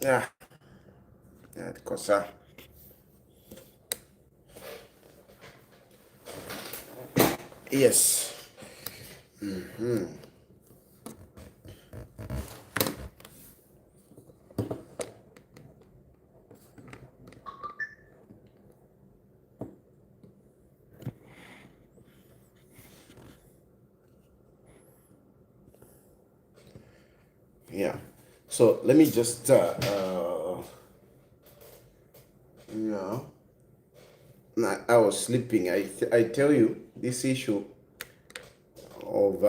Yeah, yeah, because yes. Yeah. So let me just yeah. I was sleeping. I tell you this issue of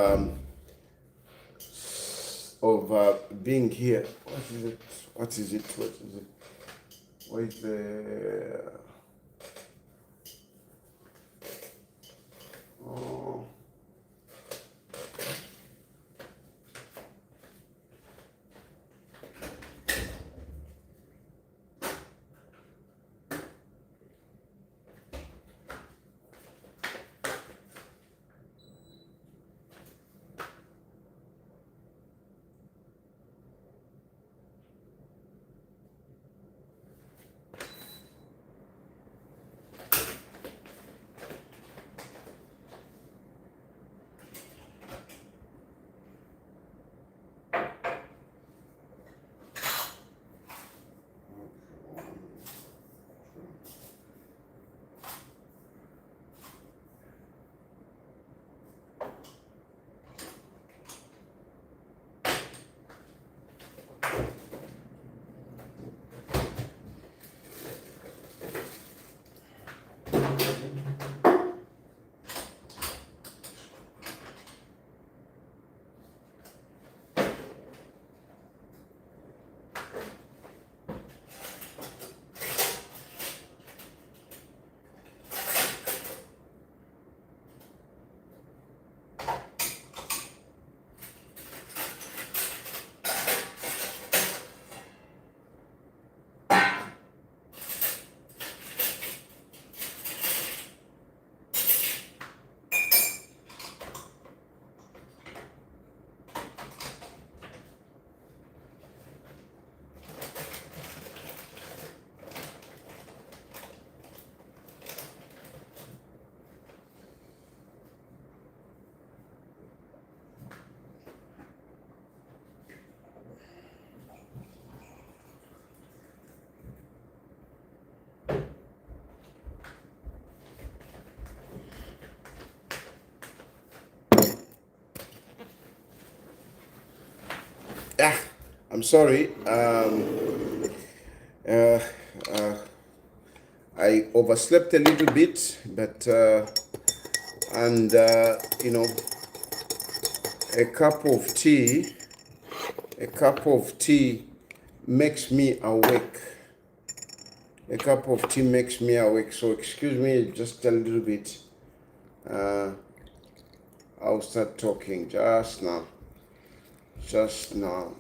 being here. What is it? What is it? What is it? What is the oh, yeah. I'm sorry. Uh, uh, I overslept a little bit, but and you know, a cup of tea, a cup of tea makes me awake. A cup of tea makes me awake. So excuse me, just a little bit. Uh, I'll start talking just now. Just now.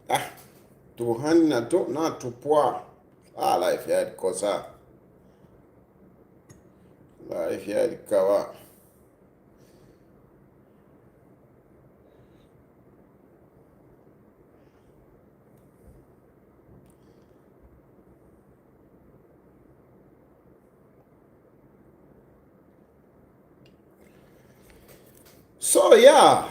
Ah, tuhani na to na tupwa. Ah, life yard kosa. Life yard kawa. So yeah,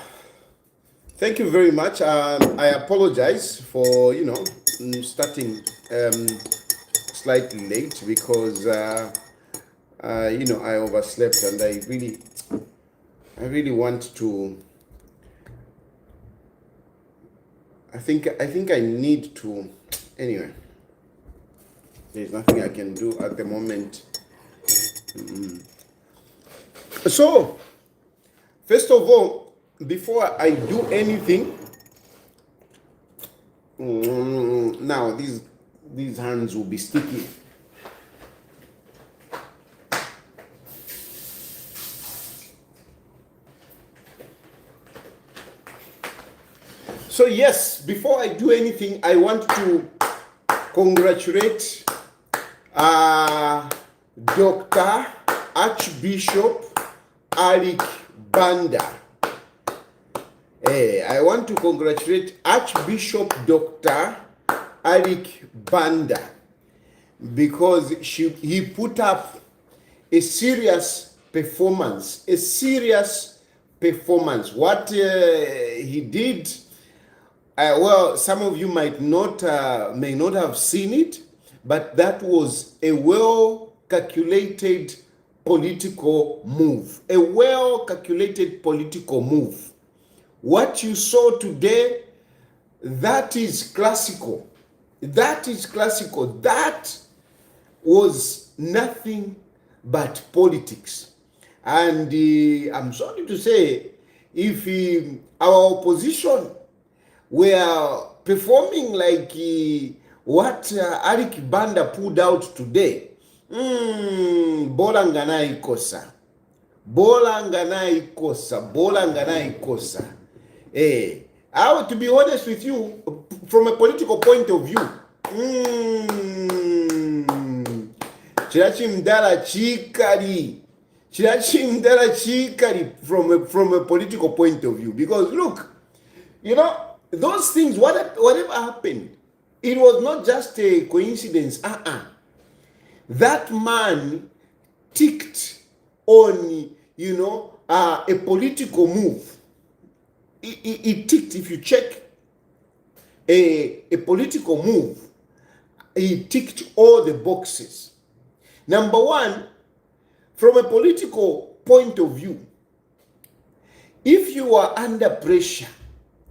thank you very much. I apologize for starting slightly late because I overslept and I really want to. I think I need to. Anyway, there's nothing I can do at the moment. So first of all, before I do anything, now these hands will be sticky. So yes, before I do anything, I want to congratulate Dr. Archbishop Bandaa. I want to congratulate Archbishop Dr. Bandaa because he put up a serious performance. What he did, well, some of you may not have seen it, but that was a well-calculated political move. What you saw today, that is classical. That was nothing but politics. And I'm sorry to say, if our opposition were performing like what Archbishop Bandaa pulled out today, bola ngana ikosa. To be honest with you, from a political point of view, chirachimdala chikari from a political point of view. Because look, those things, whatever happened, it was not just a coincidence. That man ticked on, a political move. It ticked, if you check a political move, he ticked all the boxes. Number one, from a political point of view, if you are under pressure,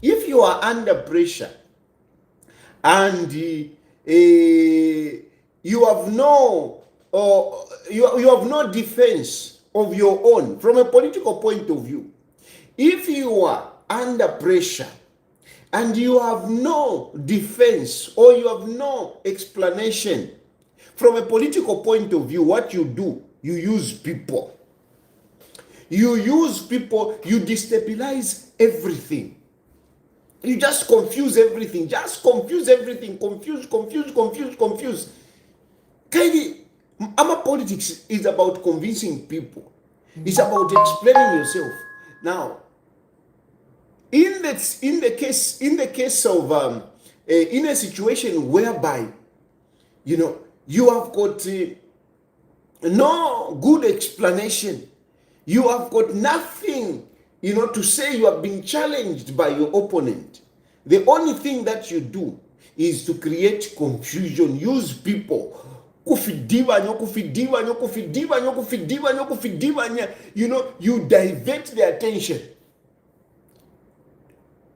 and you have no defense of your own, from a political point of view, if you are under pressure and you have no defense or you have no explanation, from a political point of view, what you do, you use people. You destabilize everything. You just confuse everything. Confuse. Ama politics is about convincing people. It's about explaining yourself. Now, in the case of in a situation whereby you have got no good explanation, you have got nothing to say, you have been challenged by your opponent, the only thing that you do is to create confusion, use people. You divert their attention.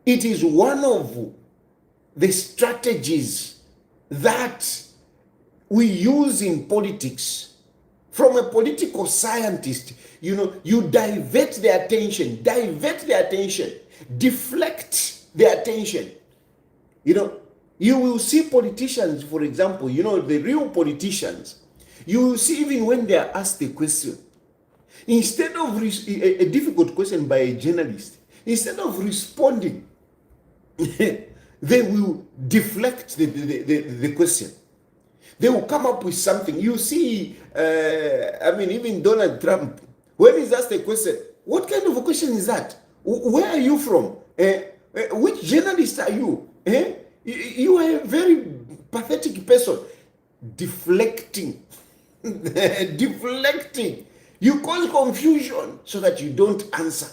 It is one of the strategies that we use in politics. From a political scientist, you divert their attention, deflect their attention. You will see politicians, for example, the real politicians, you will see even when they are asked a question, instead of a difficult question by a journalist, instead of responding, they will deflect the question. They will come up with something. You see, even Donald Trump, when he's asked a question, what kind of a question is that? Where are you from? Which journalist are you? You are a very pathetic person. Deflecting. Deflecting. You cause confusion so that you don't answer.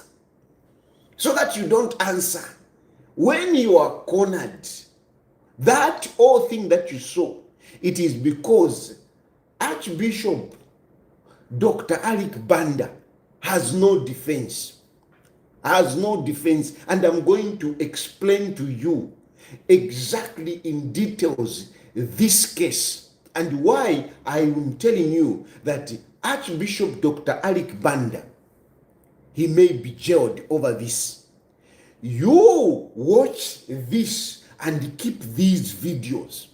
When you are cornered, that whole thing that you saw, it is because Archbishop Dr. Bandaa has no defense. And I'm going to explain to you exactly in details this case and why I am telling you that Archbishop Dr. Bandaa, he may be jailed over this. You watch this and keep these videos.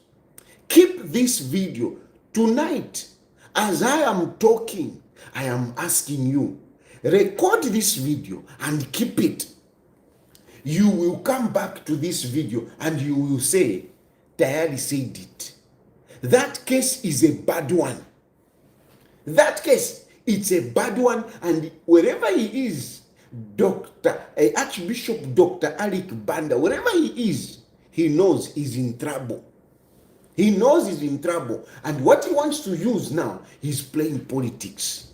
Keep this video. Tonight, as I am talking, I am asking you, record this video and keep it. you will come back to this video and you will say, Tayari said it. That case is a bad one. That case, it's a bad one, and wherever he is, Archbishop Dr. Bandaa, wherever he is, he knows he's in trouble. He knows he's in trouble. And what he wants to use now, he's playing politics.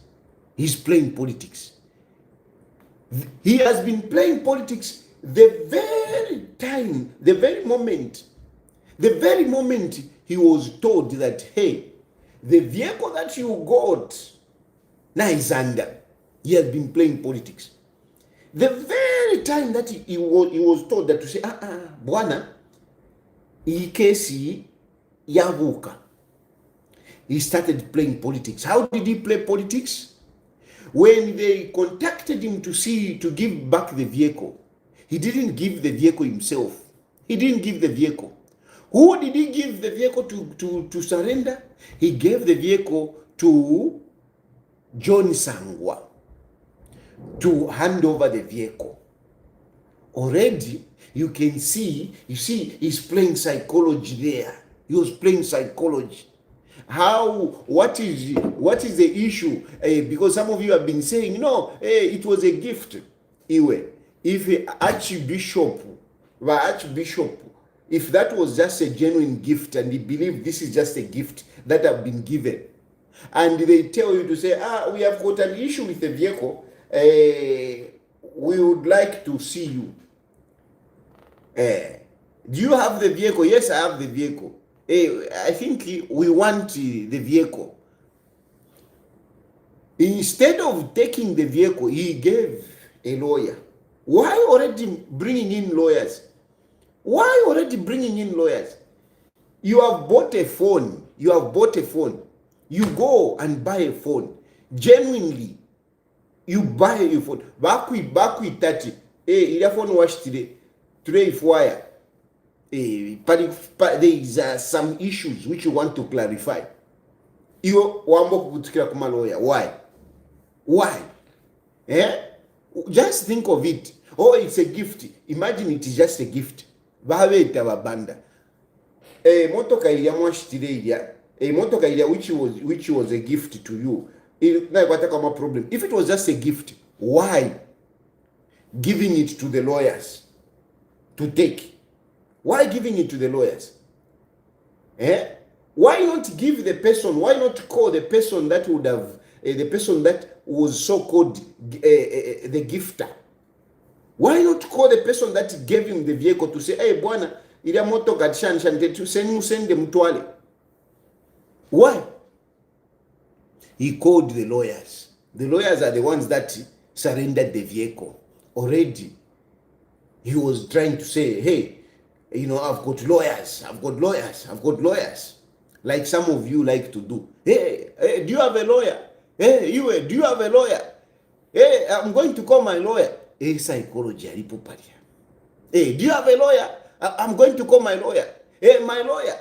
He's playing politics. He has been playing politics the very moment he was told that, hey, the vehicle that you got now is under. He has been playing politics. The very time that he was told that, to say, bwana, hii kesi yavuka. He started playing politics. How did he play politics? When they contacted him to give back the vehicle, he didn't give the vehicle himself. He didn't give the vehicle. Who did he give the vehicle to surrender? He gave the vehicle to John Sangwa to hand over the vehicle. Already, you see, he's playing psychology there. He was playing psychology. What is the issue? Because some of you have been saying, no, it was a gift. If Archbishop, if that was just a genuine gift and he believed this is just a gift that have been given, and they tell you to say, we have got an issue with the vehicle, we would like to see you. Do you have the vehicle? Yes, I have the vehicle. I think we want the vehicle. Instead of taking the vehicle, he gave a lawyer. Why already bringing in lawyers? Why already bringing in lawyers? You have bought a phone. You go and buy a phone. Genuinely, you buy a phone. Back with 30. Ila phone wash today. Today if wire. There is some issues which you want to clarify. You wambo kutikira kuma lawyer. Why? Just think of it. Oh, it's a gift. Imagine it is just a gift. Bahabeta babanda. Motoka ilia mwashitire ilia. Motoka ilia which was a gift to you. Na kwata kama problem. If it was just a gift, why giving it to the lawyers to take? Why giving it to the lawyers? Why not give the person? Why not call the person that would have the person that was so called the gifter? Why not call the person that gave him the vehicle to say, hey, bwana, ila moto katishanisha to send mtuale? Why? He called the lawyers. The lawyers are the ones that surrendered the vehicle. Already, he was trying to say, hey, I've got lawyers. Like some of you like to do. Hey, do you have a lawyer? Hey, do you have a lawyer? Hey, I'm going to call my lawyer. Hey, psychology, hey, do you have a lawyer? I'm going to call my lawyer. Hey, my lawyer.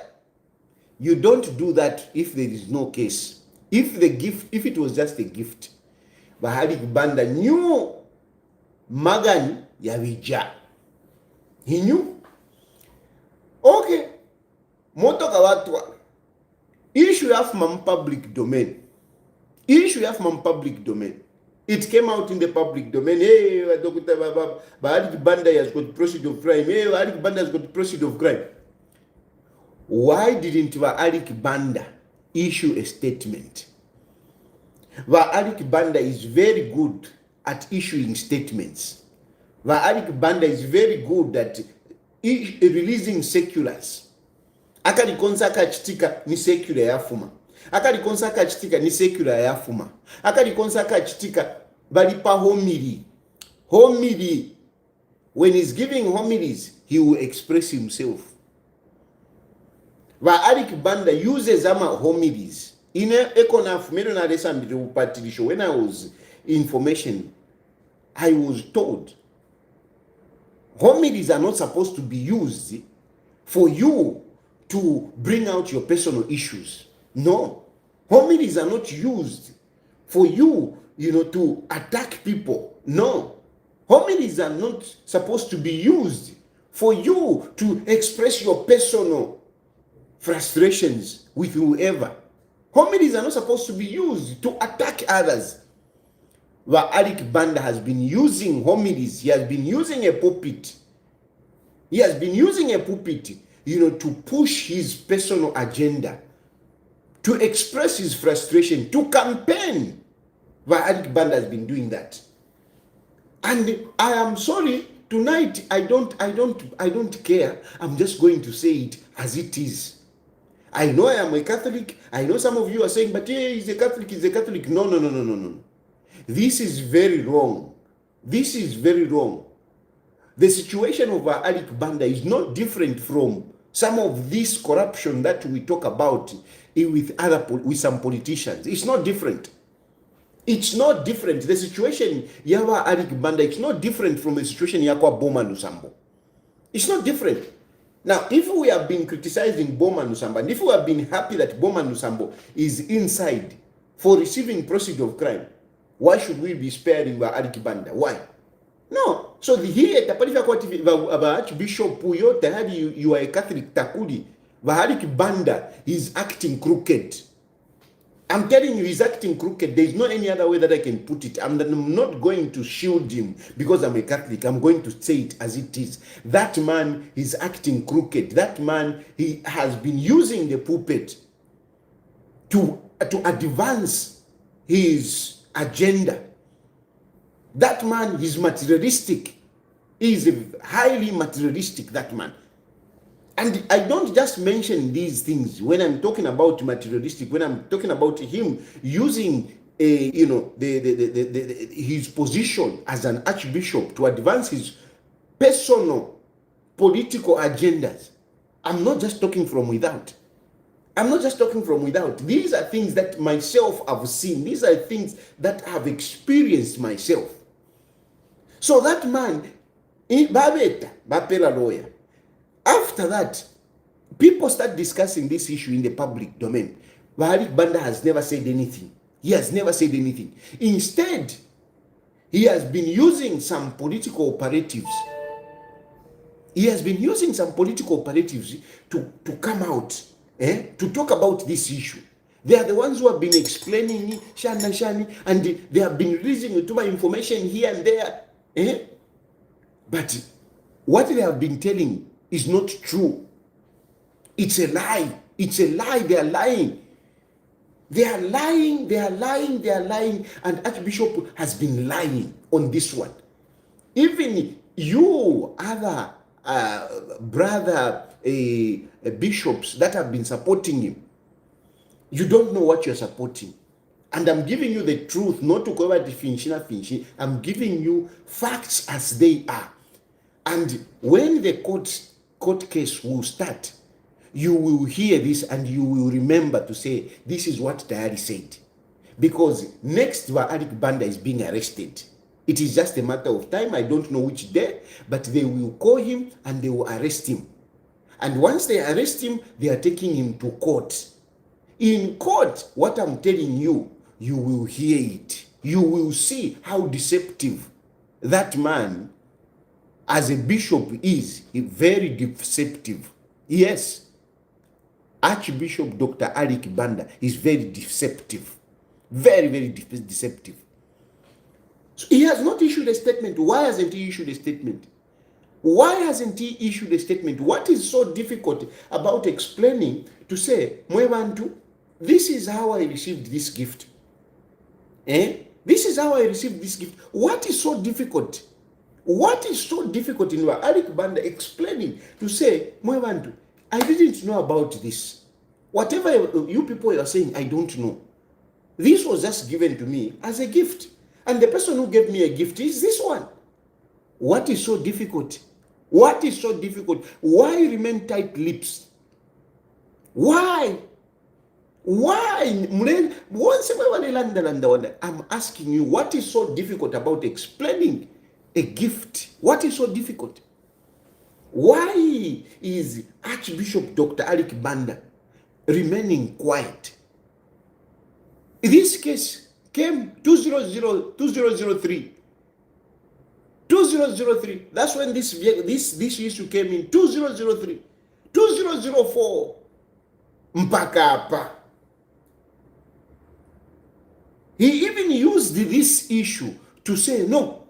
You don't do that if there is no case. If it was just a gift. Archbishop Bandaa knew Magani Yavija. He knew. Okay. Motoka watwa. Issue of public domain. It came out in the public domain. Hey, Archbishop Bandaa has got proceed of crime. Hey, Archbishop Bandaa has got proceed of crime. Why didn't Archbishop Bandaa issue a statement? Archbishop Bandaa is very good at issuing statements. Archbishop Bandaa is very good at releasing seculars. Akalikonsa kachitika ni secular yafuma. Akalikonsa kachitika ni secular yafuma. Akalikonsa kachitika balipa homily. When he's giving homilies, he will express himself. Archbishop Bandaa uses homilies. In Econaf, when I was information, I was told homilies are not supposed to be used for you to bring out your personal issues. No. Homilies are not used for you, to attack people. No. Homilies are not supposed to be used for you to express your personal frustrations with whoever. Homilies are not supposed to be used to attack others. But Archbishop Bandaa has been using homilies. He has been using a pulpit. He has been using a pulpit, to push his personal agenda, to express his frustration, to campaign. But Archbishop Bandaa has been doing that. And I am sorry, tonight I don't care. I'm just going to say it as it is. I know I am a Catholic. I know some of you are saying, but yeah, he's a Catholic, he's a Catholic. No. This is very wrong. This is very wrong. The situation of Archbishop Bandaa is not different from some of this corruption that we talk about with some politicians. It's not different. It's not different. The situation yawa Archbishop Bandaa, it's not different from the situation yakwa Boma Lusambo. It's not different. Now, if we have been criticizing Boma Lusambo, and if we have been happy that Boma Lusambo is inside for receiving proceeds of crime, why should we be sparing Archbishop Bandaa? Why? No. So here, Archbishop Puyo, you are a Catholic Takudi, Archbishop Bandaa is acting crooked. I'm telling you, he's acting crooked. There's no any other way that I can put it. I'm not going to shield him because I'm a Catholic. I'm going to say it as it is. That man is acting crooked. That man, he has been using the pulpit to advance his agenda. That man is materialistic. He is highly materialistic, that man. And I don't just mention these things when I'm talking about materialistic, when I'm talking about him using his position as an archbishop to advance his personal political agendas. I'm not just talking from without. I'm not just talking from without. These are things that myself have seen. These are things that I've experienced myself. So that man, Bapela lawyer, after that, people start discussing this issue in the public domain. Archbishop Bandaa has never said anything. He has never said anything. Instead, he has been using some political operatives. He has been using some political operatives to come out, to talk about this issue. They are the ones who have been explaining Shani, and they have been releasing too much information here and there. But what they have been telling is not true. It's a lie. It's a lie. They are lying. They are lying. They are lying. They are lying. And Archbishop has been lying on this one. Even you, other brother bishops that have been supporting him, you don't know what you're supporting. And I'm giving you the truth, not to cover the Finchina. I'm giving you facts as they are. And when the court case will start, you will hear this and you will remember to say, this is what Diary said. Because next, Archbishop Bandaa is being arrested. It is just a matter of time. I don't know which day, but they will call him and they will arrest him. And once they arrest him, they are taking him to court. In court, what I'm telling you, you will hear it. You will see how deceptive that man as a bishop is. Very deceptive. Yes, Archbishop Dr. Archbishop Bandaa is very deceptive. Very, very deceptive. So he has not issued a statement. Why hasn't he issued a statement? Why hasn't he issued a statement? What is so difficult about explaining to say, Mwebantu, this is how I received this gift. This is how I received this gift. What is so difficult? What is so difficult in Archbishop Bandaa explaining to say, Mwebantu, I didn't know about this. Whatever you people are saying, I don't know. This was just given to me as a gift. And the person who gave me a gift is this one. What is so difficult? What is so difficult? Why remain tight-lipped? Why? Why? I'm asking you, what is so difficult about explaining a gift? What is so difficult? Why is Archbishop Dr. Archbishop Bandaa remaining quiet? This case came 2003. 2003, that's when this issue came in. 2003, 2004, mpaka hapa. He even used this issue to say, no,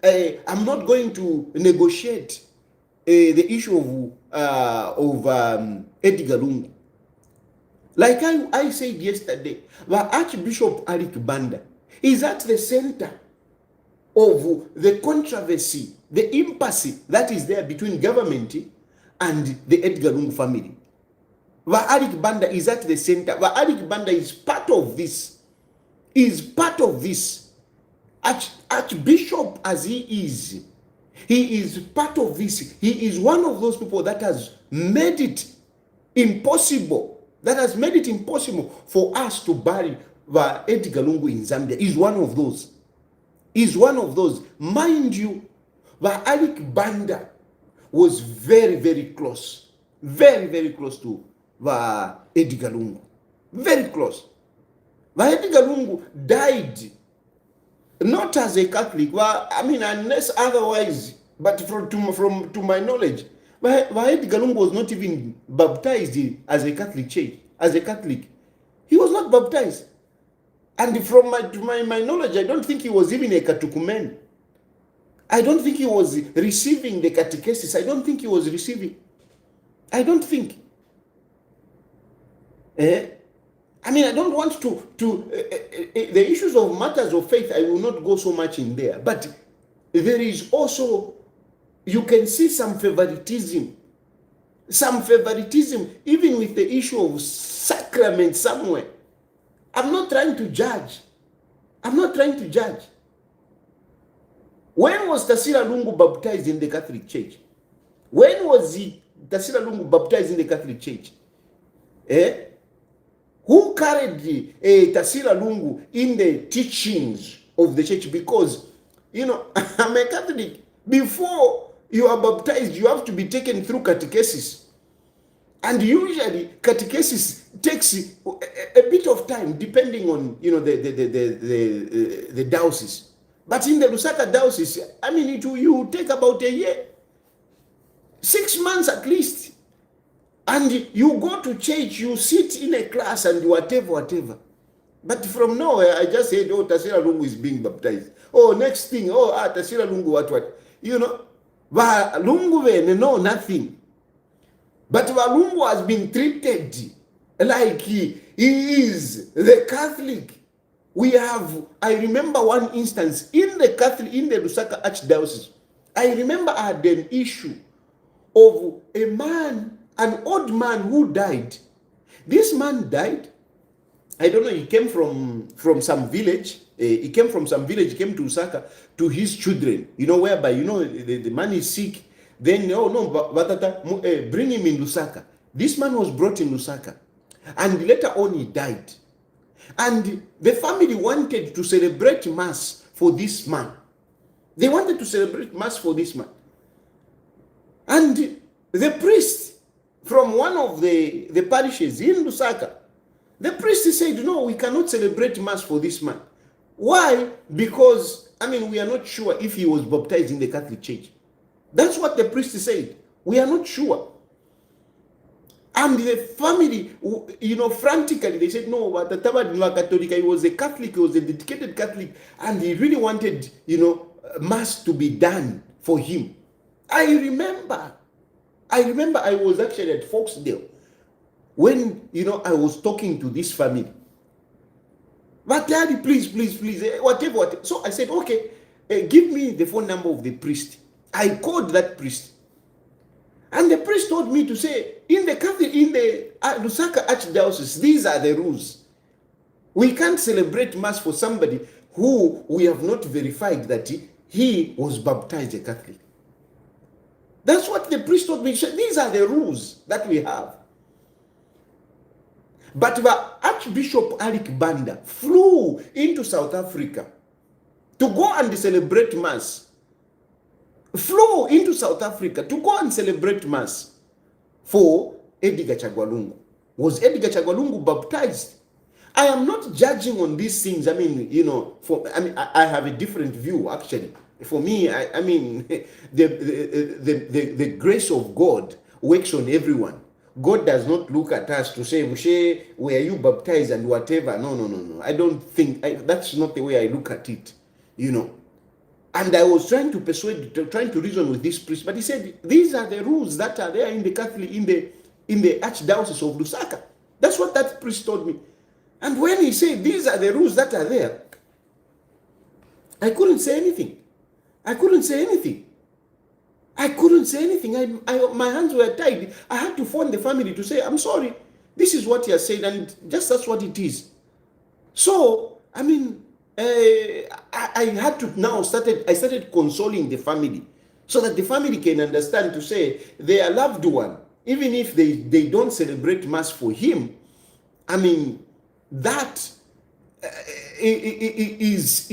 I'm not going to negotiate the issue of Edgar Lungu. Like I said yesterday, the Archbishop Bandaa is at the center of the controversy, the impasse that is there between government and the Edgar Lungu family. The Bandaa is at the center. The Bandaa is part of this. Is part of this. Archbishop as he is part of this. He is one of those people that has made it impossible. That has made it impossible for us to bury the Edgar Lungu in Zambia. Is one of those. Is one of those. Mind you, the Bandaa was very, very close. Very, very close to the Edgar Lungu. Very close. The Edgar Lungu died not as a Catholic. Well, I mean, unless otherwise, but to my knowledge, Edgar Lungu was not even baptized as a Catholic church, as a Catholic. He was not baptized. And to my knowledge, I don't think he was even a catechumen. I don't think he was receiving the catechesis. I don't think he was receiving. I don't think. I mean, I don't want to the issues of matters of faith, I will not go so much in there. But there is also, you can see some favoritism. Some favoritism, even with the issue of sacrament somewhere. I'm not trying to judge. I'm not trying to judge. When was Tasila Lungu baptized in the Catholic Church? When was Tasila Lungu baptized in the Catholic Church? Who carried Tasila Lungu in the teachings of the church? Because, you know, I'm a Catholic. Before you are baptized, you have to be taken through catechesis. And usually catechesis takes a bit of time, depending on, you know, the diocese. But in the Lusaka diocese, I mean, you take about a year, 6 months at least. And you go to church, you sit in a class and whatever. But from nowhere, I just said, oh, Tasila Lungu is being baptized. Oh, next thing, Tasila Lungu, what? You know, Lungu, no, nothing. But Lungu has been treated like he is the Catholic. I remember one instance in the Lusaka Archdiocese. I remember I had an issue of an old man who died. This man died. I don't know, he came from some village. He came from some village, came to Lusaka to his children. You know, whereby, you know, the man is sick. Then, bring him in Lusaka. This man was brought in Lusaka. And later on, he died. And the family wanted to celebrate Mass for this man. They wanted to celebrate Mass for this man. And the priest from one of the parishes in Lusaka, the priest said, no, we cannot celebrate Mass for this man. Why? Because, I mean, we are not sure if he was baptized in the Catholic Church. That's what the priest said. We are not sure. And the family, you know, frantically, they said, no, but the Catholic, he was a Catholic, he was a dedicated Catholic, and he really wanted, you know, Mass to be done for him. I remember I was actually at Foxdale when, you know, I was talking to this family. But Daddy, please, whatever. So I said, okay, give me the phone number of the priest. I called that priest. And the priest told me to say, in the Lusaka Archdiocese, these are the rules. We can't celebrate Mass for somebody who we have not verified that he was baptized a Catholic. That's what the priest told me. These are the rules that we have. But the Archbishop Bandaa flew into South Africa to go and celebrate Mass. Flew into South Africa to go and celebrate Mass for Edgar Chagwa. Was Edgar Chagwa baptized? I am not judging on these things. I mean, you know, I have a different view, actually. For me, I mean, the grace of God works on everyone. God does not look at us to say, were you baptized and whatever. No. I don't think, that's not the way I look at it, you know. And I was trying to trying to reason with this priest, but he said, these are the rules that are there in the Catholic, in the Archdiocese of Lusaka. That's what that priest told me. And when he said, these are the rules that are there, I couldn't say anything. I couldn't say anything. My hands were tied. I had to phone the family to say, I'm sorry, this is what he has said, and just that's what it is. So, I mean, I had to now I started consoling the family so that the family can understand to say their loved one, even if they don't celebrate Mass for him, I mean, that is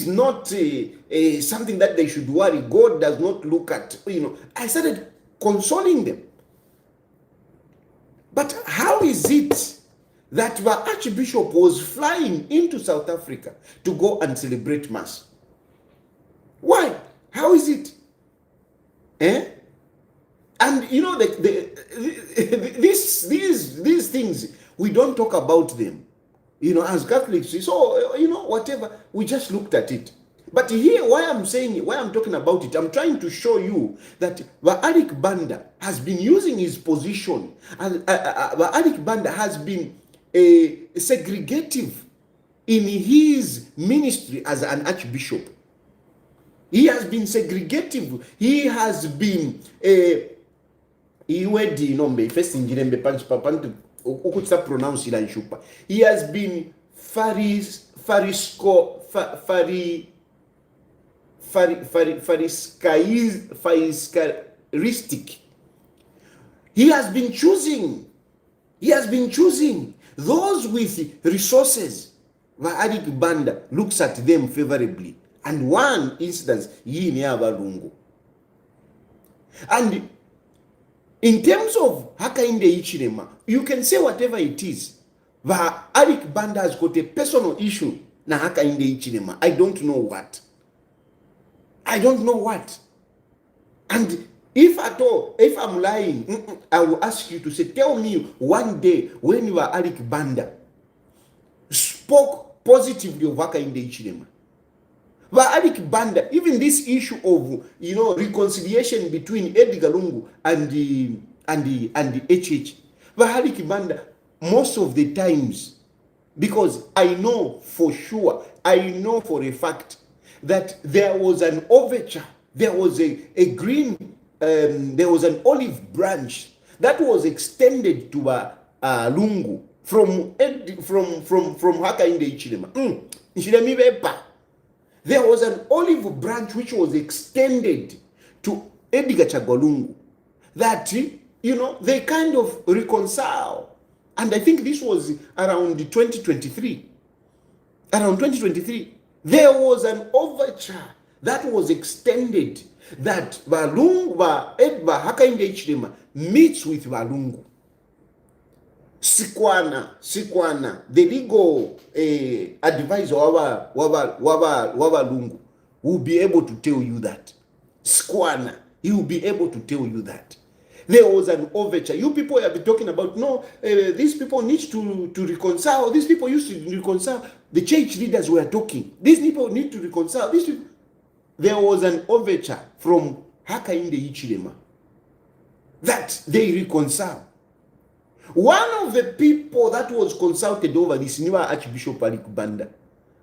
not something that they should worry. God does not look at, you know. I started consoling them. But how is it that the Archbishop was flying into South Africa to go and celebrate Mass? Why? How is it? And you know, these things, we don't talk about them, you know, as Catholics. So, you know, whatever, we just looked at it. But here, why I'm talking about it, I'm trying to show you that Archbishop Bandaa has been using his position, and Archbishop Bandaa has been segregative in his ministry as an archbishop. He has been segregative. He has been he has been phariscaristic. He has been choosing those with resources. Archbishop Bandaa looks at them favorably. And one instance, and in terms of Hakainde Hichilema, you can say whatever it is. But Archbishop Bandaa has got a personal issue na Hakainde Hichilema. I don't know what. And if at all, if I'm lying, I will ask you to say, tell me one day when your Archbishop Bandaa spoke positively of Hakainde Hichilema. But Archbishop Bandaa, even this issue of, you know, reconciliation between Edgar Lungu and the HH, but Archbishop Bandaa, most of the times, because I know for sure, I know for a fact that there was an overture, there was a green, there was an olive branch that was extended to Lungu from Hakainde Hichilema. There was an olive branch which was extended to Edgar Chagwa that, you know, they kind of reconcile. And I think this was around 2023. Around 2023, there was an overture that was extended that Hakainde Hichilema meets with Lungu. Sikwana, the legal advisor of Lungu will be able to tell you that. Sikwana, he will be able to tell you that. There was an overture. You people have been talking about, no, these people need to reconcile. These people used to reconcile. The church leaders were talking. These people need to reconcile. There was an overture from Hakainde Hichilema that they reconcile. One of the people that was consulted over this new Archbishop Archbishop Bandaa,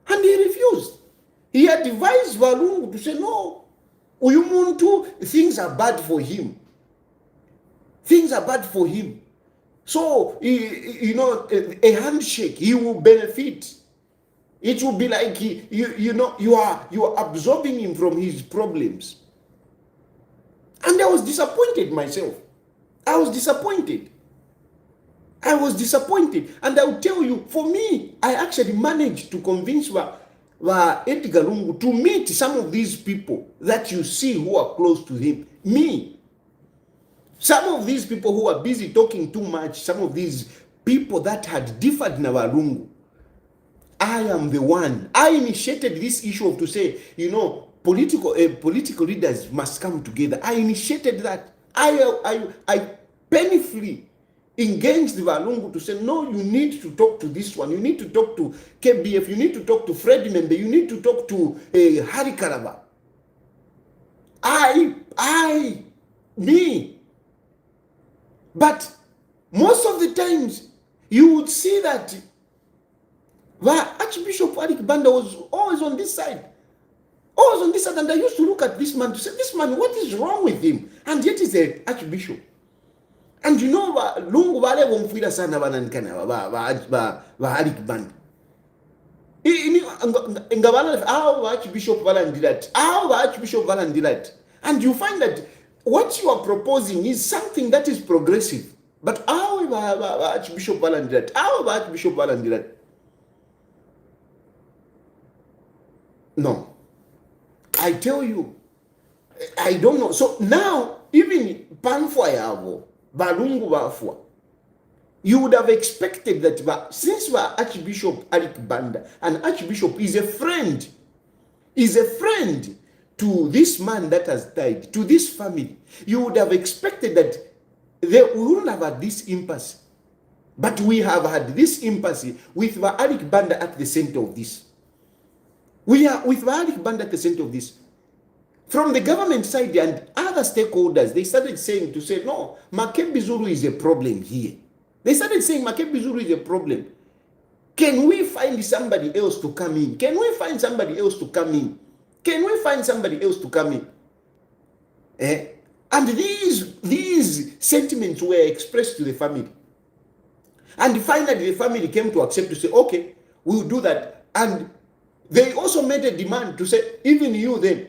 and he refused. He advised Lungu to say, no, Uyumuntu, things are bad for him. Things are bad for him. So, you know, a handshake, he will benefit. It will be like, you are absorbing him from his problems. And I was disappointed myself. I was disappointed. And I'll tell you, for me, I actually managed to convince Edgar Lungu to meet some of these people that you see who are close to him. Me. Some of these people who are busy talking too much, some of these people that had differed in our Lungu, I am the one. I initiated this issue of to say, political leaders must come together. I initiated that. I painfully engaged Valungu to say, no, you need to talk to this one. You need to talk to KBF. You need to talk to Freddie Membe. You need to talk to Hari Karaba. Me. But most of the times, you would see that Archbishop Bandaa was always on this side. Always on this side. And I used to look at this man to say, this man, what is wrong with him? And yet he's an archbishop. And lungu wale wamfuira sana wananikana wa Arik Bandaa. Archbishop Bandaa, Archbishop Bandaa. And you find that what you are proposing is something that is progressive. But Archbishop Bandaa, no. I tell you, I don't know. So now, even Panfwayavo, Balungu Wafwa, you would have expected that since Archbishop Arik Bandaa, and Archbishop is a friend to this man that has died, to this family, you would have expected that we wouldn't have had this impasse. But we have had this impasse with Arik Bandaa at the center of this. We are with Arik Bandaa at the center of this. From the government side and other stakeholders, they started saying no, Makebi Zulu is a problem here. They started saying Makebi Zulu is a problem. Can we find somebody else to come in? Can we find somebody else to come in? Can we find somebody else to come in? And these sentiments were expressed to the family. And finally, the family came to accept to say, okay, we'll do that. And they also made a demand to say, even you then,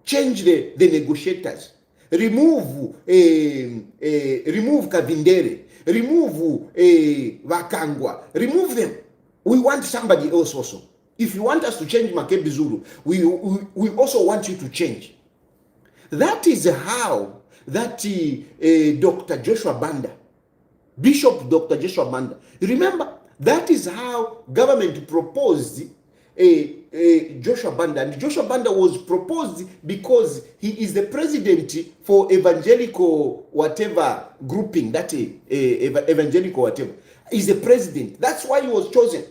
change the negotiators. Remove Kavindere. Remove Wakangwa. Remove them. We want somebody else also. If you want us to change Makebi Zulu, we also want you to change. That is how that Dr. Joshua Bandaa, Bishop Dr. Joshua Bandaa, remember, that is how government proposed Joshua Bandaa. And Joshua Bandaa was proposed because he is the president for evangelical whatever grouping, that evangelical whatever. He's the president. That's why he was chosen.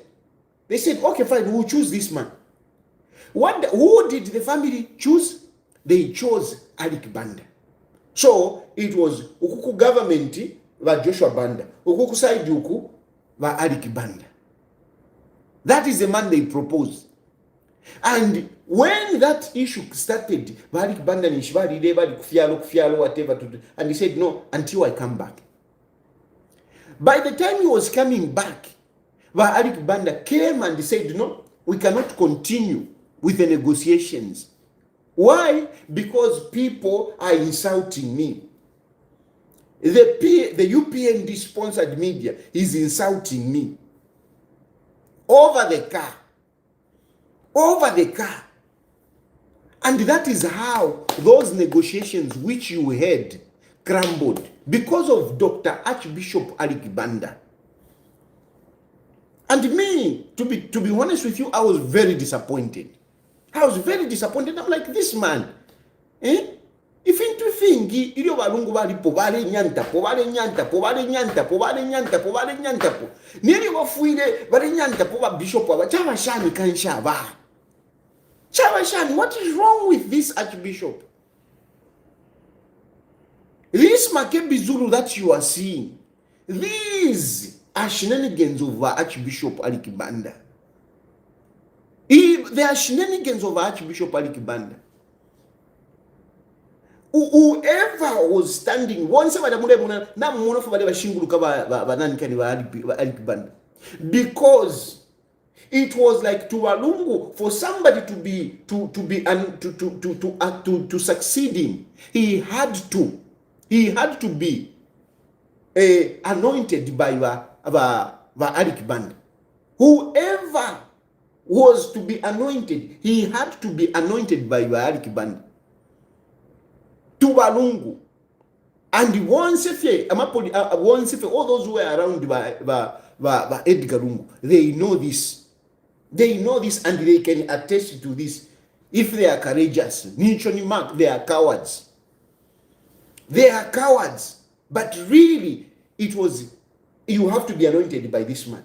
They said, okay, fine, we'll choose this man. Who did the family choose? They chose Arik Bandaa. So it was Ukuku government wa Joshua Bandaa. Ukuku side Uku wa Arik Bandaa. That is the man they proposed. And when that issue started, Arik Bandaa nishibari deba kufialo whatever to do, and he said, no, until I come back. By the time he was coming back, Arik Bandaa came and said, no, we cannot continue with the negotiations. Why? Because people are insulting me. The UPND sponsored media is insulting me. Over the car. And that is how those negotiations which you had crumbled because of Dr. Archbishop Arik Bandaa. And me, to be honest with you, I was very disappointed. I'm like, this man, if into thingi, ilio balungu balipo, bale nyanta. Nili wafuile, bale nyanta, poba bishop, chawa shani kanshaba. Chawa shani, what is wrong with this archbishop? This Makebi Zulu that you are seeing, these are shenanigans of Archbishop Arik Bandaa. There are shenanigans of Archbishop Arik Bandaa. Whoever was standing, because it was like to Walungu, for somebody to succeed him, he had to be anointed by Arik Bandaa. Whoever was to be anointed, he had to be anointed by Arik Bandaa. To Walungu. And once if all those who were around by Edgar Lungu, they know this. They know this and they can attest to this. If they are courageous, they are cowards. They are cowards. But really, you have to be anointed by this man.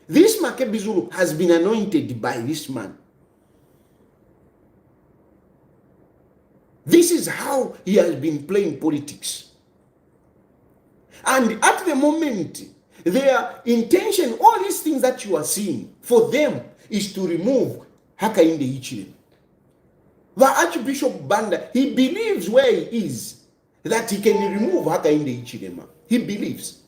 This Makebi Zulu has been anointed by this man. This is how he has been playing politics. And at the moment, their intention, all these things that you are seeing, for them is to remove Hakainde Hichilema. The Archbishop Bandaa, he believes where he is, that he can remove Hakainde Hichilema. He believes.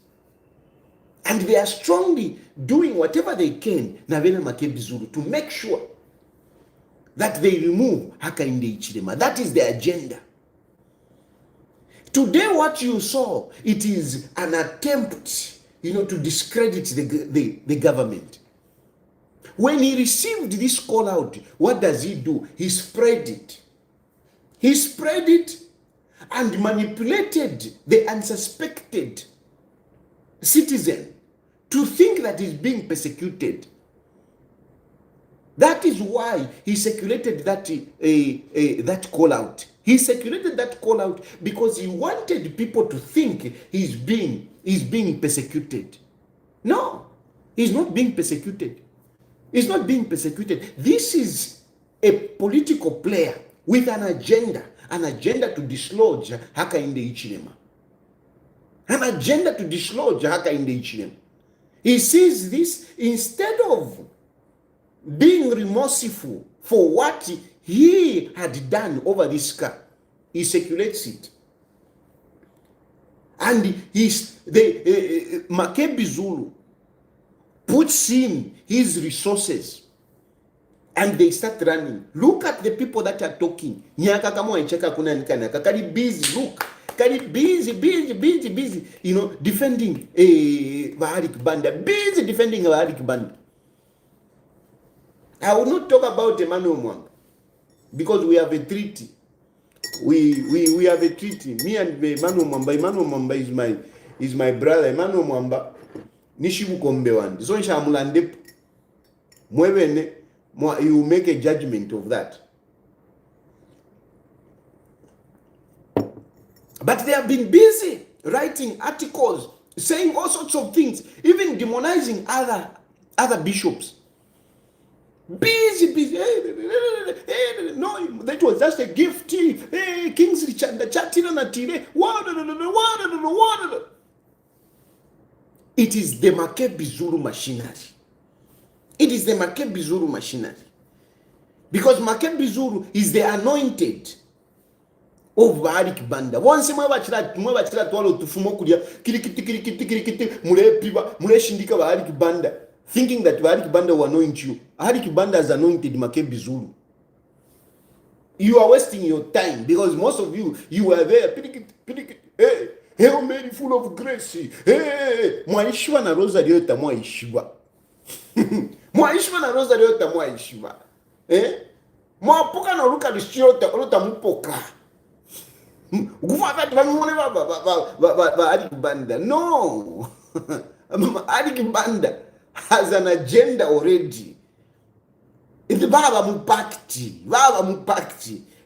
And they are strongly doing whatever they can, Navena Makebi Zulu, to make sure that they remove Hakainde Hichilema. That is their agenda. Today what you saw, it is an attempt, to discredit the government. When he received this call out, what does he do? He spread it. He spread it and manipulated the unsuspected citizen to think that he's being persecuted. That is why he circulated that call out. He circulated that call out because he wanted people to think he's being persecuted. No, he's not being persecuted. He's not being persecuted. This is a political player with an agenda to dislodge Hakainde Hichilema. An agenda to dislodge Hakainde Hichilema. He sees this, instead of being remorseful for what he had done over this car, he circulates it. And Makebi Zulu puts in his resources and they start running. Look at the people that are talking. Nyaka kama wanacheka kuna nikanaka. Kari busy, look. Kari busy, defending Archbishop Bandaa. Busy defending Archbishop Bandaa. I will not talk about Emmanuel Mwamba because we have a treaty. We have a treaty. Me and Emmanuel Mwamba is my brother. Emmanuel Mwamba nishibu kombewan. So nshamulande mwebene you make a judgment of that. But they have been busy writing articles, saying all sorts of things, even demonizing other bishops. Busy. No, that was just a gift. Hey, Kings Richard, the chatting on a TV. It is the Makebi Zulu machinery. It is the Makebi Zulu machinery. Because Makebi Zulu is the anointed of Archbishop Bandaa. Once mwabachira twalo tufumo kulia kirikiti mulepiba muleshindika ba Archbishop Bandaa, thinking that Archbishop Bandaa will anoint you. Archbishop Bandaa has anointed Makebi Zulu. You are wasting your time because most of you are there. Hey, Hail Mary, full of grace. Hey, mwaishiwa na rosario tamwaishiwa. Mwaishiwa na rosario tamwaishiwa. Mwapoka na luka lishio tamupoka. Gufata twanumone ba Archbishop Bandaa. No. Archbishop Bandaa has an agenda already. Iti baba mupakti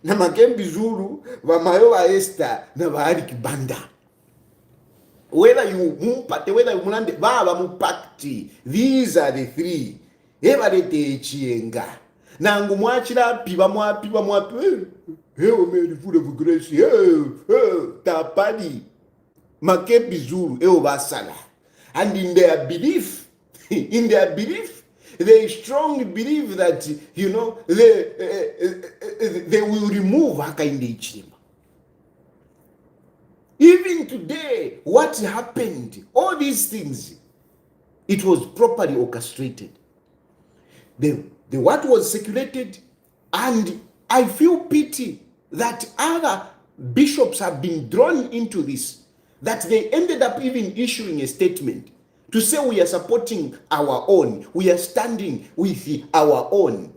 na Makebi Zulu wa mayo wa Esther na ba Archbishop Bandaa. Whether you mumpate, whether you mulande, baba mupakti. These are the three. Evarete chienga. Nangu mwachira piba mwapi. Hail Mary, full of grace. Tapadi. Makebi Zulu basala. And in their belief, they strongly believe that they will remove Hakainde Hichilema. Even today, what happened, all these things, it was properly orchestrated. The what was circulated, and I feel pity that other bishops have been drawn into this, that they ended up even issuing a statement to say we are supporting our own, we are standing with our own.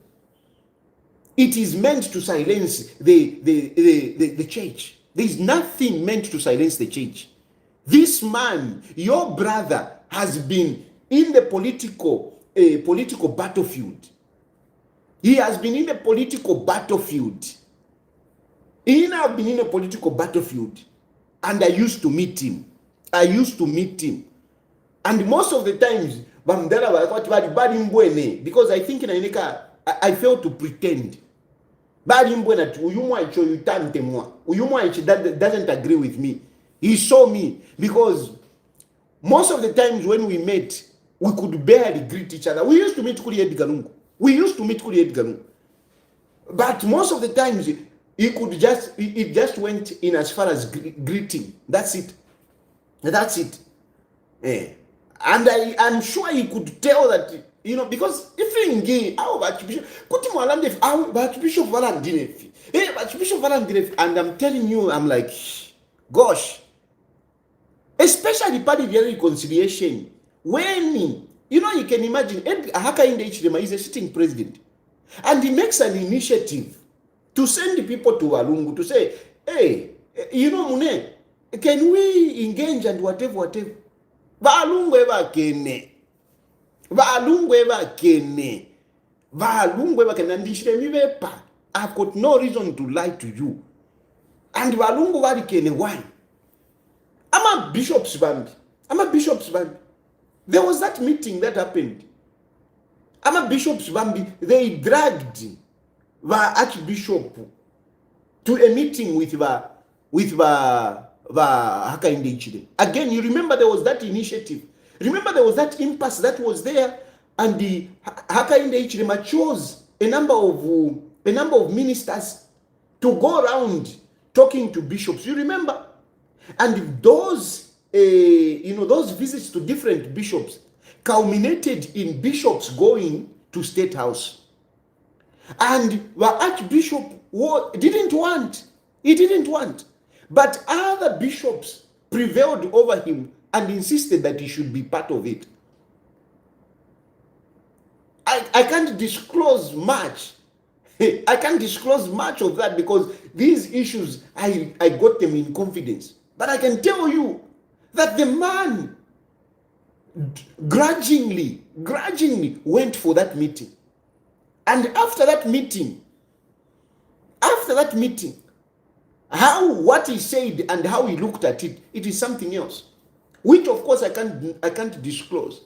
It is meant to silence the church. There is nothing meant to silence the church. This man, your brother, has been in the political battlefield He has been in a political battlefield. He now been in a political battlefield. And I used to meet him. And most of the times, because I think in Ineka, I failed to pretend. That doesn't agree with me. He saw me because most of the times when we met, we could barely greet each other. We used to meet Kuli Edgarungu. But most of the times, it just went in as far as greeting. That's it. And I'm sure he could tell that, because if Archbishop Bandaa, and I'm telling you, I'm like, gosh, especially party reconciliation, when you can imagine Hakainde Hichilema is a sitting president, and he makes an initiative to send the people to Walungu to say, hey, Mune, can we engage and whatever. Valungu eva kene. I've got no reason to lie to you. And Valungu vari kene, why? I'm a bishop's band. There was that meeting that happened. I'm a bishop's band. They dragged the Archbishop to a meeting with the Hakainde Hichilema. Again, you remember there was that initiative. Remember there was that impasse that was there, and the Hakainde Hichilema chose a number of ministers to go around talking to bishops. You remember? And those those visits to different bishops culminated in bishops going to State House. And the Archbishop didn't want. He didn't want. But other bishops prevailed over him and insisted that he should be part of it. I can't disclose much. I can't disclose much of that because these issues, I got them in confidence. But I can tell you that the man grudgingly went for that meeting. And after that meeting, what he said and how he looked at it, it is something else, which of course I can't disclose.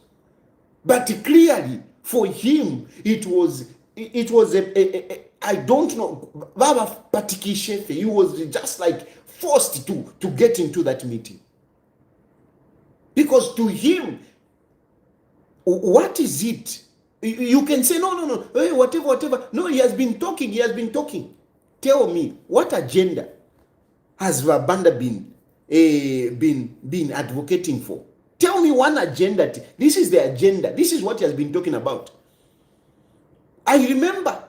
But clearly, for him, it was a I don't know, Baba Patiki Shefe, he was just like forced to get into that meeting. Because to him, what is it? You can say, no, hey, whatever. No, he has been talking. Tell me, what agenda has Bandaa been advocating for? Tell me one agenda. This is the agenda. This is what he has been talking about. I remember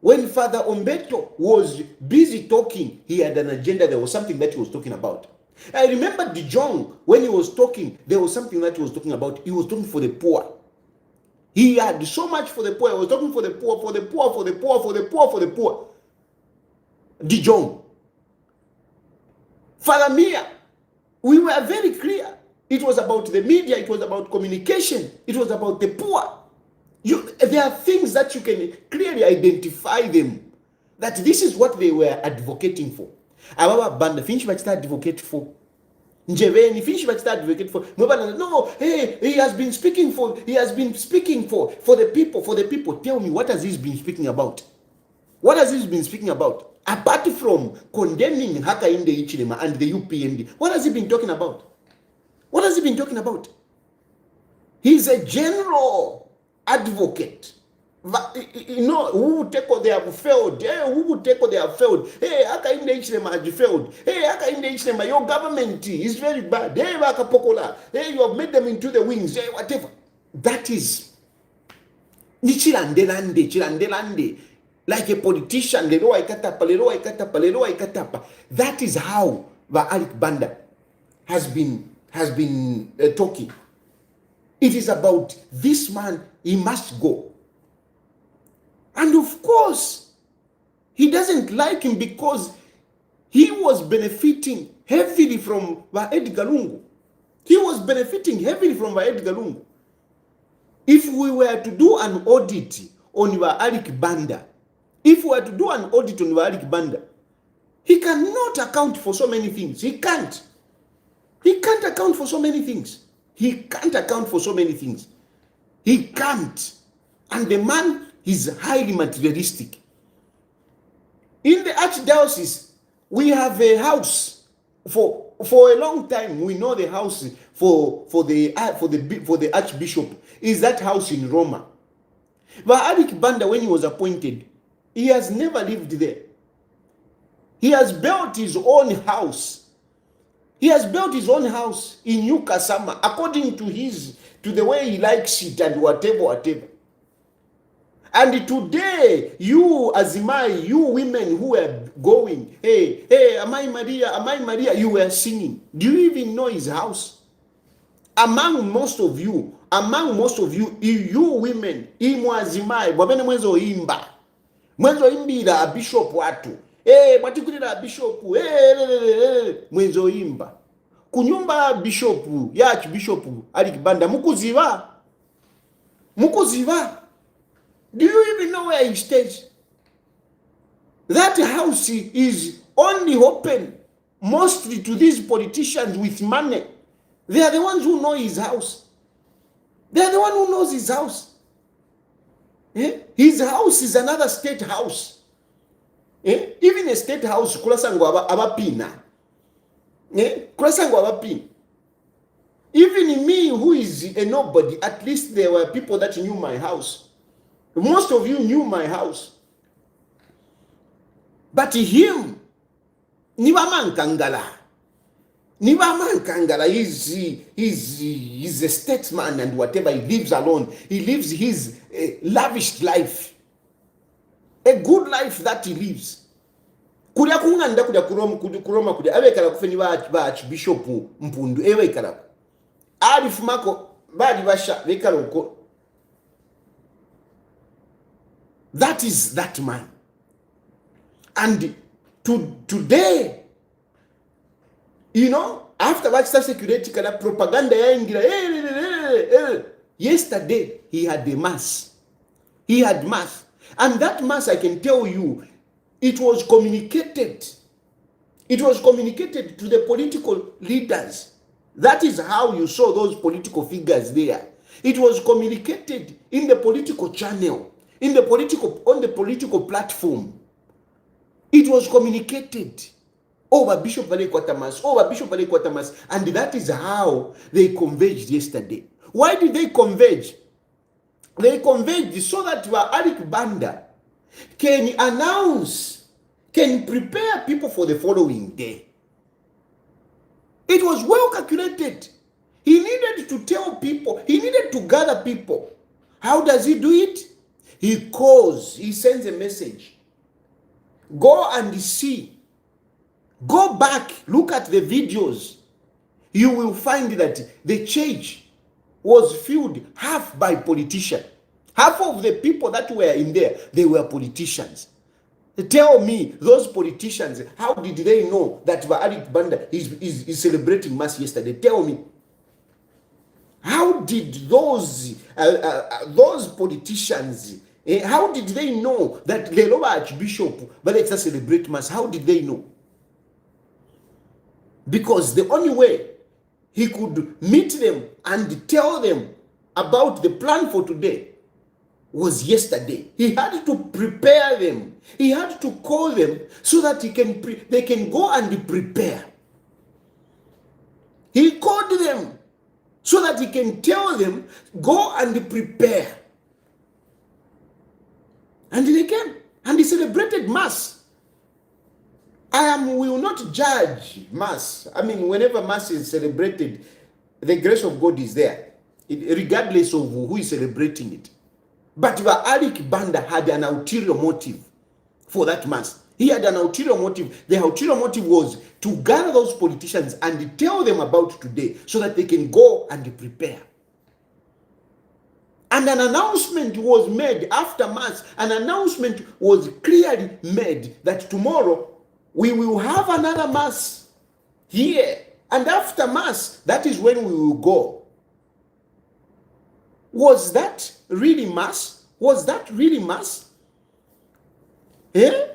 when Father Ombeto was busy talking, he had an agenda. There was something that he was talking about. I remember Dijong, when he was talking, there was something that he was talking about. He was talking for the poor. He had so much for the poor. He was talking for the poor. Dijong. Father Mia, we were very clear. It was about the media. It was about communication. It was about the poor. There are things that you can clearly identify them, that this is what they were advocating for. Ababa Bandaa, finish what advocate for. Njeveni, finish what advocate for. No, hey, he has been speaking for the people. Tell me, what has he been speaking about? What has he been speaking about? Apart from condemning Hakainde Hichilema and the UPND, what has he been talking about? He's a general advocate. Who take what they have failed? Who take what they have failed? Hey, Hakainde Hichilema has failed. Hey, Hakainde Hichilema, your government is very bad. Hey, Wakapokola. Hey, you have made them into the wings. Hey, whatever. That is Chilandelande. Like a politician, that is how Archbishop Bandaa has been talking. It is about this man, he must go. And of course, he doesn't like him because he was benefiting heavily from Edgar Lungu. If we were to do an audit on Archbishop Bandaa, if we were to do an audit on Archbishop Bandaa, he cannot account for so many things. He can't. He can't account for so many things. He can't account for so many things. He can't. And the man is highly materialistic. In the Archdiocese, we have a house for a long time. We know the house for the Archbishop is that house in Roma. But Archbishop Bandaa, when he was appointed, he has never lived there. He has built his own house. He has built his own house in New Kasama according to the way he likes it and whatever. And today, you Azimai, you women who are going, hey, am I Maria, you were singing. Do you even know his house? Among most of you, you women, imu Azimai, wabene mwenzo imba. Mwenzo imbira bishop watu. Mwatikulira bishop, mwenzo imba. Kunyumba bishop, ya Archbishop Archbishop Bandaa, mukuziva. Do you even know where he stays? That house is only open mostly to these politicians with money. They are the ones who know his house. They are the one who knows his house. His house is another state house. Even a state house, kulasango abapina. Kulasango abapina. Even me, who is a nobody, at least there were people that knew my house. Most of you knew my house. But him, Niwaman Kangala, he's a statesman and whatever. He lives alone. He lives his lavish life. A good life that he lives. Kudia kunganda kudia kuroma kudia awekala kufeni ba Archbishop Mpundu ewekala. Alifumako badi basha wekala uko. That is that man. And today, you know, after Baxter security kana propaganda ya ingira, yesterday he had the mass. He had mass. And that mass, I can tell you, it was communicated. It was communicated to the political leaders. That is how you saw those political figures there. It was communicated in the political channel. On the political platform, it was communicated over Bishop Bandaa, and that is how they converged yesterday. Why did they converge? They converged so that Archbishop Bandaa can announce, can prepare people for the following day. It was well calculated. He needed to tell people, he needed to gather people. How does he do it? He calls, he sends a message. Go and see. Go back, look at the videos. You will find that the church was filled half by politicians. Half of the people that were in there, they were politicians. Tell me, those politicians, how did they know that Archbishop Bandaa is celebrating Mass yesterday? Tell me. How did those politicians, how did they know that the Lord Archbishop Bandaa celebrate Mass? How did they know? Because the only way he could meet them and tell them about the plan for today was yesterday. He had to prepare them. He had to call them so that they can go and prepare. He called them so that he can tell them, go and prepare. And they came and he celebrated Mass. We will not judge Mass. I mean, whenever Mass is celebrated, the grace of God is there, regardless of who is celebrating it. But Archbishop Bandaa had an ulterior motive for that Mass. He had an ulterior motive. The ulterior motive was to gather those politicians and tell them about today so that they can go and prepare. And an announcement was made after Mass. An announcement was clearly made that tomorrow we will have another Mass here. And after Mass, that is when we will go. Was that really Mass? Was that really mass? Eh?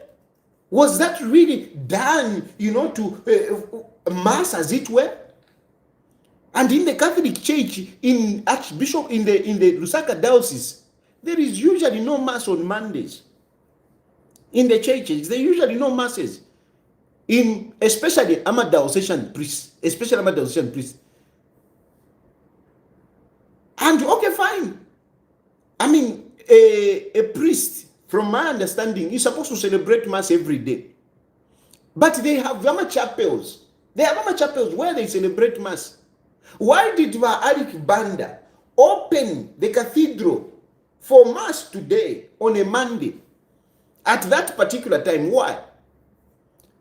Was that really done, to mass, as it were? And in the Catholic Church, in Archbishop, in the Lusaka diocese, there is usually no mass on Mondays. In the churches, there usually no masses. Especially Diocesan priests, And okay, fine. I mean, a priest, from my understanding, is supposed to celebrate mass every day. But they have Mama chapels. They have Mama chapels where they celebrate mass. Why did Archbishop Bandaa open the cathedral for mass today on a Monday at that particular time? Why?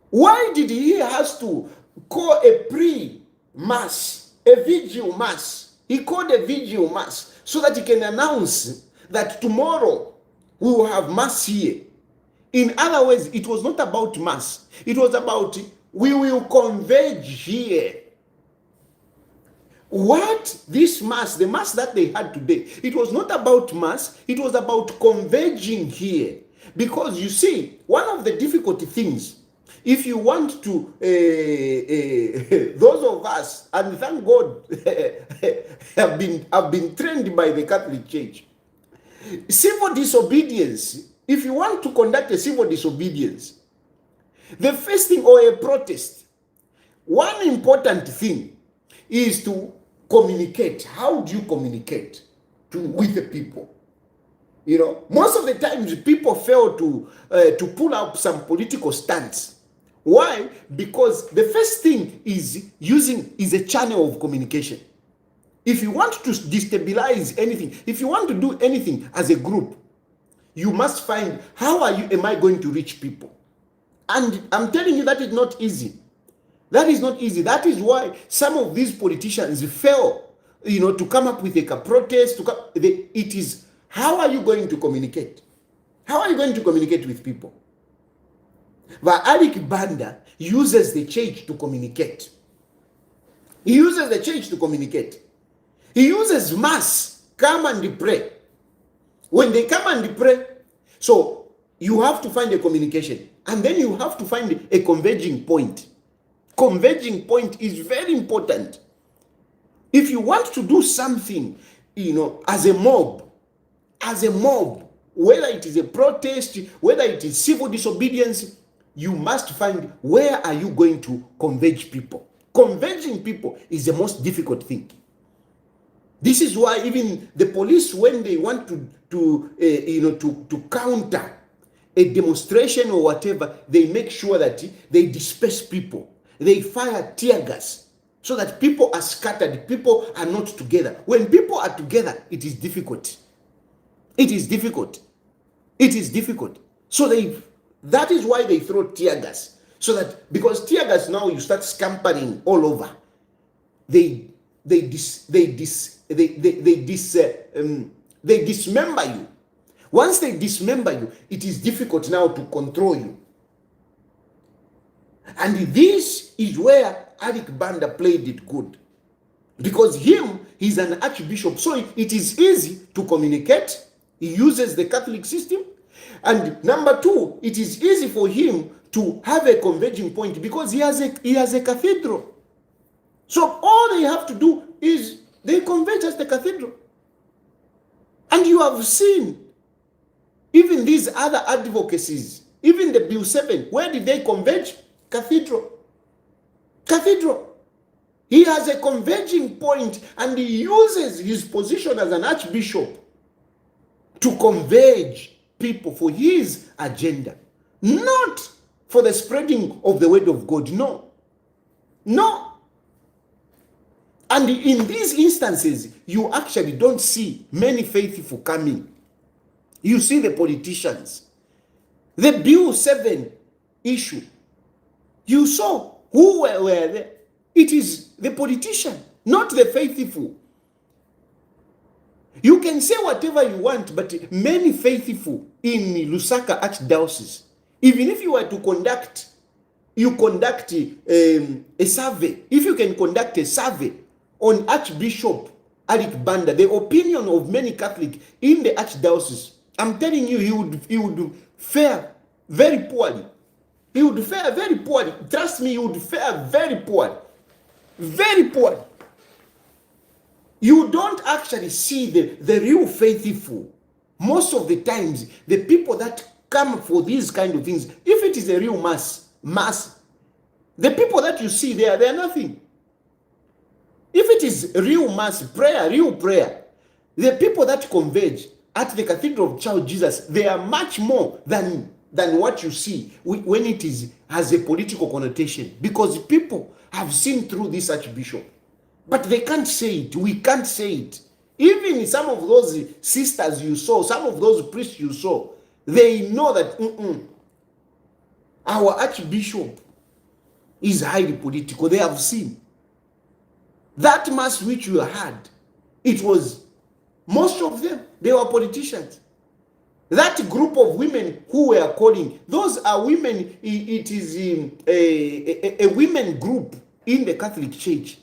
Why did he has to call a pre-mass, a vigil mass? He called a vigil mass so that he can announce that tomorrow we will have mass here. In other words, it was not about mass. It was about we will converge here. What this mass, the mass that they had today, it was not about mass, it was about converging here. Because you see, one of the difficult things, if you want to, those of us, and thank God, have been trained by the Catholic Church. Civil disobedience, if you want to conduct a civil disobedience, the first thing, or a protest, one important thing is to communicate. How do you communicate with the people? Most of the times people fail to pull up some political stance. Why? Because the first thing is a channel of communication. If you want to destabilize anything, if you want to do anything as a group, you must find how am I going to reach people? And I'm telling you, that is not easy. That is not easy. That is why some of these politicians fail, to come up with a protest. It is, how are you going to communicate? How are you going to communicate with people? But Archbishop Bandaa uses the church to communicate. He uses the church to communicate. He uses mass, come and pray. When they come and pray, so you have to find a communication. And then you have to find a converging point. Converging point is very important. If you want to do something, as a mob, whether it is a protest, whether it is civil disobedience, you must find where are you going to converge people. Converging people is the most difficult thing. This is why even the police, when they want to counter a demonstration or whatever, they make sure that they disperse people. They fire tear gas so that people are scattered, people are not together. When people are together, it is difficult. It is difficult. It is difficult. So that is why they throw tear gas. So that, because tear gas now you start scampering all over. They dismember you. Once they dismember you, it is difficult now to control you. And this is where Archbishop Bandaa played it good. Because he's an archbishop, so it is easy to communicate. He uses the Catholic system. And number two, it is easy for him to have a converging point because he has a cathedral. So all they have to do is they converge as the cathedral. And you have seen even these other advocacies, even the Bill 7, where did they converge? Cathedral. Cathedral. He has a converging point and he uses his position as an archbishop to converge people for his agenda, not for the spreading of the word of God. No. And in these instances, you actually don't see many faithful coming. You see the politicians. The Bill 7 issue, you saw who were there. It is the politician, not the faithful. You can say whatever you want, but many faithful in Lusaka Archdiocese, even if you were to conduct a survey, if you can conduct a survey on Archbishop Archbishop Bandaa, the opinion of many Catholics in the Archdiocese I'm telling you, he would fare very poorly. He would fare very poorly. Trust me, he would fare very poorly. Very poorly. You don't actually see the real faithful. Most of the times, the people that come for these kind of things, if it is a real mass, the people that you see there, they are nothing. If it is real mass, real prayer, the people that converge at the Cathedral of Child Jesus, they are much more than what you see when it has a political connotation, because people have seen through this Archbishop. But they can't say it. We can't say it. Even some of those sisters you saw, some of those priests you saw, they know that our Archbishop is highly political. They have seen. That mass which you had, it was, most of them, they were politicians. That group of women who were calling, those are women, it is a women group in the Catholic Church.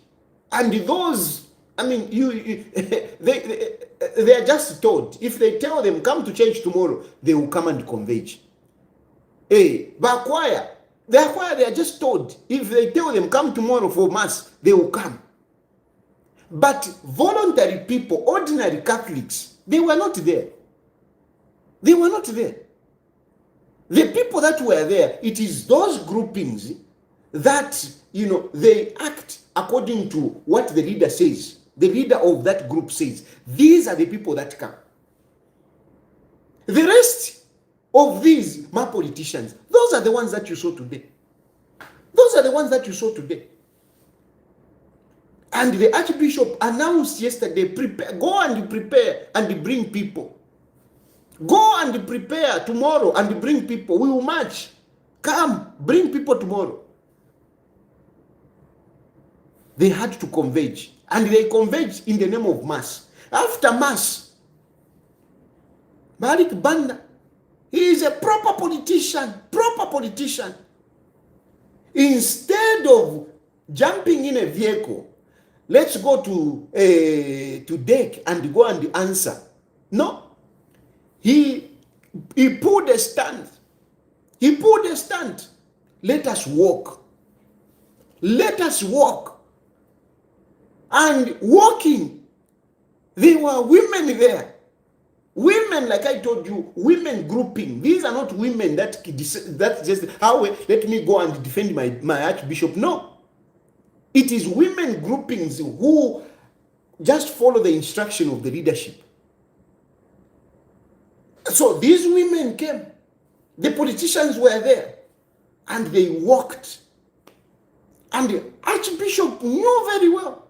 And those, I mean, they are just told, if they tell them, come to church tomorrow, they will come and converge. But choir, they are just told, if they tell them, come tomorrow for mass, they will come. But voluntary people, ordinary Catholics, they were not there. They were not there. The people that were there, it is those groupings that, they act according to what the leader says. The leader of that group says. These are the people that come. The rest of these, my politicians, those are the ones that you saw today. Those are the ones that you saw today. And the Archbishop announced yesterday, go and prepare and bring people. Go and prepare tomorrow and bring people. We will march. Come, bring people tomorrow. They had to converge. And they converged in the name of Mass. After Mass, Archbishop Bandaa, he is a proper politician. Proper politician. Instead of jumping in a vehicle, let's go to deck and go and answer. No. He pulled a stand. He pulled a stand. Let us walk. Let us walk. And walking, there were women there. Women, like I told you, women grouping. These are not women that's just, let me go and defend my Archbishop. No. It is women groupings who just follow the instruction of the leadership. So these women came. The politicians were there. And they walked. And the Archbishop knew very well.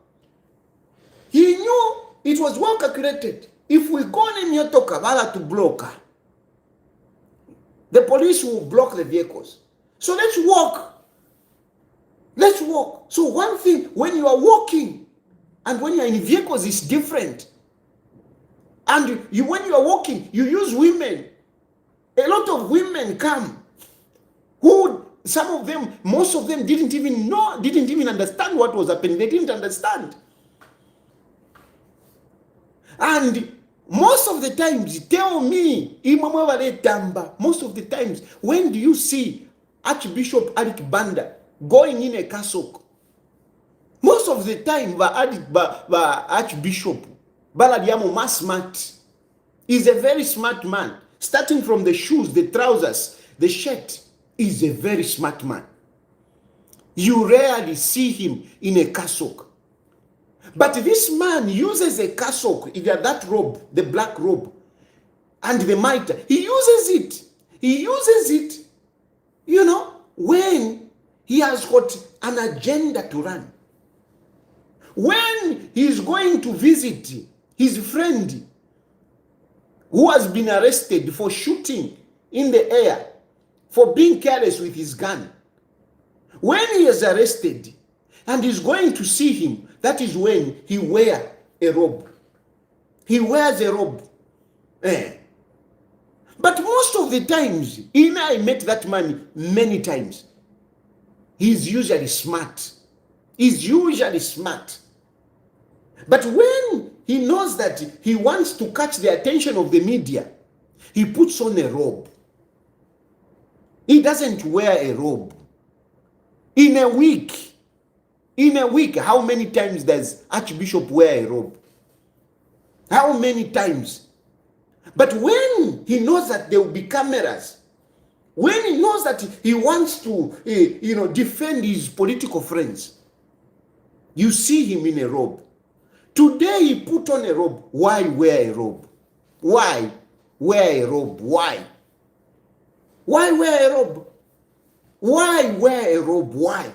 He knew it was well calculated. If we go in Nyotoka to block her, the police will block the vehicles. So let's walk. Let's walk. So one thing, when you are walking and when you are in vehicles, is different. And when you are walking, you use women. A lot of women come who, some of them, most of them didn't even understand what was happening. They didn't understand. And most of the times, tell me, most of the times, when do you see Archbishop Bandaa going in a cassock? Most of the time, the Archbishop Baladiamo smart. He's a very smart man. Starting from the shoes, the trousers, the shirt, he's a very smart man. You rarely see him in a cassock. But this man uses a cassock, either that robe, the black robe, and the mitre. He uses it. He uses it, when he has got an agenda to run. When he is going to visit his friend who has been arrested for shooting in the air, for being careless with his gun. When he is arrested and is going to see him, that is when he wears a robe. He wears a robe. But most of the times, I met that man many times. He's usually smart. He's usually smart. But when he knows that he wants to catch the attention of the media, He puts on a robe. He doesn't wear a robe. In a week, how many times does Archbishop wear a robe? How many times? But when he knows that there will be cameras, when he knows that he wants to, defend his political friends, you see him in a robe. Today he put on a robe. Why wear a robe? Why wear a robe? Why? Why wear a robe? Why wear a robe? Why?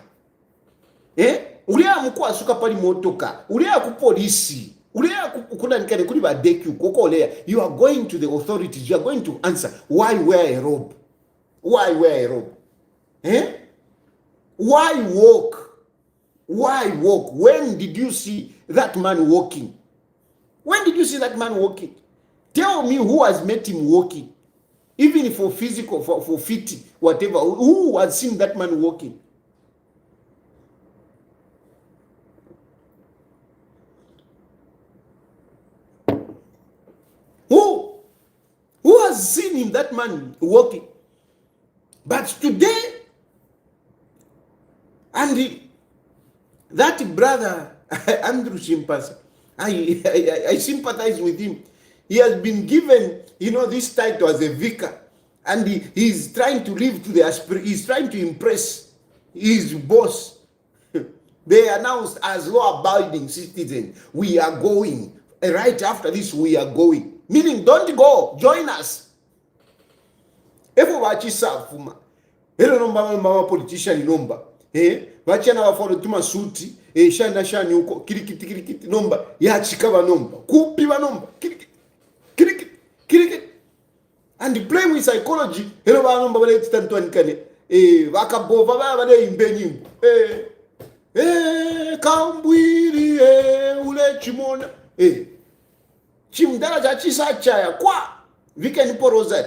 Ulia mkuu asuka pali motoka. Ulia kupolisi. Ulia kuna nikane kuli badeki ukoko olea. You are going to the authorities. You are going to answer. Why wear a robe? Why wear a robe? Why walk? Why walk? When did you see that man walking? When did you see that man walking? Tell me who has met him walking. Even for physical, for fit, whatever. Who has seen that man walking? Who has seen him, that man walking? But today, and that brother, Andrew Shimpasa, I sympathize with him. He has been given, this title as a vicar, and he's trying to live to the he's trying to impress his boss. They announced as law-abiding citizens, we are going. Right after this, we are going. Meaning, don't go, join us. Efo wachisa fuma. Hello nomba politician nomba. Wachana wafolo tuma suti. Shana uko kirikiti nomba. Ya chikaba nomba. Kupi wa nomba. Kirikiti. And play with psychology. Hello ba nomba wale titantuani kane. Wakabova wale imbenyi. Kambwiri ule chimona. Chimdala cha chisa chaya kwa weekend porozat.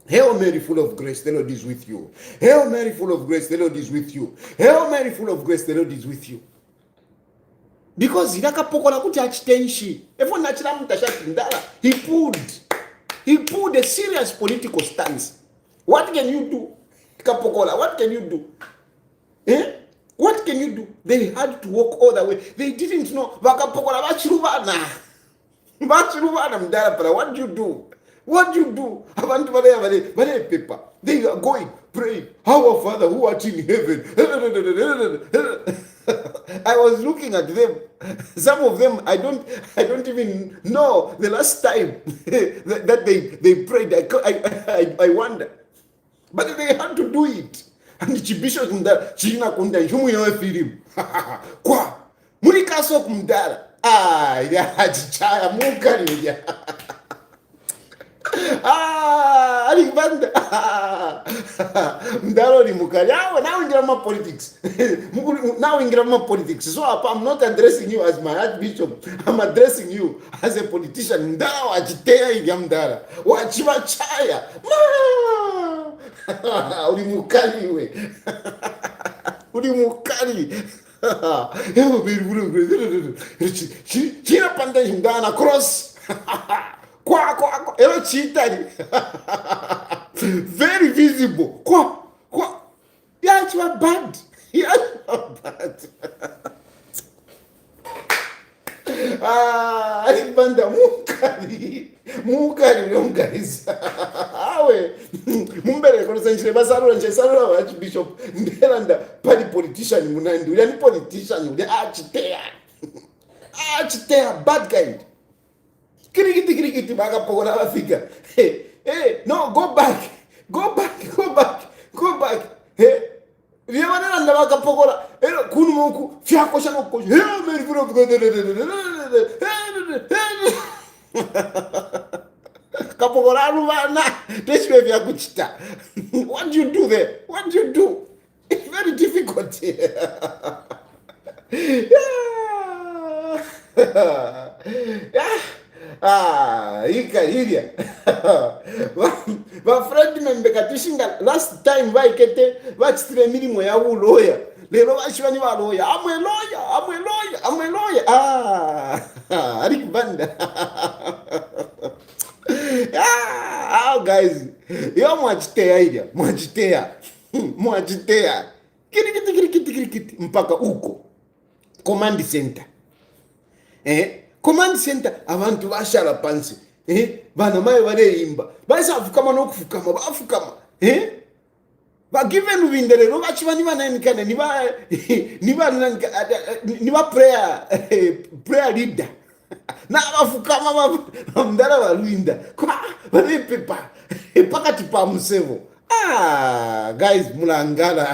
Hail Mary, full of grace, the Lord is with you. Hail Mary, full of grace, the Lord is with you. Hail Mary, full of grace, the Lord is with you. Because irakapokola kuti achitenshi. Efo nachira mutashati ndala. He pulled a serious political stance. What can you do? Kapokola, what can you do? What can you do? They had to walk all the way. They didn't know. Vakapokola vachiruvana. Vachiruvana mdala para. What do you do? What do you do? Abantu vale paper. They are going, praying. Our Father who art in heaven. I was looking at them. Some of them, I don't even know the last time that they prayed. I wonder. But they had to do it. And chibisho kumdala china kunda njumu yawe film. Kwa mulikaso kumdala. Ya chichaya mukari ya. Alibanda. Mdalo ni mukari. Now in grammar politics. Now in grammar politics. So I'm not addressing you as my Archbishop. I'm addressing you as a politician. Mdalo wachitea ya mdala. Wachiva chaya. Ulimukali we. Ulimukali. China panda shindana cross. Kwa. Elo chitari. Very visible. Kwa. Yeah, it's bad. Yeah, bad. Alibanda mukari awe mumbere kosenjire basarura njesarura Archbishop ndelanda pali politician munandi uli politician uli achitea bad kind kirikiti bakapokora bafika no go back Viemana na bakapokora kunu mungu fyako shano ko Mary full of God kapokora ruvana teshwe vya kuchita. What do you do there? What do you do? It's very difficult. Iria. Va friend membe katishinga last time vaikete vachitire mirimo ya uloya. Lero vashivani va lawyer. I'm a lawyer. Archbishop Bandaa. Guys, yo mwachiteya ilia, mwachiteya kirikiti mpaka uko command center. Command center abantu bashara pansi. Bana mai bareyimba basa afukama no kufukama bafukama. Given winderero bachiba niba niba prayer leader na bafukama bamdara balwinda kwa bale pepa pakati pa musevo. Guys mulangala.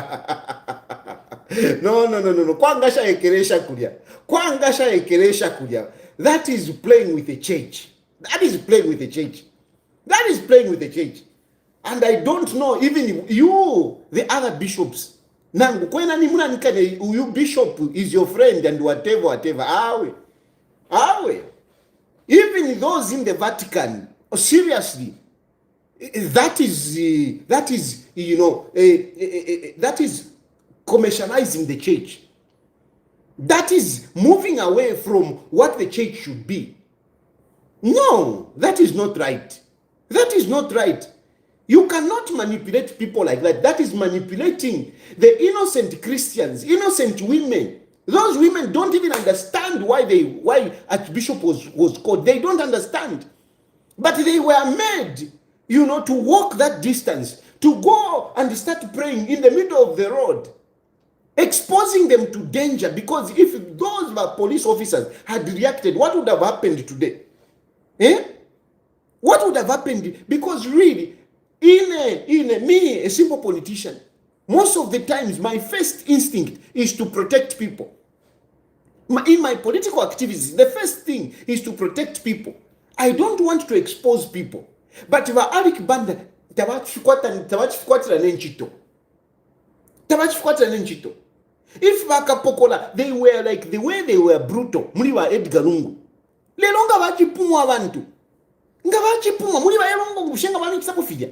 No kwangasha ekeresha kulia. That is playing with the church. That is playing with the church. And I don't know, even you, the other bishops. Nangu, kwena ni muna nikane, you bishop is your friend and whatever. Awe. Even those in the Vatican, seriously, that is commercializing the church. That is moving away from what the church should be. No, that is not right. You cannot manipulate people like that. That is manipulating the innocent Christians, innocent women. Those women don't even understand why Archbishop was called. They don't understand. But they were made, to walk that distance, to go and start praying in the middle of the road, exposing them to danger. Because if those police officers had reacted, what would have happened today? What would have happened? Because really, me, a simple politician, most of the times my first instinct is to protect people. In my political activities, the first thing is to protect people. I don't want to expose people. But Archbishop Bandaa tabachifuatira nenchito. If Bakapokola, they were like the way they were brutal, muliwa Edgar Lungu. Lelonga bachipumwa abantu. Ngabachipumwa muliwa elongo gushenga bani kisakufija.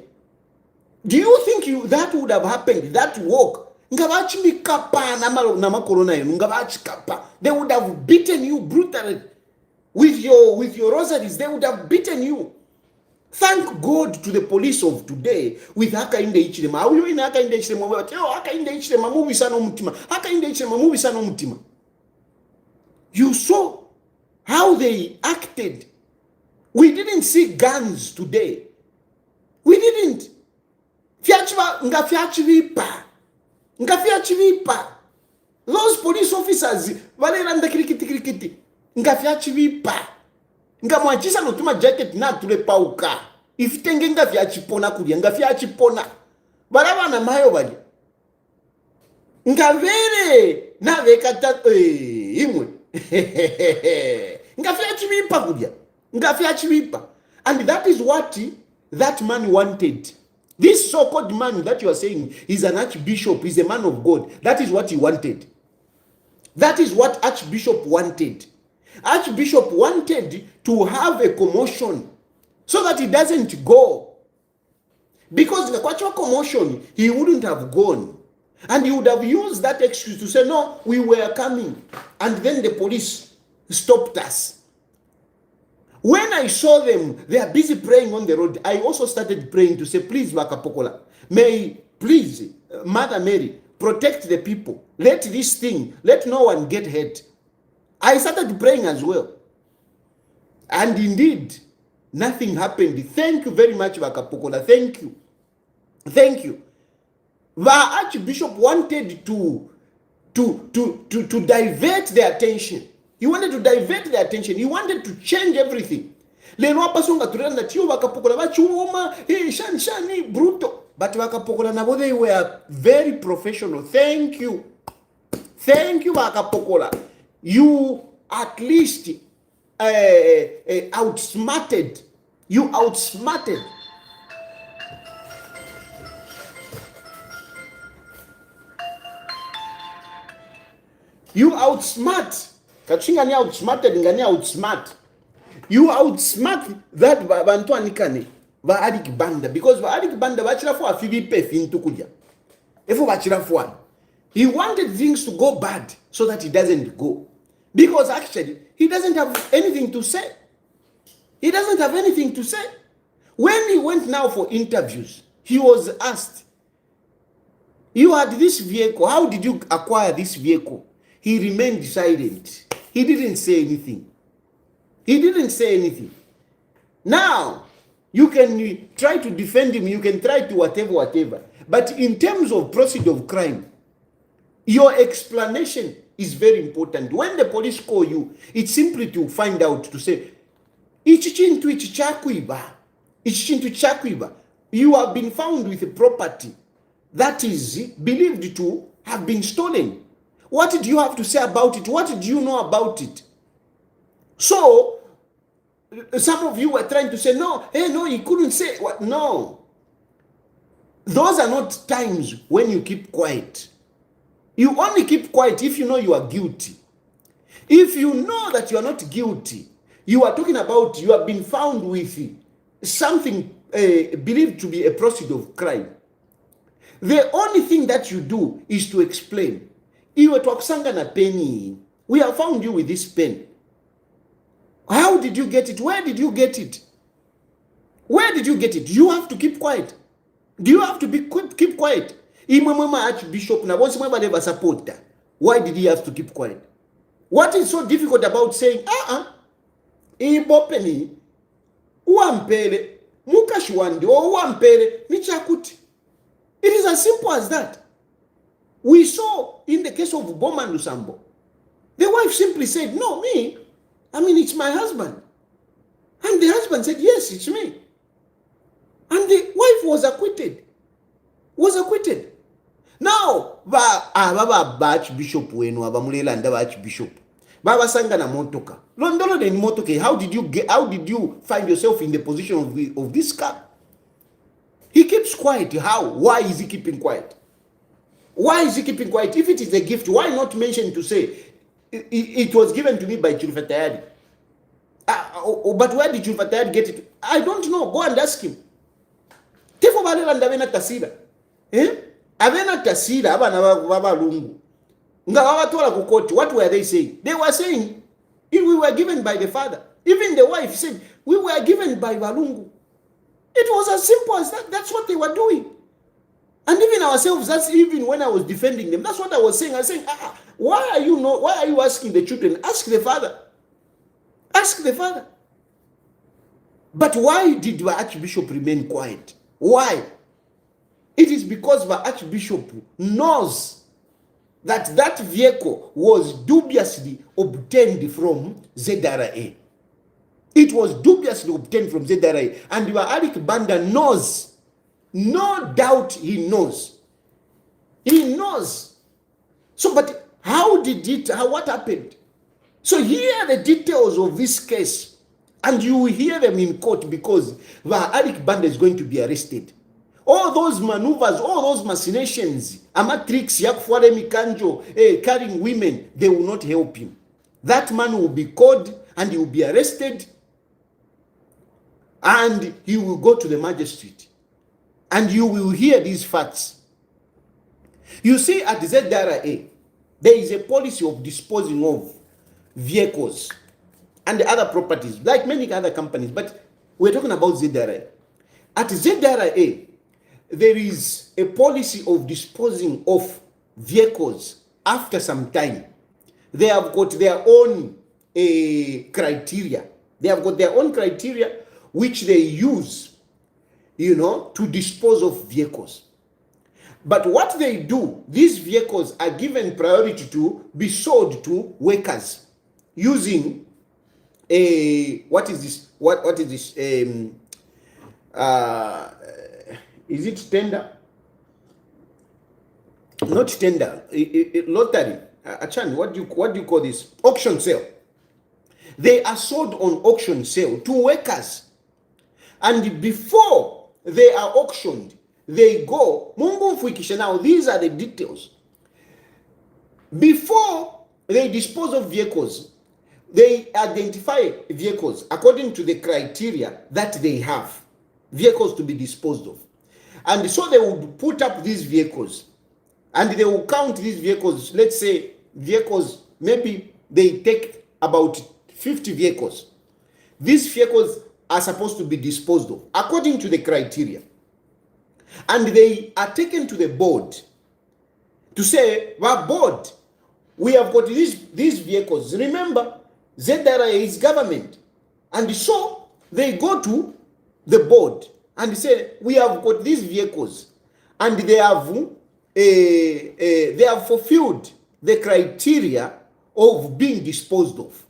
Do you think that would have happened? That walk? Ngabachimikapa na corona yenu. Ngabachikapa. They would have beaten you brutally. With your rosaries, they would have beaten you. Thank God to the police of today with haka inde ichirema. How you in haka inde ichirema? Haka inde ichirema mubi sana mutima. Haka inde ichirema mubi sana mutima. You saw how they acted. We didn't see guns today. We didn't. Ngafiachivipa. Those police officers valeranda kirikiti. Ngafiachivipa. Ngamwachisa notuma jacket na tulepauka. Ifitenge ngafiachipona kulia. Ngafiachipona. Barabana mayo bali. Ngavere na vekata imwe. Ngafiachivipa kulia. Ngafiachivipa. And that is what that man wanted. This so-called man that you are saying is an archbishop, is a man of God. That is what he wanted. That is what Archbishop wanted. Archbishop wanted to have a commotion so that he doesn't go. Because in the Kwacha commotion, he wouldn't have gone. And he would have used that excuse to say, no, we were coming. And then the police stopped us. When I saw them, they are busy praying on the road. I also started praying to say, please, Bakapokola, please, Mother Mary, protect the people. Let no one get hurt. I started praying as well. And indeed, nothing happened. Thank you very much, Bakapokola. Thank you. The Archbishop wanted to divert their attention. He wanted to divert their attention. He wanted to change everything. Leno apasonga turenda tiyo Bakapokola bachuoma shani bruto. But Bakapokola nabo, they were very professional. Thank you Bakapokola. You at least outsmarted. You outsmarted. You outsmart. Kachingani outsmarted, ngani outsmart. You outsmart that bantu anikane ba Archbishop Bandaa, because ba Archbishop Bandaa bachira for afibipe fintu kuja. Efo bachira for. He wanted things to go bad so that he doesn't go. Because actually he doesn't have anything to say. When he went now for interviews, he was asked, you had this vehicle, how did you acquire this vehicle? He remained silent. He didn't say anything. He didn't say anything. Now, you can try to defend him, you can try to whatever. But in terms of procedure of crime, your explanation is very important. When the police call you, it's simply to find out, to say, ichi chintu chakwiba, you have been found with a property that is believed to have been stolen. What do you have to say about it? What do you know about it? So, some of you were trying to say, no, he couldn't say what. No. Those are not times when you keep quiet. You only keep quiet if you know you are guilty. If you know that you are not guilty, you are talking about you have been found with something believed to be a procedure of crime. The only thing that you do is to explain. Iwe twakusanga na peni. We have found you with this pen. How did you get it? Where did you get it? Where did you get it? You have to keep quiet. Do you have to keep quiet? Archbishop na bonsi mweba never support that. Why did he have to keep quiet? What is so difficult about saying, ibopeni uampele mukashwandi o uampele nichakuti? It is as simple as that. We saw in the case of Boma Lusambo, the wife simply said, no, me, it's my husband. And the husband said, yes, it's me. And the wife was acquitted. Now, Archbishop wenu abamulela ndaba Archbishop. Baba sanga na motoka. Londolo den motoka. How did you find yourself in the position of this car? He keeps quiet. How? Why is he keeping quiet? Why is he keeping quiet? If it is a gift, why not mention to say it was given to me by Chulfatayadi? But where did Chulfatayadi get it? I don't know. Go and ask him. Tefo balela ndabena tasira. Abena tasira abana baba lungu. Nga wawatola kukoti. What were they saying? They were saying we were given by the father. Even the wife said we were given by Balungu. It was as simple as that. That's what they were doing. And even ourselves, that's even when I was defending them. That's what I was saying. I was saying, why are you asking the children? Ask the father. Ask the father. But why did the Archbishop remain quiet? Why? It is because the Archbishop knows that that vehicle was dubiously obtained from ZRA. It was dubiously obtained from ZRA. And the Archbishop Bandaa knows. No doubt he knows. He knows. So, but what happened? So here are the details of this case. And you will hear them in court because Archbishop Bandaa is going to be arrested. All those maneuvers, all those machinations, amatrix, yakfuare mikanjo, carrying women, they will not help him. That man will be caught and he will be arrested and he will go to the magistrate. And you will hear these facts. You see, at ZRA, there is a policy of disposing of vehicles and other properties, like many other companies, but we're talking about ZRA. At ZRA, there is a policy of disposing of vehicles after some time. They have got their own criteria. They have got their own criteria which they use to dispose of vehicles. But what they do, these vehicles are given priority to be sold to workers using what is this? What is this? Is it tender? Not tender. Lottery. Achan, what do you call this? Auction sale. They are sold on auction sale to workers. And before they are auctioned, they go, now these are the details. Before they dispose of vehicles, they identify vehicles according to the criteria that they have, vehicles to be disposed of. And so they would put up these vehicles and they will count these vehicles. Let's say vehicles, maybe they take about 50 vehicles. These vehicles are supposed to be disposed of according to the criteria. And they are taken to the board to say, well, board, we have got these vehicles. Remember, ZRA is government. And so they go to the board and say, we have got these vehicles. And they have fulfilled the criteria of being disposed of.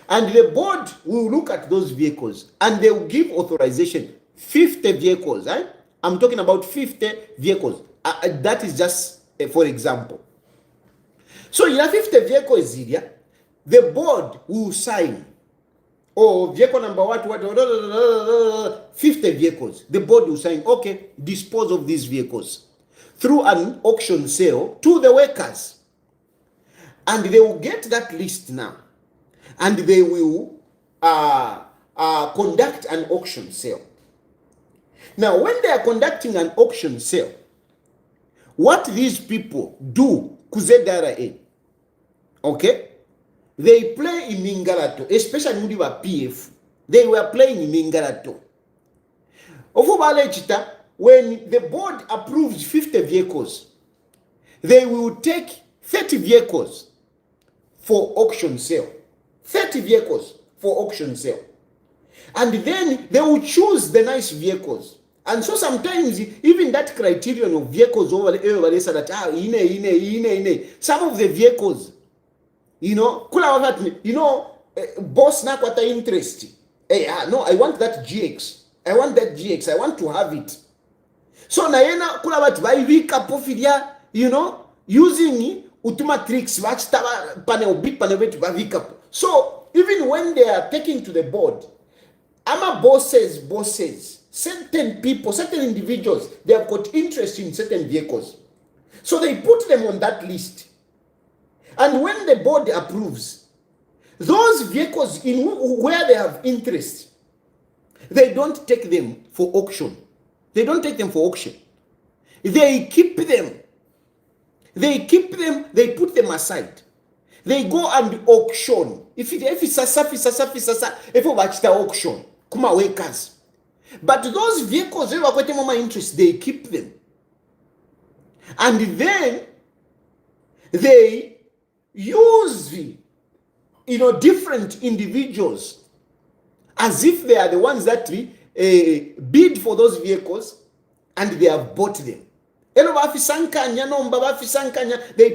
And the board will look at those vehicles and they will give authorization. 50 vehicles. I'm talking about 50 vehicles. That is just for example. So in a 50 vehicles here, the board will sign. Oh, vehicle number what, 50 vehicles. The board will sign, okay, dispose of these vehicles through an auction sale to the workers. And they will get that list now. And they will conduct an auction sale. Now, when they are conducting an auction sale, what these people do, kuzedara, okay, they play in Mingalato, especially when they were PF. They were playing in Mingalato. When the board approves 50 vehicles, they will take 30 vehicles for auction sale. 30 vehicles for auction sale. And then they will choose the nice vehicles. And so sometimes even that criterion of vehicles over there said that some of the vehicles, boss na kwata interest. No, I want that GX. I want that GX. I want to have it. So naena kula watu vaivika pofidia, using utuma tricks vachitava panel big panel vetu vavika. So even when they are taking to the board, ama bosses, certain people, certain individuals, they have got interest in certain vehicles. So they put them on that list. And when the board approves, those vehicles in where they have interest, they don't take them for auction. They don't take them for auction. They keep them. They keep them, they put them aside. They go and auction. If it's auction, kuma workers. But those vehicles, they were quite more interest, they keep them. And then they use different individuals as if they are the ones that bid for those vehicles and they have bought them. They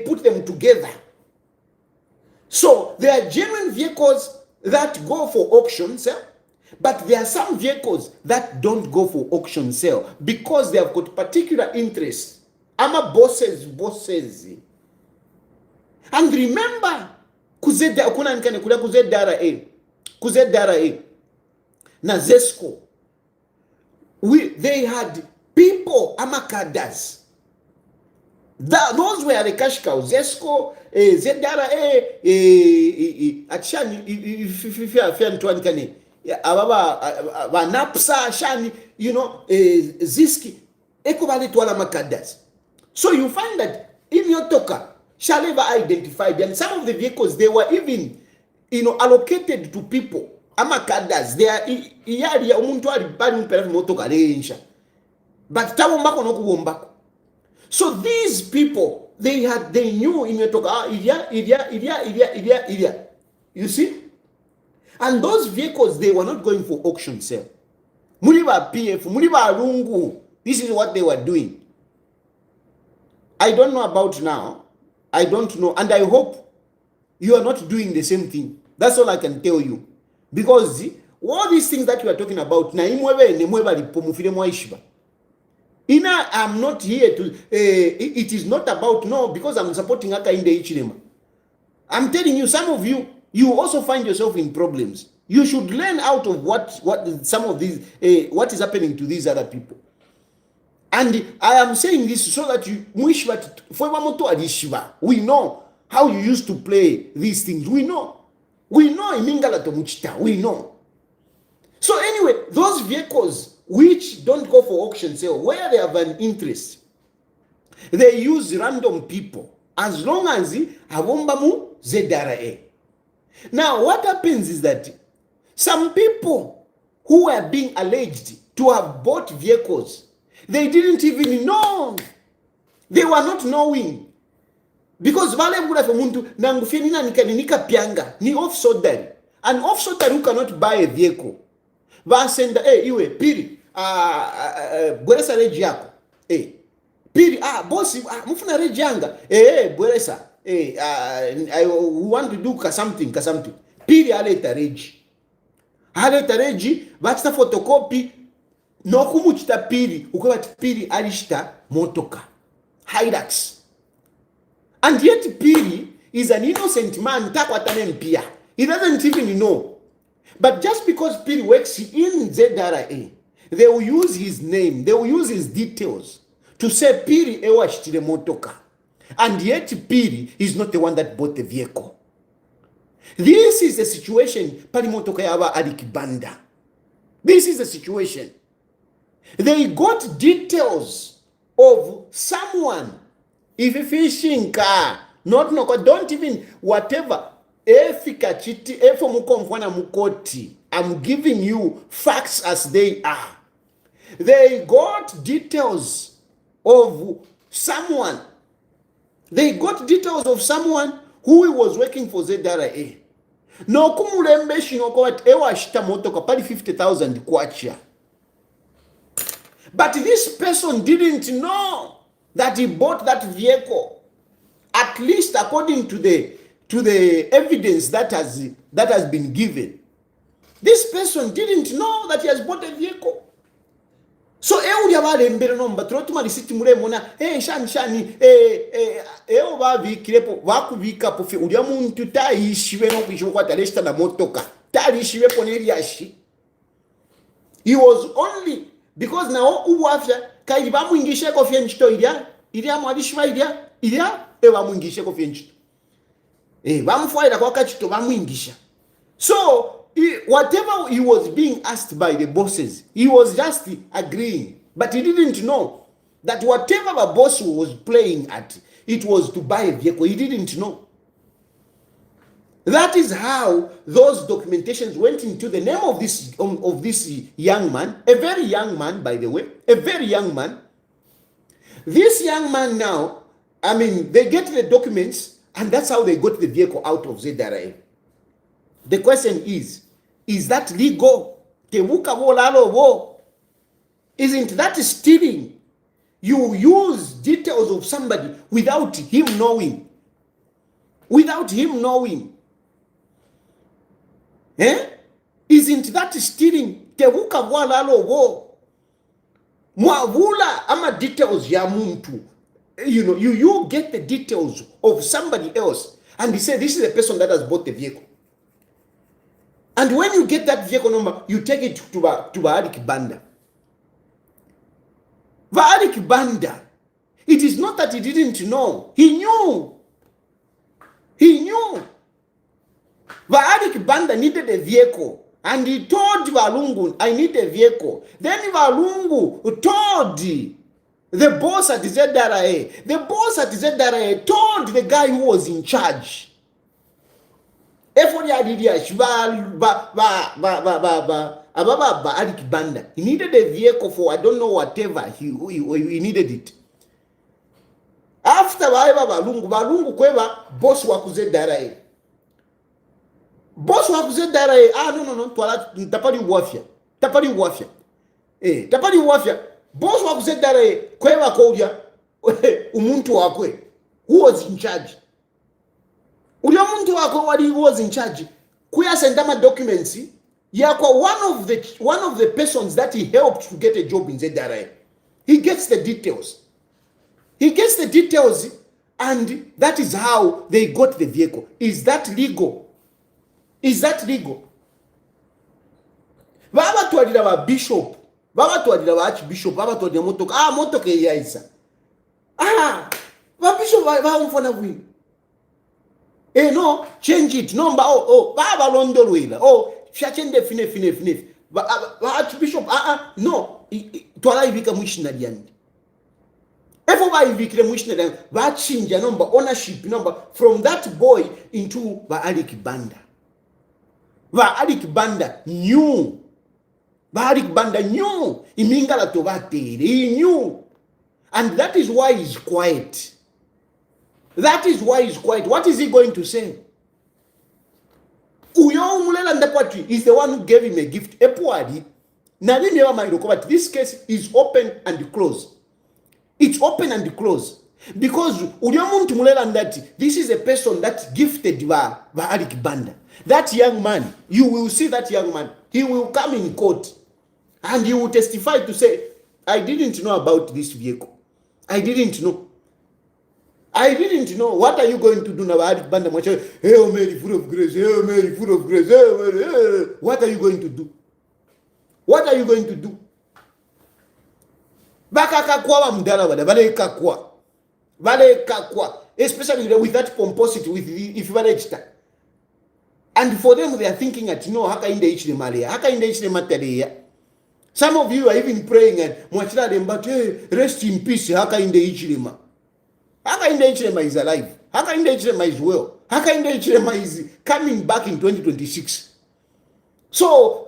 put them together. So there are genuine vehicles that go for auction sale, but there are some vehicles that don't go for auction sale because they have got particular interests. Ama bosses. And remember, kuzedara na Zesco, they had people, amakadas. Those were the cash cows. Zesco, Zedara, Achani, Napsa, Shani, Ziski, Ekobali Tuala Makadas. So you find that in your toka, Shaleva identified, and some of the vehicles, they were even, allocated to people. Amakadas, they are Iyaria Umuntuari Banu Motoka Rensha. But Tawambako no Kuwombako. So these people, they knew in Toka, Iria. You see? And those vehicles, they were not going for auction sale. Muliba PF, Muliba Rungu. This is what they were doing. I don't know about now. I don't know. And I hope you are not doing the same thing. That's all I can tell you. Because all these things that you are talking about, I'm not here to, it is not about, no, because I'm supporting Aka in the Ichinema. I'm telling you, some of you, you also find yourself in problems. You should learn out of what some of these, what is happening to these other people. And I am saying this so that we know how you used to play these things. We know Imingala Tomuchita. We know. So anyway, those vehicles which don't go for auction sale, where they have an interest, they use random people as long as Avombamu Zedara. Now, what happens is that some people, who were being alleged to have bought vehicles, they didn't even know. They were not knowing. Because vale mkula for muntu nangufia nina nika pianga ni off-soldary. An off-soldary who cannot buy a vehicle. Vasenda, iwe, piri, bweresa reji yako. Piri, bosi, mufuna reji yanga. Bweresa, I want to do something. Piri aleta reji. Aleta reji, vatita photocopy, no kumuchita piri, ukawati piri alishita motoka. Hilux. And yet Piri is an innocent man, he doesn't even know. But just because Piri works in ZRA, they will use his name, they will use his details to say Piri ewashitire motoka. And yet Piri is not the one that bought the vehicle. This is the situation pali motoka yawa Archbishop Bandaa. This is the situation. They got details of someone. If you fishing car, not no, don't even whatever. Efika chiti, efo mukomfwana mukoti. I'm giving you facts as they are. They got details of someone. They got details of someone who was working for ZRA. No kumulembe shinoko wat ewa shita motoka pali 50,000 kwacha. But this person didn't know that he bought that vehicle, at least according to the evidence that has been given. This person didn't know that he has bought a vehicle. So uli abale mbere nomba trotuma risiti mure mona shani oba vikirepo vakubika pofe uli muntu taishiwe no kwisho kwa talesta na motoka taishiwe poneri yashi. He was only because now uwafya kai bamuingishe kofia nchito ilia mwadishwa ilia bamuingishe kofia nchito bamufwaira kwa kachito bamuingisha. So whatever he was being asked by the bosses, he was just agreeing, but he didn't know that whatever the boss was playing at, it was to buy a vehicle. He didn't know. That is how those documentations went into the name of this young man, a very young man, by the way, a very young man. This young man now, they get the documents, and that's how they got the vehicle out of ZRA. The question is that legal? Isn't that stealing? You use details of somebody without him knowing. Without him knowing. Isn't that stealing? Mwavula ama details ya muntu. You get the details of somebody else and you say this is the person that has bought the vehicle. And when you get that vehicle number, you take it to Archbishop Bandaa. Archbishop Bandaa, it is not that he didn't know. He knew. He knew. Archbishop Bandaa needed a vehicle. And he told Valungu, I need a vehicle. Then Valungu told the boss at ZRA. The boss at ZRA told the guy who was in charge. Archbishop Bandaa. He needed a vehicle for I don't know whatever. He needed it. After Valungu kweba boss wa ZRA. Boss wa ZRA, no, tapali wafia. Tapali wafia. Boss wa ZRA, kweba kouja, umuntu wakwe, who was in charge. Ulia muntu wakwe who was in charge, kuya sendama documents, yakwa one of the persons that he helped to get a job in ZRA. He gets the details. And that is how they got the vehicle. Is that legal? Is that legal? Baba tuadira wa bishop, baba tuadira wa archbishop, baba tuadira motoka, motoka ya isa. Ba bishop ba umfona bwi. No, change it. No, baba londo luila. Shachende fine. Ba archbishop, no, twala ivika missionary yani. Efo ba ivikire missionary, ba change number ownership number from that boy into ba Archbishop Bandaa. Archbishop Bandaa knew Barik Banda knew. Imingala tobatere. He knew. And that is why he's quiet. That is why he's quiet. What is he going to say? Uyo umulela ndapwati is the one who gave him a gift. Epuadi. Nalini yawa mairoko, but this case is open and closed. It's open and closed. Because uyo muntu mulela ndati, this is a person that gifted ba Arik Banda. That young man, you will see that young man. He will come in court and he will testify to say, I didn't know about this vehicle. I didn't know. I didn't know. What are you going to do now? Arik Banda, Hail Mary, full of grace. Hail Mary, full of grace. Hail Mary, hey. What are you going to do? What are you going to do? Bakakakwa mdala wada, vale kakwa. Vale kakwa. Especially with that pomposity, with the if you. And for them, they are thinking that, haka in the H. Maria, haka in the H. Materia. Some of you are even praying and mwachila them, but hey, rest in peace, haka in the H. Haka in the H. is alive. Haka in the H. is well. Haka in the H. is coming back in 2026. So,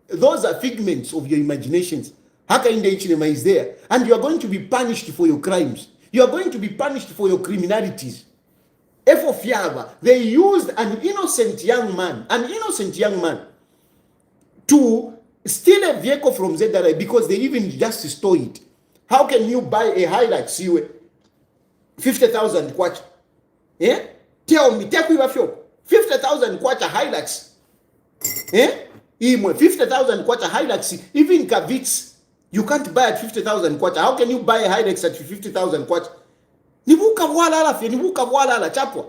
those are figments of your imaginations. Haka in the H. is there. And you are going to be punished for your crimes. You are going to be punished for your criminalities. They used an innocent young man to steal a vehicle from Zedara because they even just stole it. How can you buy a Hilux 50,000 kwacha? Eh? Tell me, take me 50,000 kwacha Hilux. Eh? 50,000 kwacha Hilux, even Kavits, you can't buy at 50,000 kwacha. How can you buy a Hilux at 50,000 kwacha? Nibuka wala chapwa.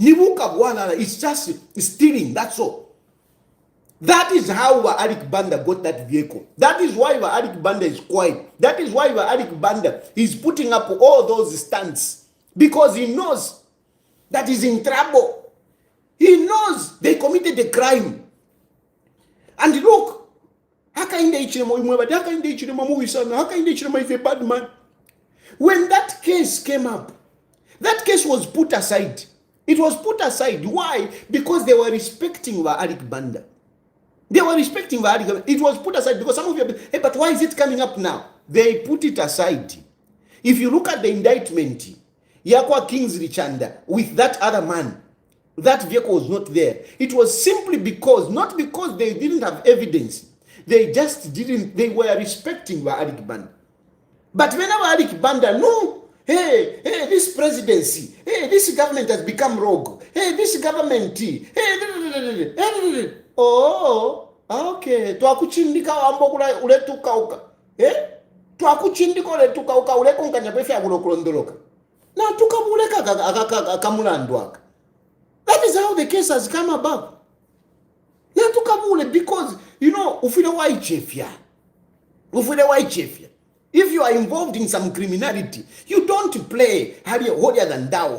Nibuka wala, it's just stealing, that's all. That is how Arik Banda got that vehicle. That is why Arik Banda is quiet. That is why Arik Banda is putting up all those stunts. Because he knows that he's in trouble. He knows they committed a crime. And look, Haka in the is a bad man. When that case came up, that case was put aside. It was put aside. Why? Because they were respecting Arik Banda. They were respecting Arik Banda. It was put aside because some of you are, hey, but why is it coming up now? They put it aside. If you look at the indictment, Yakwa Kingsley Chanda with that other man, that vehicle was not there. It was simply because, not because they didn't have evidence. They just didn't, they were respecting Arik Banda. But whenever Arik Banda, no, hey, this presidency, hey, this government has become rogue, hey, this government, hey, oh, okay, tuakuchindika wambo uletuka uka, tuakuchindika uletuka uka, ulekunga nyabefi agulokulondoloka. Na tukamuleka akamulandwaka. That is how the case has come about. Because, if you are involved in some criminality, you don't play holier than thou.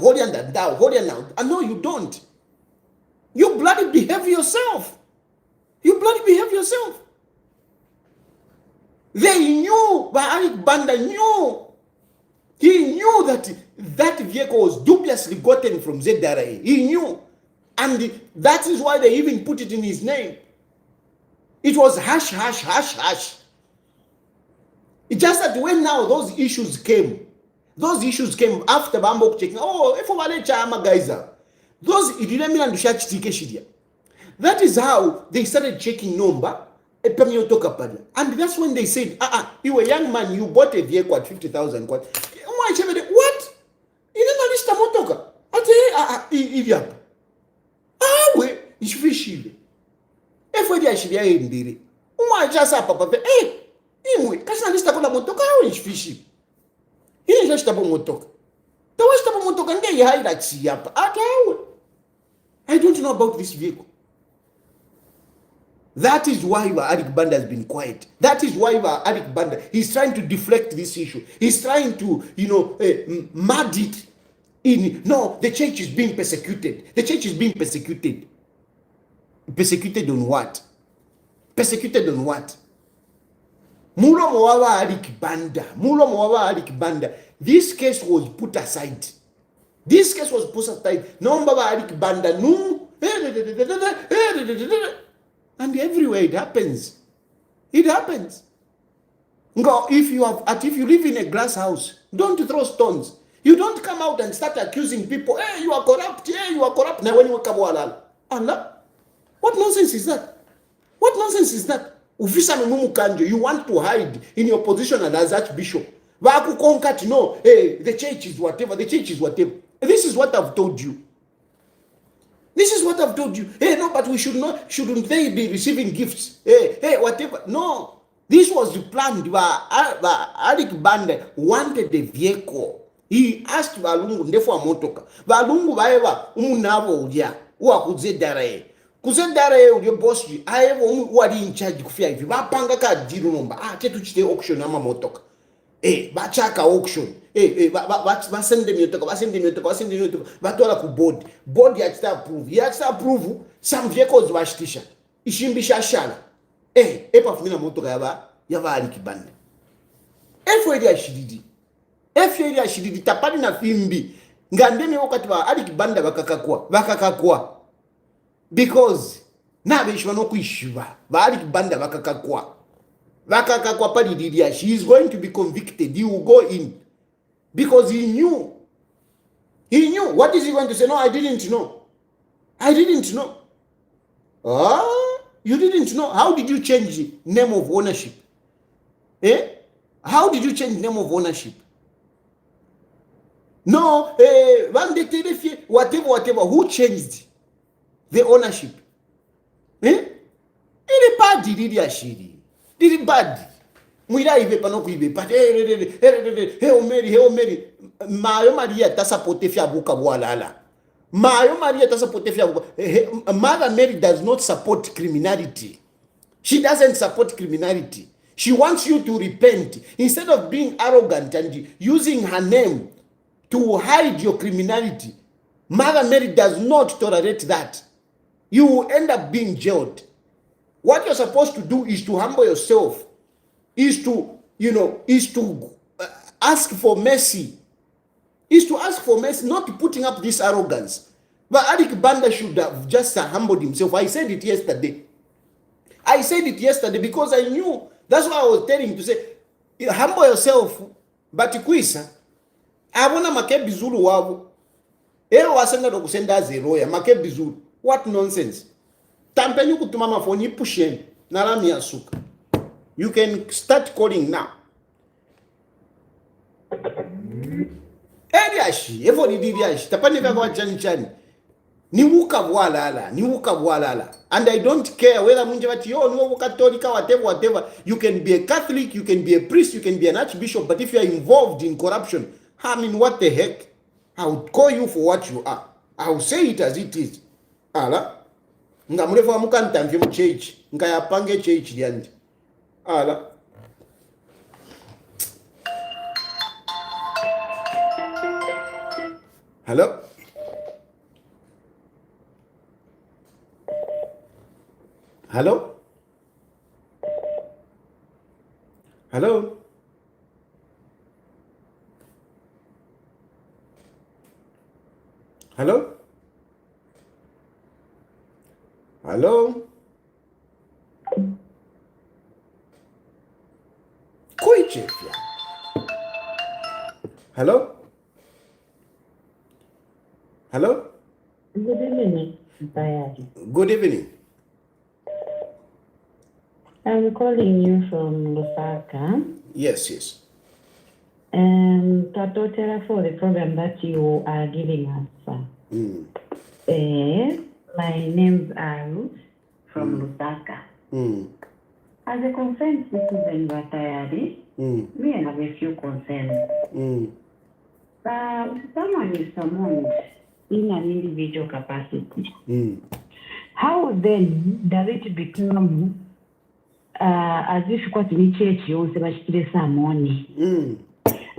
No, you don't. You bloody behave yourself. They knew, Arik Banda knew. He knew that vehicle was dubiously gotten from Zedara. He knew. And that is why they even put it in his name. It was hush. It's just that when now those issues came after Bambok checking, that is how they started checking number. And that's when they said, you a young man, you bought a vehicle at 50,000. What? You didn't list a motoka. Ishvishile. Efodi ashibia ndiri. Just papa imwe kasina lista kola motoka awe ishvishile. Hii just abo motoka. Tawasta abo motoka nge Hilux hapa. Atawe. I don't know about this vehicle. That is why Arik Banda has been quiet. That is why Arik Banda, he's trying to deflect this issue. He's trying to, mud it in, no, the church is being persecuted. The church is being persecuted. Persecuted on what? Persecuted on what? Mulomo wa Arik Banda. This case was put aside. This case was pusatized. No Baba Arik Bandaa, no. And everywhere it happens. It happens. If you live in a glass house, don't throw stones. You don't come out and start accusing people. Hey, you are corrupt. Hey, you are corrupt. Now when you come Allah, what nonsense is that? What nonsense is that? You want to hide in your position as Archbishop. No, hey, the church is whatever. The church is whatever. This is what I've told you. This is what I've told you. Hey, no, but shouldn't they be receiving gifts? Hey, whatever. No. This was planned by Archbishop Bandaa wanted a vehicle. He asked Valungu ndefo motoka. Valungu baeba umunavo udia. Uwa kuzedare. Kuzedare udio boss ji. Aevo wali in charge kufia hivi. Bapanga ka diru nomba. Chetu chite auction ama motoka. Bachaka auction. Basende myotoka. Batola ku board. Board yachita approve. Yachita approve. Some vehicles washitisha. Ishimbisha shala. Epa fumina motoka yaba Archbishop Bandaa. Efyeli ashididi tapani na fimbi. Ngandemi wakati wa Archbishop Bandaa bakakakwa. Because na bishwa no kuishiba. Archbishop Bandaa bakakakwa pali didia. She is going to be convicted. He will go in. Because he knew. He knew. What is he going to say? No, I didn't know. You didn't know. How did you change the name of ownership? How did you change the name of ownership? No, whatever. Who changed the ownership? Ili bad didi ashiri. Didi bad. Mwira ibe panoku ibe. But Omeri. Mayo Maria tasapote fia buka bualala. Mayo Maria tasapote fia buka. Mother Mary does not support criminality. She doesn't support criminality. She wants you to repent. Instead of being arrogant and using her name to hide your criminality, Mother Mary does not tolerate that. You will end up being jailed. What you're supposed to do is to humble yourself, is to ask for mercy. Is to ask for mercy, not putting up this arrogance. But Archbishop Bandaa should have just humbled himself. I said it yesterday because I knew. That's why I was telling him to say, humble yourself, but kuisa. Abona makebi zulu wabo. Wasenda dokusenda zero ya makebi zulu. What nonsense. Tampeni kutuma mafoni pushen. Narami ya suka. You can start calling now. Eriashi. Evo ni didiashi. Tapani kwa chani. Niwuka bwalala. And I don't care whether munjevati nuwo katolika whatever. You can be a Catholic, you can be a priest, you can be an archbishop, but if you are involved in corruption, I mean, what the heck? I would call you for what you are. I will say it as it is. Ala. Nga murefa mukanta mfimu church. Nga yapange church liandi. Ala. Hello? Hello? Hello? Hello? Hello? Koichefia. Hello? Hello? Good evening, Bayadi. Good evening. I'm calling you from Lusaka. Yes. Totally for the program that you are giving us. My name's Ruth from Lusaka. As a concerned citizen, Batayadi, me have a few concerns. Someone is summoned in an individual capacity. How then does it become as if what we church you say some money?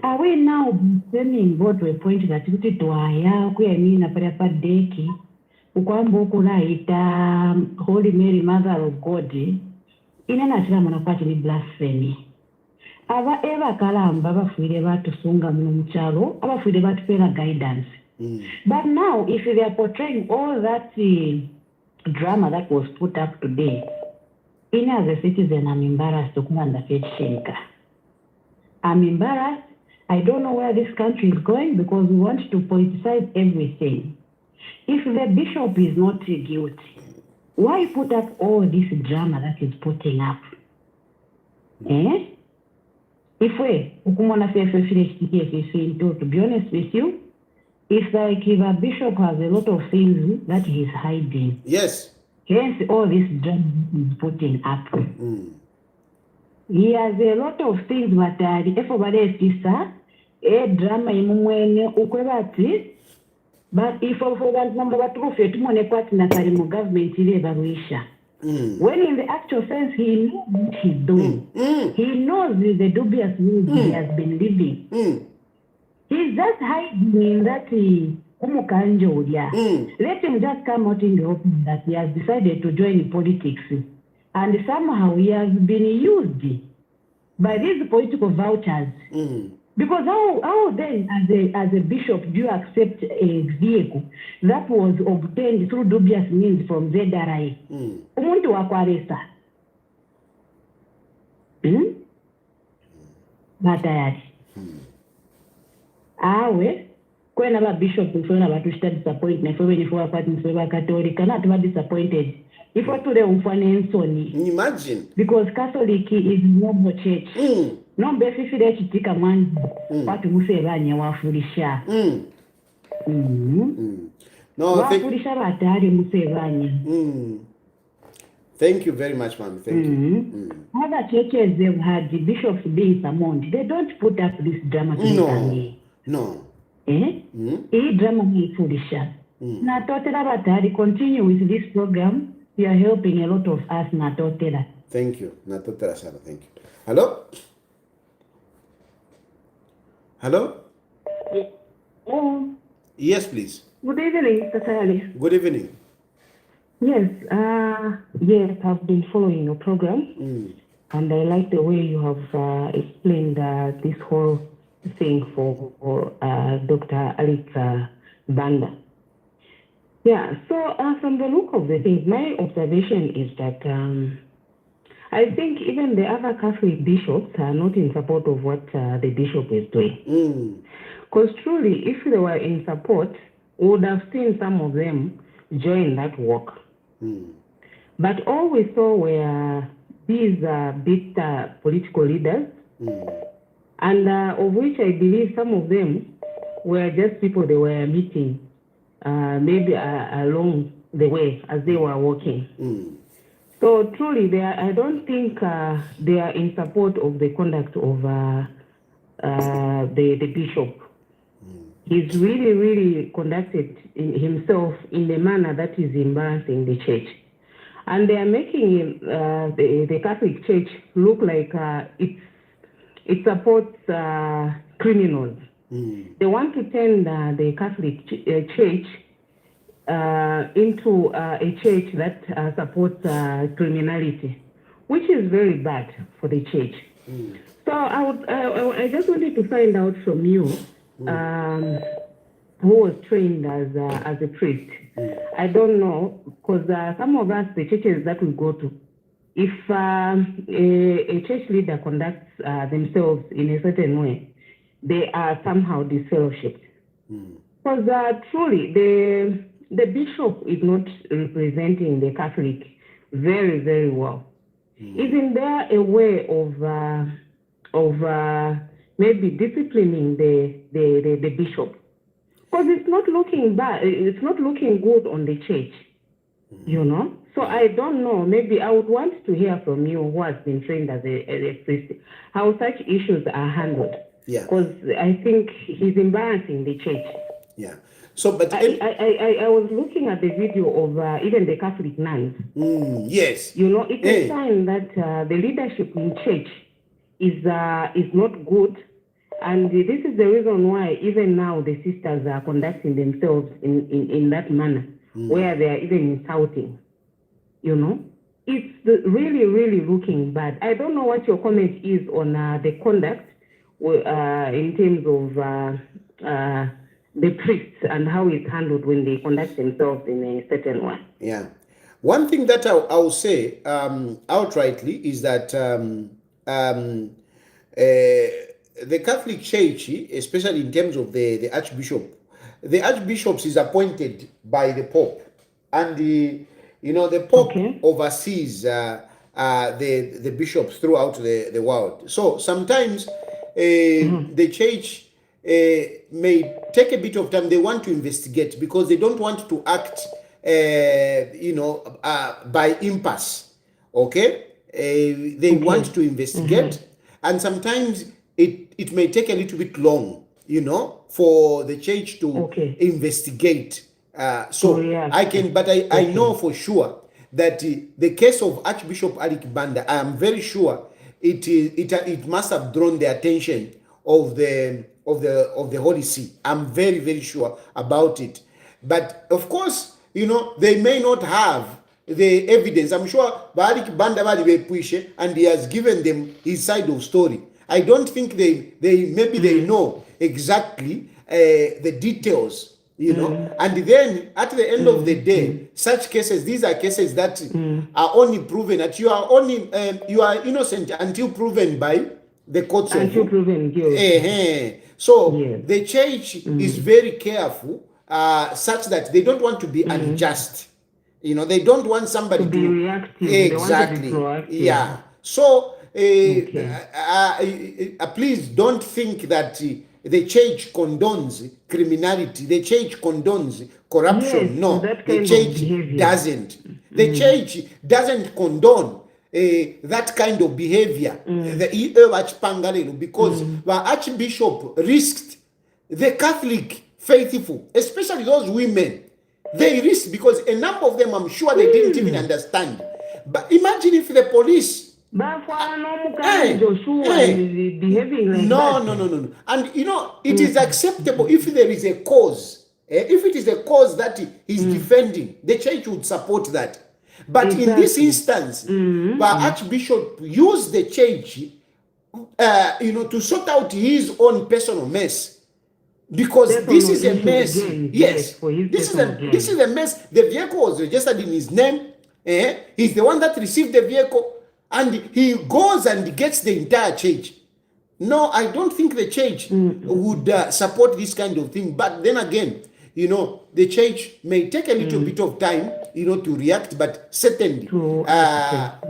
Are we now becoming both to a point that we to aya kuyamina papa deki ukwamba ukulaita Holy Mary Mother of God inana tira munapati ni blasphemy. Aba eva kalamba bafuire batusunga mu mchalo abafuire batupera guidance But now, if they are portraying all that drama that was put up today, in as a citizen, I'm embarrassed to come under Shenka. I'm embarrassed. I don't know where this country is going because we want to politicize everything. If the bishop is not guilty, why put up all this drama that is putting up? Eh? If we, to be honest with you, it's like if a bishop has a lot of things that he's hiding. Yes. Hence, all this drama is putting up. He has a lot of things, but everybody is sister, a drama imumwene ukwebati. But if for that number what profit money part na karimu government ile evaluation. When in the actual sense he knows what he's doing. He knows the dubious mood he has been living. He's just hiding in that let him just come out in the open that he has decided to join politics. And somehow he has been used by these political vouchers. Because how then, as a bishop, do you accept a vehicle that was obtained through dubious means from ZRI? Umuntu wakwaresa. Batayari. Awe, when a bishop is about to start disappointment, when you are part of the Catholic, cannot be disappointed. If what to the imagine. Because Catholic is no church. No befifi de chitika mwanzi. Watu musebanye wafurisha. No, wafurisha batari musebanye. Thank you very much, ma'am. Thank you. Other churches, they've had the bishops being summoned. They don't put up this drama. No. Drama ni furisha. Na totela batari, continue with this program. You are helping a lot of us, na totela. Thank you. Na totela sana. Thank you. Hello? Hello? Yes, please. Good evening, Tatali. Good evening. Yes, yes, I've been following your program, and I like the way you have explained this whole thing for Dr. Archbishop Bandaa. Yeah, so from the look of the thing, my observation is that I think even the other Catholic bishops are not in support of what the bishop is doing. Because truly, if they were in support, we would have seen some of them join that work. But all we saw were these big political leaders, and of which I believe some of them were just people they were meeting, maybe along the way as they were walking. So truly, I don't think they are in support of the conduct of the bishop. He's really conducted himself in a manner that is embarrassing the church. And they are making the Catholic Church look like it supports criminals. They want to turn the Catholic Church into a church that supports criminality, which is very bad for the church. So I just wanted to find out from you, who was trained as a priest. I don't know, because some of us, the churches that we go to, if a church leader conducts themselves in a certain way, they are somehow disfellowshipped. Because truly, the bishop is not representing the Catholic very well. Isn't there a way of maybe disciplining the bishop? Because it's not looking bad, it's not looking good on the church, you know? So I don't know, maybe I would want to hear from you, who has been trained as a priest, how such issues are handled. Yeah. Because I think he's embarrassing the church. Yeah. So, but I was looking at the video of even the Catholic nuns. Yes. You know, it's a sign that the leadership in church is not good. And this is the reason why even now the sisters are conducting themselves in that manner, where they are even insulting. You know, it's really looking bad. I don't know what your comment is on the conduct in terms of the priests and how it's handled when they conduct themselves in a certain way. Yeah. One thing that I'll say outrightly is that the Catholic Church, especially in terms of the Archbishops is appointed by the Pope, and the Pope oversees the bishops throughout the world. So sometimes the Church may take a bit of time. They want to investigate because they don't want to act by impasse. Okay, they want to investigate, and sometimes it may take a little bit long, for the Church to investigate. I know for sure that the case of Archbishop Bandaa, I am very sure it must have drawn the attention of the Holy See. I'm very, very sure about it. But of course, they may not have the evidence. I'm sure Bandaa and he has given them his side of story. I don't think they know exactly the details, and then at the end of the day, such cases, these are cases that are only proven that you are innocent until proven by the courts until proven guilty. So the Church is very careful, such that they don't want to be unjust. They don't want somebody to be reactive. Exactly. They want to be proactive. Yeah. So please don't think that the Church condones criminality. The Church condones corruption. Yes, no, the Church doesn't. The Church doesn't condone that kind of behavior. Because the Archbishop risked the Catholic faithful, especially those women. They risked because a number of them, I'm sure, they didn't even understand. But imagine if the police behaving like no. And it is acceptable if there is a cause. If it is a cause that is defending, the Church would support that. But in this instance, the Archbishop used the Church, to sort out his own personal mess. Because this is a mess. Yes, this is a mess. The vehicle was registered in his name. He's the one that received the vehicle, and he goes and gets the entire Church. No, I don't think the Church would support this kind of thing. But then again, the Church may take a little bit of time, to react. But certainly,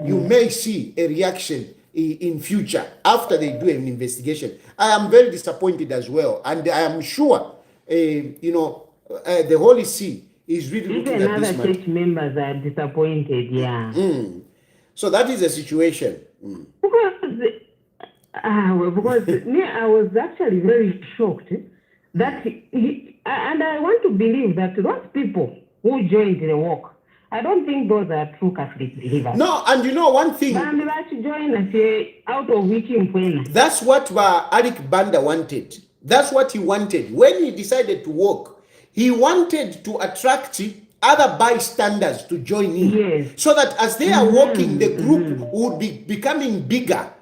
you may see a reaction in future after they do an investigation. I am very disappointed as well, and I am sure, the Holy See is really looking at this matter. Even other church members are disappointed. Yeah. So that is the situation. Because I was actually very shocked that and I want to believe that those people who joined the walk, I don't think those are true Catholic believers. No, and one thing. Out of which that's what Archbishop Bandaa wanted. That's what he wanted. When he decided to walk, he wanted to attract other bystanders to join in. Yes. So that as they are walking, the group would be becoming bigger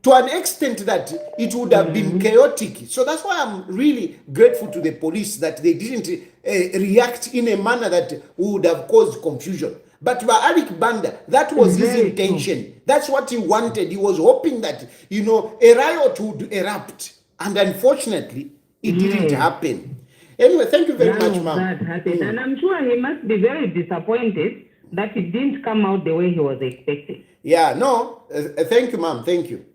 to an extent that it would have been chaotic. So that's why I'm really grateful to the police that they didn't react in a manner that would have caused confusion. But by Archbishop Bandaa, that was his intention. That's what he wanted. He was hoping that, a riot would erupt. And unfortunately, it didn't happen. Anyway, thank you very much, ma'am. That happened. And I'm sure he must be very disappointed that it didn't come out the way he was expecting. Yeah, no. Thank you, ma'am. Thank you.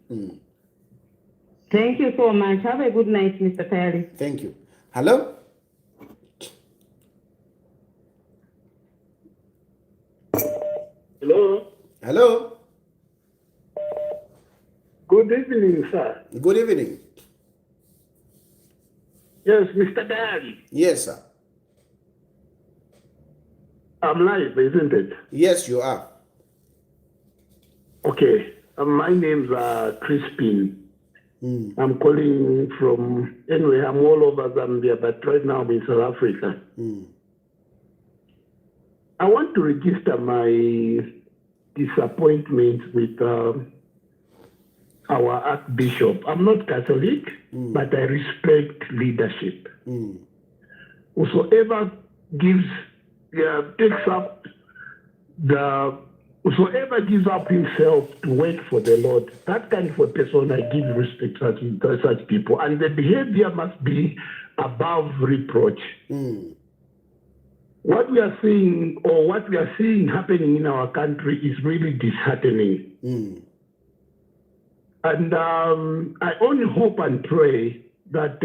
Thank you so much. Have a good night, Mr. Terry. Thank you. Hello? Hello? Hello? Good evening, sir. Good evening. Yes, Mr. Terry. Yes, sir. I'm live, isn't it? Yes, you are. Okay. My name's Crispin. I'm calling from, anyway, I'm all over Zambia, but right now I'm in South Africa. I want to register my disappointment with our Archbishop. I'm not Catholic, but I respect leadership. whosoever whosoever gives up himself to wait for the Lord, that kind of a person, I give respect to such people. And the behavior must be above reproach. What we are seeing happening in our country is really disheartening. And I only hope and pray that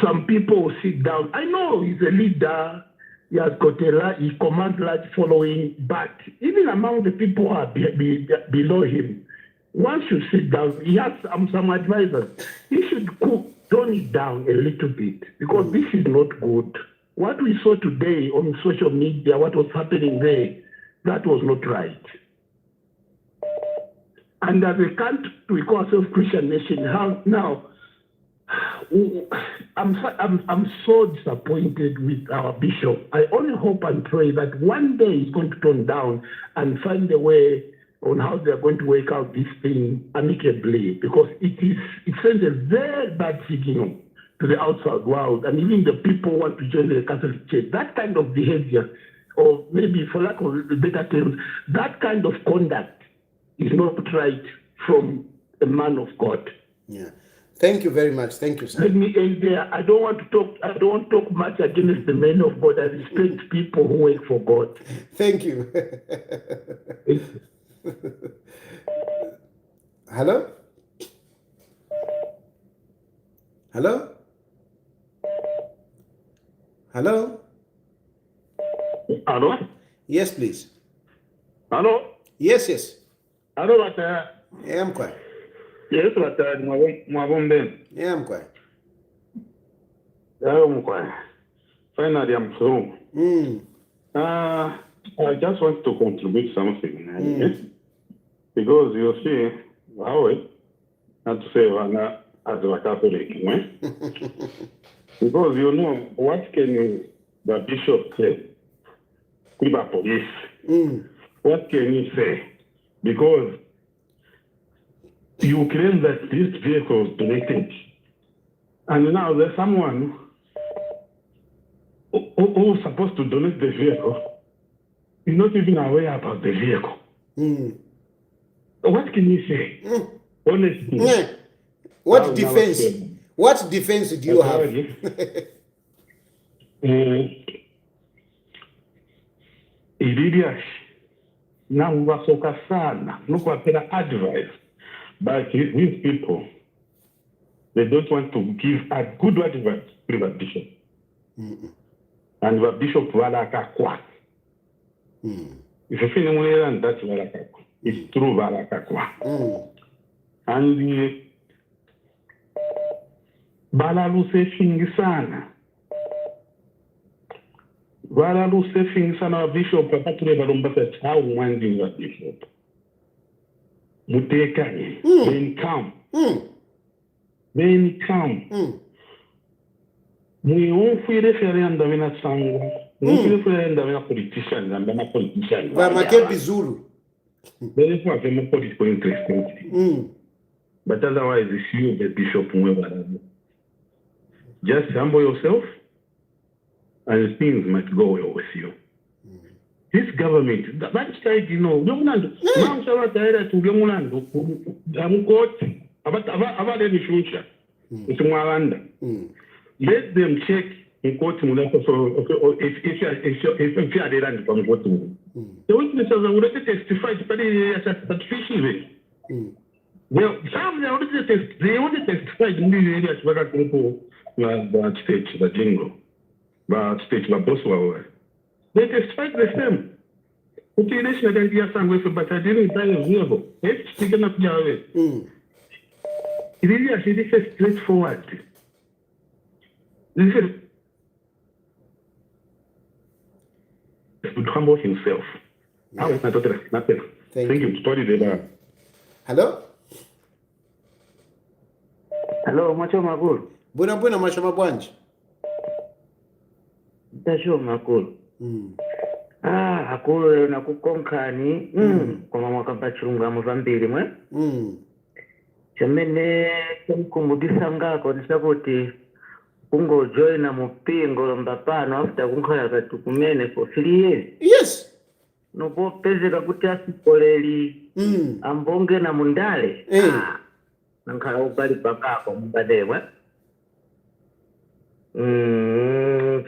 some people will sit down. I know he's a leader, he has got he commands large following, but even among the people who are below him, one should sit down. He has some advisors. He should tone it down a little bit, because this is not good. What we saw today on social media, what was happening there, that was not right. And as a country, we call ourselves Christian nation. Now, I'm so disappointed with our bishop. I only hope and pray that one day he's going to tone down and find a way on how they're going to work out this thing amicably, because it sends a very bad signal to the outside world, and even the people who want to join the Catholic Church. That kind of behavior, or maybe for lack of better terms, that kind of conduct is not right from a man of God. Yeah. Thank you very much. Thank you, sir. Let me end there. I don't want to talk much against the men of God. I respect people who work for God. Thank you. Hello? Hello? Hello? Hello? Yes, please. Hello? Yes. Hello, Bata. Yeah, I'm quiet. Yes, Bata. Mwabombe. Yeah, I'm quiet. I'm quiet. Finally, I'm through. I just want to contribute something. Because you see, how not to say as a Catholic, because you know, what can the bishop say? Police. What can you say? Because you claim that this vehicle is donated, and now there's someone who's supposed to donate the vehicle is not even aware about the vehicle. What can you say? Honestly. What defense? What defense do you have? Ilias now wasoka sana nukwapela advice, but these people, they don't want to give a good advice to the bishop. And the bishop valakakwa. If you feel and that's valakakwa. It's true valakakwa. And the balaluse fingisana. Balaluse fingisana bishop papature balumbasa how winding the bishop. Mutekanye. Then come. Then come. Mwe referenda vina sangu. Mwe referenda vina politicians and vina politicians. Vamakepi Zulu. There is not a political interest. But otherwise, it's you, the bishop. Just humble yourself, and things might go well with you. This government, that side, you know, let them check in court if you are the land from court. The witnesses have already testified, but it's fishy. Well, some they already testified in the areas where people the state, the jingle, the state, the boss. They testified the same. Okay, let's not idea somewhere, but I didn't buy a vehicle. It's taken up your way. It is straightforward. This is to humble himself. Thank you. Hello? Hello, macho makulu. Buna macho mabwanji. Tasho makulu. Akulu na kukonkani. Kwa mwaka mpachunga mvambili mwe. Chamene kumkumudisa ngako nisakuti kungojoina mupingo lomba pano after kunkhala katukumene for 3 years. Yes. Nopopezeka kuti asikoleli ambonge na mundale. Nankhala upali pakako mbademwe.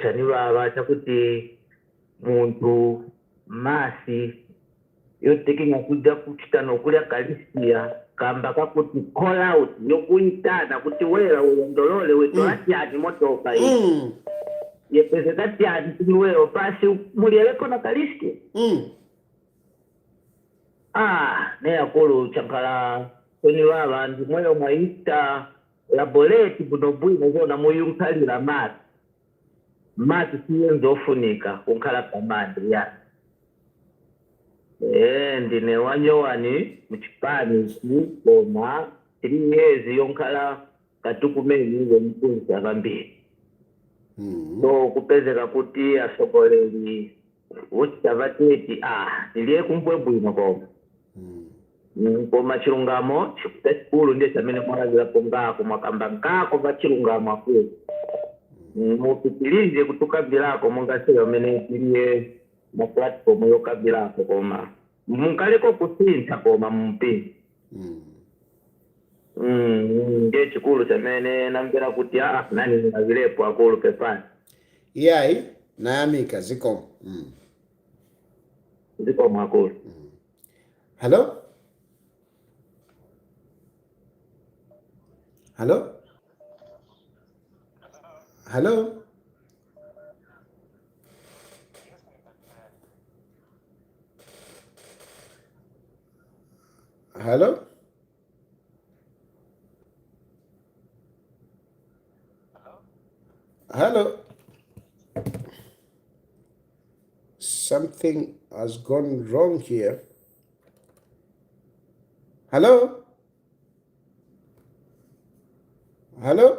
Chani baba chakuti muntu masi yotekinga kuja kuchitano kulya kalisia kamba kakuti call out yokuitana kuti wera uyondolole wetolati ati motoka hii yepezekati ati kuti wera pasi muliyeleko na kalisi neyakulu chankala kweni baba ndi mweyo mwaita laboreti bunobwino zona muyumkalira mati siyenzo ofunika kunkhala pamandi ya ndine wanyowani muchipani koma 3 years yonkhala katukumeni izo mkunzi akambiri. So kupezeka kuti asokoleli uchisavateti tiliye kumbwebwino koma. Koma chilungamo chikulu ndiye chamene mwarazira pongako mwakamba nkako pa chilungamo akulu. Mupitilize kutukabilako mungasiro mene tiliye na platform yokabilako koma. Munkaleko kusinta koma mumpi. Ndiye chikulu chamene nambira kuti nani ninazilepo akulu pepani. Iyai nayamika ziko. Ziko mwakulu. Hello? Hello? Hello? Hello? Hello? Something has gone wrong here. Hello? Hello?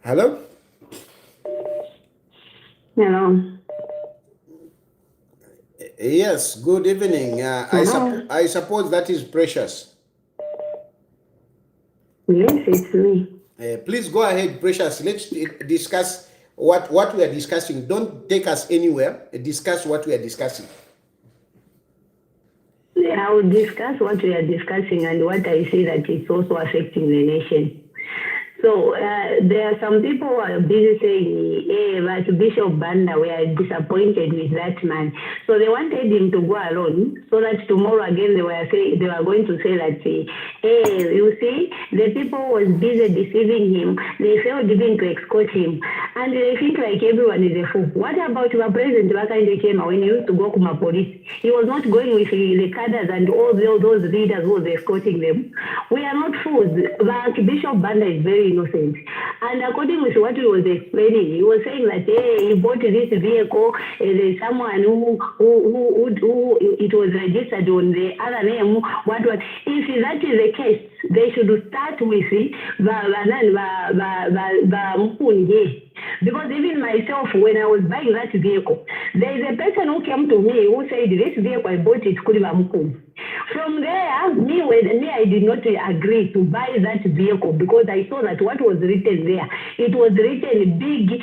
Hello? Hello. Yes, good evening. I suppose that is Precious. Yes, it's me. Please go ahead, Precious. Let's discuss what we are discussing. Don't take us anywhere. Discuss what we are discussing. I will discuss what we are discussing and what I see that it's also affecting the nation. So there are some people who are busy saying, hey, Archbishop Bandaa, we are disappointed with that man. So they wanted him to go alone so that tomorrow again they were going to say that, hey, you see, the people who was busy deceiving him, they failed even to escort him. And they think like everyone is a fool. What about the President Bakande Chema when he used to go to my police? He was not going with the cadres and all those leaders who was escorting them. We are not fools. Archbishop Bandaa is very innocent. And according to what he was explaining, he was saying that, hey, he bought this vehicle, there's someone who it was registered on the other name. If that is the case, they should start with Mpunge. Because even myself, when I was buying that vehicle, there is a person who came to me who said, this vehicle I bought it Kuribamukum. From there, I did not agree to buy that vehicle because I saw that what was written there, it was written big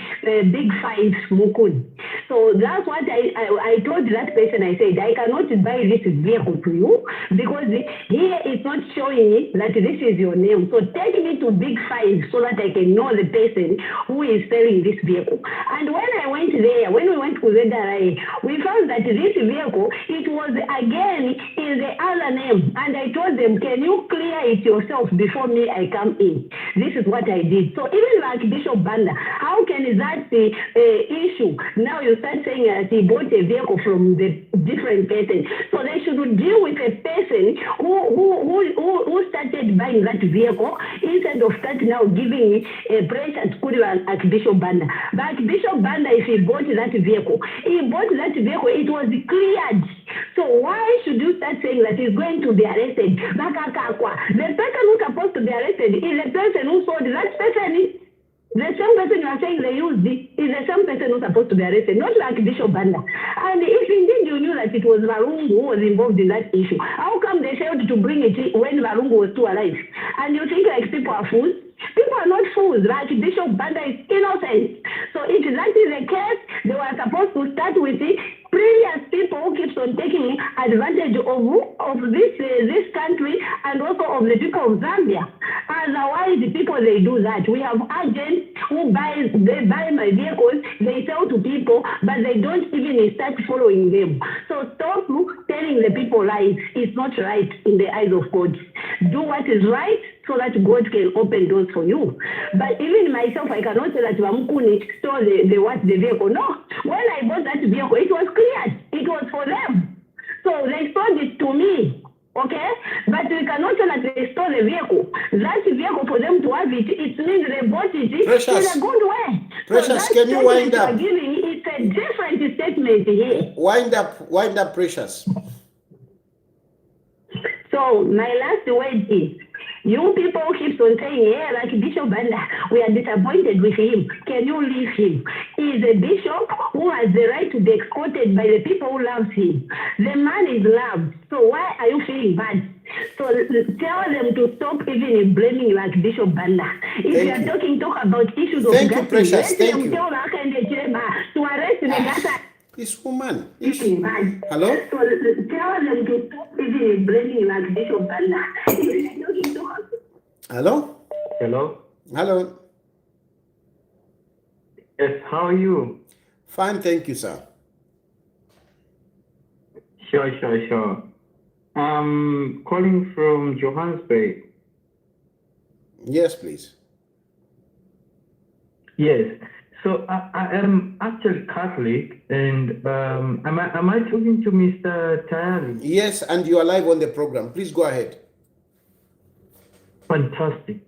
5 Mukun. So that's what I told that person. I said, I cannot buy this vehicle to you because here it's not showing that this is your name. So take me to big 5 so that I can know the person who is selling this vehicle. And when I went there, when we went to ZRI, we found that this vehicle, it was again in the other name. And I told them, can you clear it yourself before me I come in? This is what I did. So even like Bishop Bandaa, how can that the issue? Now you start saying that he bought a vehicle from the different person. So they should deal with a person who started buying that vehicle instead of start now giving a praise to Archbishop Bandaa. But Bishop Bandaa, if he bought that vehicle, it was cleared. So why should you start saying that he's going to be arrested? The person who's supposed to be arrested is the person who sold that person. The same person you are saying they used is the same person who's supposed to be arrested, not like Bishop Bandaa. And if indeed you knew that it was Varungu who was involved in that issue, how come they failed to bring it when Varungu was still alive? And you think like people are fools? People are not fools. Like Bishop Bandaa is innocent. So if that is the case, they were supposed to start with the previous people who keeps on taking advantage of this country and also of the people of Zambia. Otherwise, the people they do that. We have agents who they buy my vehicles, they sell to people, but they don't even start following them. So stop telling the people lies. It's not right in the eyes of God. Do what is right so that God can open doors for you. But even myself, I cannot say that Wamkuni stole the vehicle. No. When I bought that vehicle, it was clear. It was for them. So they sold it to me. Okay? But we cannot say that they stole the vehicle. That vehicle, for them to have it, it means they bought it Precious. in a good way. Precious, so can you wind up? It's a different statement here. Wind up, Precious. So my last word is, you people keep on saying, yeah, like Bishop Bandaa, we are disappointed with him. Can you leave him? He is a bishop who has the right to be escorted by the people who love him. The man is loved. So why are you feeling bad? So tell them to stop even blaming like Bishop Bandaa. If you are talk about issues of Thank you, Precious. Thank you. to arrest the Gasa. This woman. Hello? So tell them to stop even blaming like Bishop Bandaa. Hello? Hello? Hello? Yes, how are you? Fine, thank you, sir. Sure. I'm calling from Johannesburg. Yes, please. Yes. So I am actually Catholic, and am I talking to Mr. Tayali? Yes, and you are live on the program. Please go ahead. Fantastic.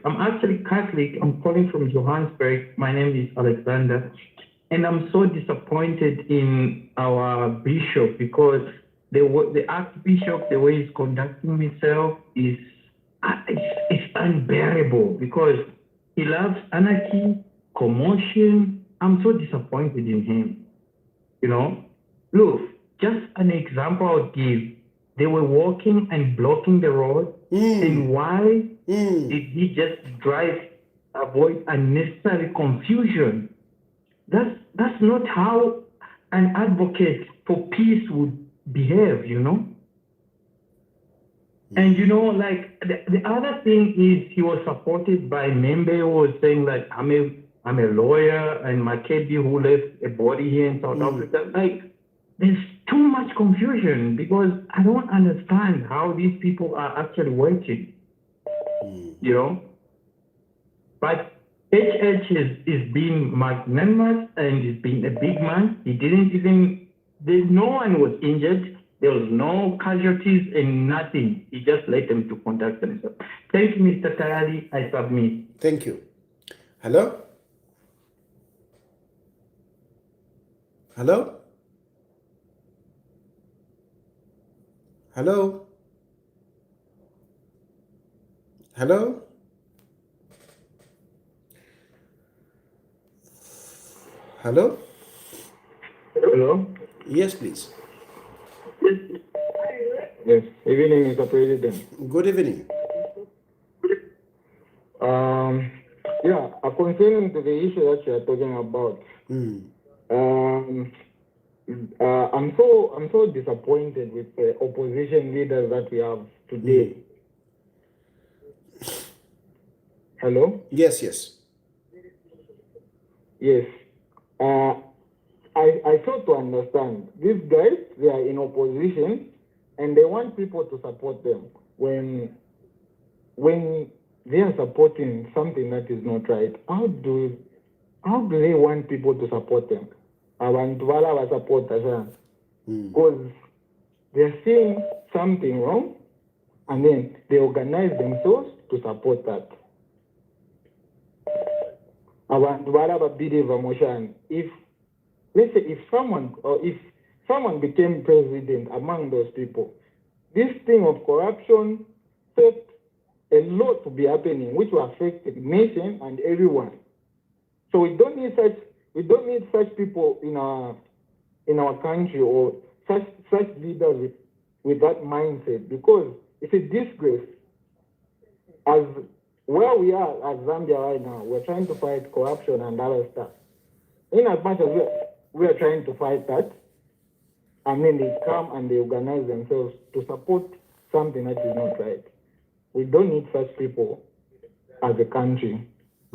I'm actually Catholic. I'm calling from Johannesburg. My name is Alexander, and I'm so disappointed in our bishop because the Archbishop, the way he's conducting himself is it's unbearable because he loves anarchy, commotion. I'm so disappointed in him. You know, look, just an example I'll give. They were walking and blocking the road. And why did he just avoid unnecessary confusion? That's not how an advocate for peace would behave, you know? And you know, like the other thing is he was supported by Membe who was saying like I'm a lawyer and Makebi who left a body here in South Africa. Like there's too much confusion because I don't understand how these people are actually working. You know? But HH is being magnanimous and is being a big man. He didn't even no one was injured. There was no casualties and nothing. He just let them to conduct themselves. Thank you, Mr. Tayali. I submit. Thank you. Hello? Hello? Hello? Hello? Hello? Hello? Yes, please. Yes. Evening, Mr. President. Good evening. Concerning to the issue that you are talking about, I'm so disappointed with the opposition leaders that we have today. Hello? Yes. Yes. I fail to understand. These guys, they are in opposition and they want people to support them when they are supporting something that is not right. How do they want people to support them? Because they're seeing something wrong and then they organize themselves to support that. If someone became president among those people, this thing of corruption set a lot to be happening, which will affect the nation and everyone. So we don't need such people in our country, or such leaders with that mindset, because it's a disgrace. As where we are as Zambia right now, we're trying to fight corruption and other stuff. In as much as we are trying to fight that, and then they come and they organize themselves to support something that is not right. We don't need such people as a country,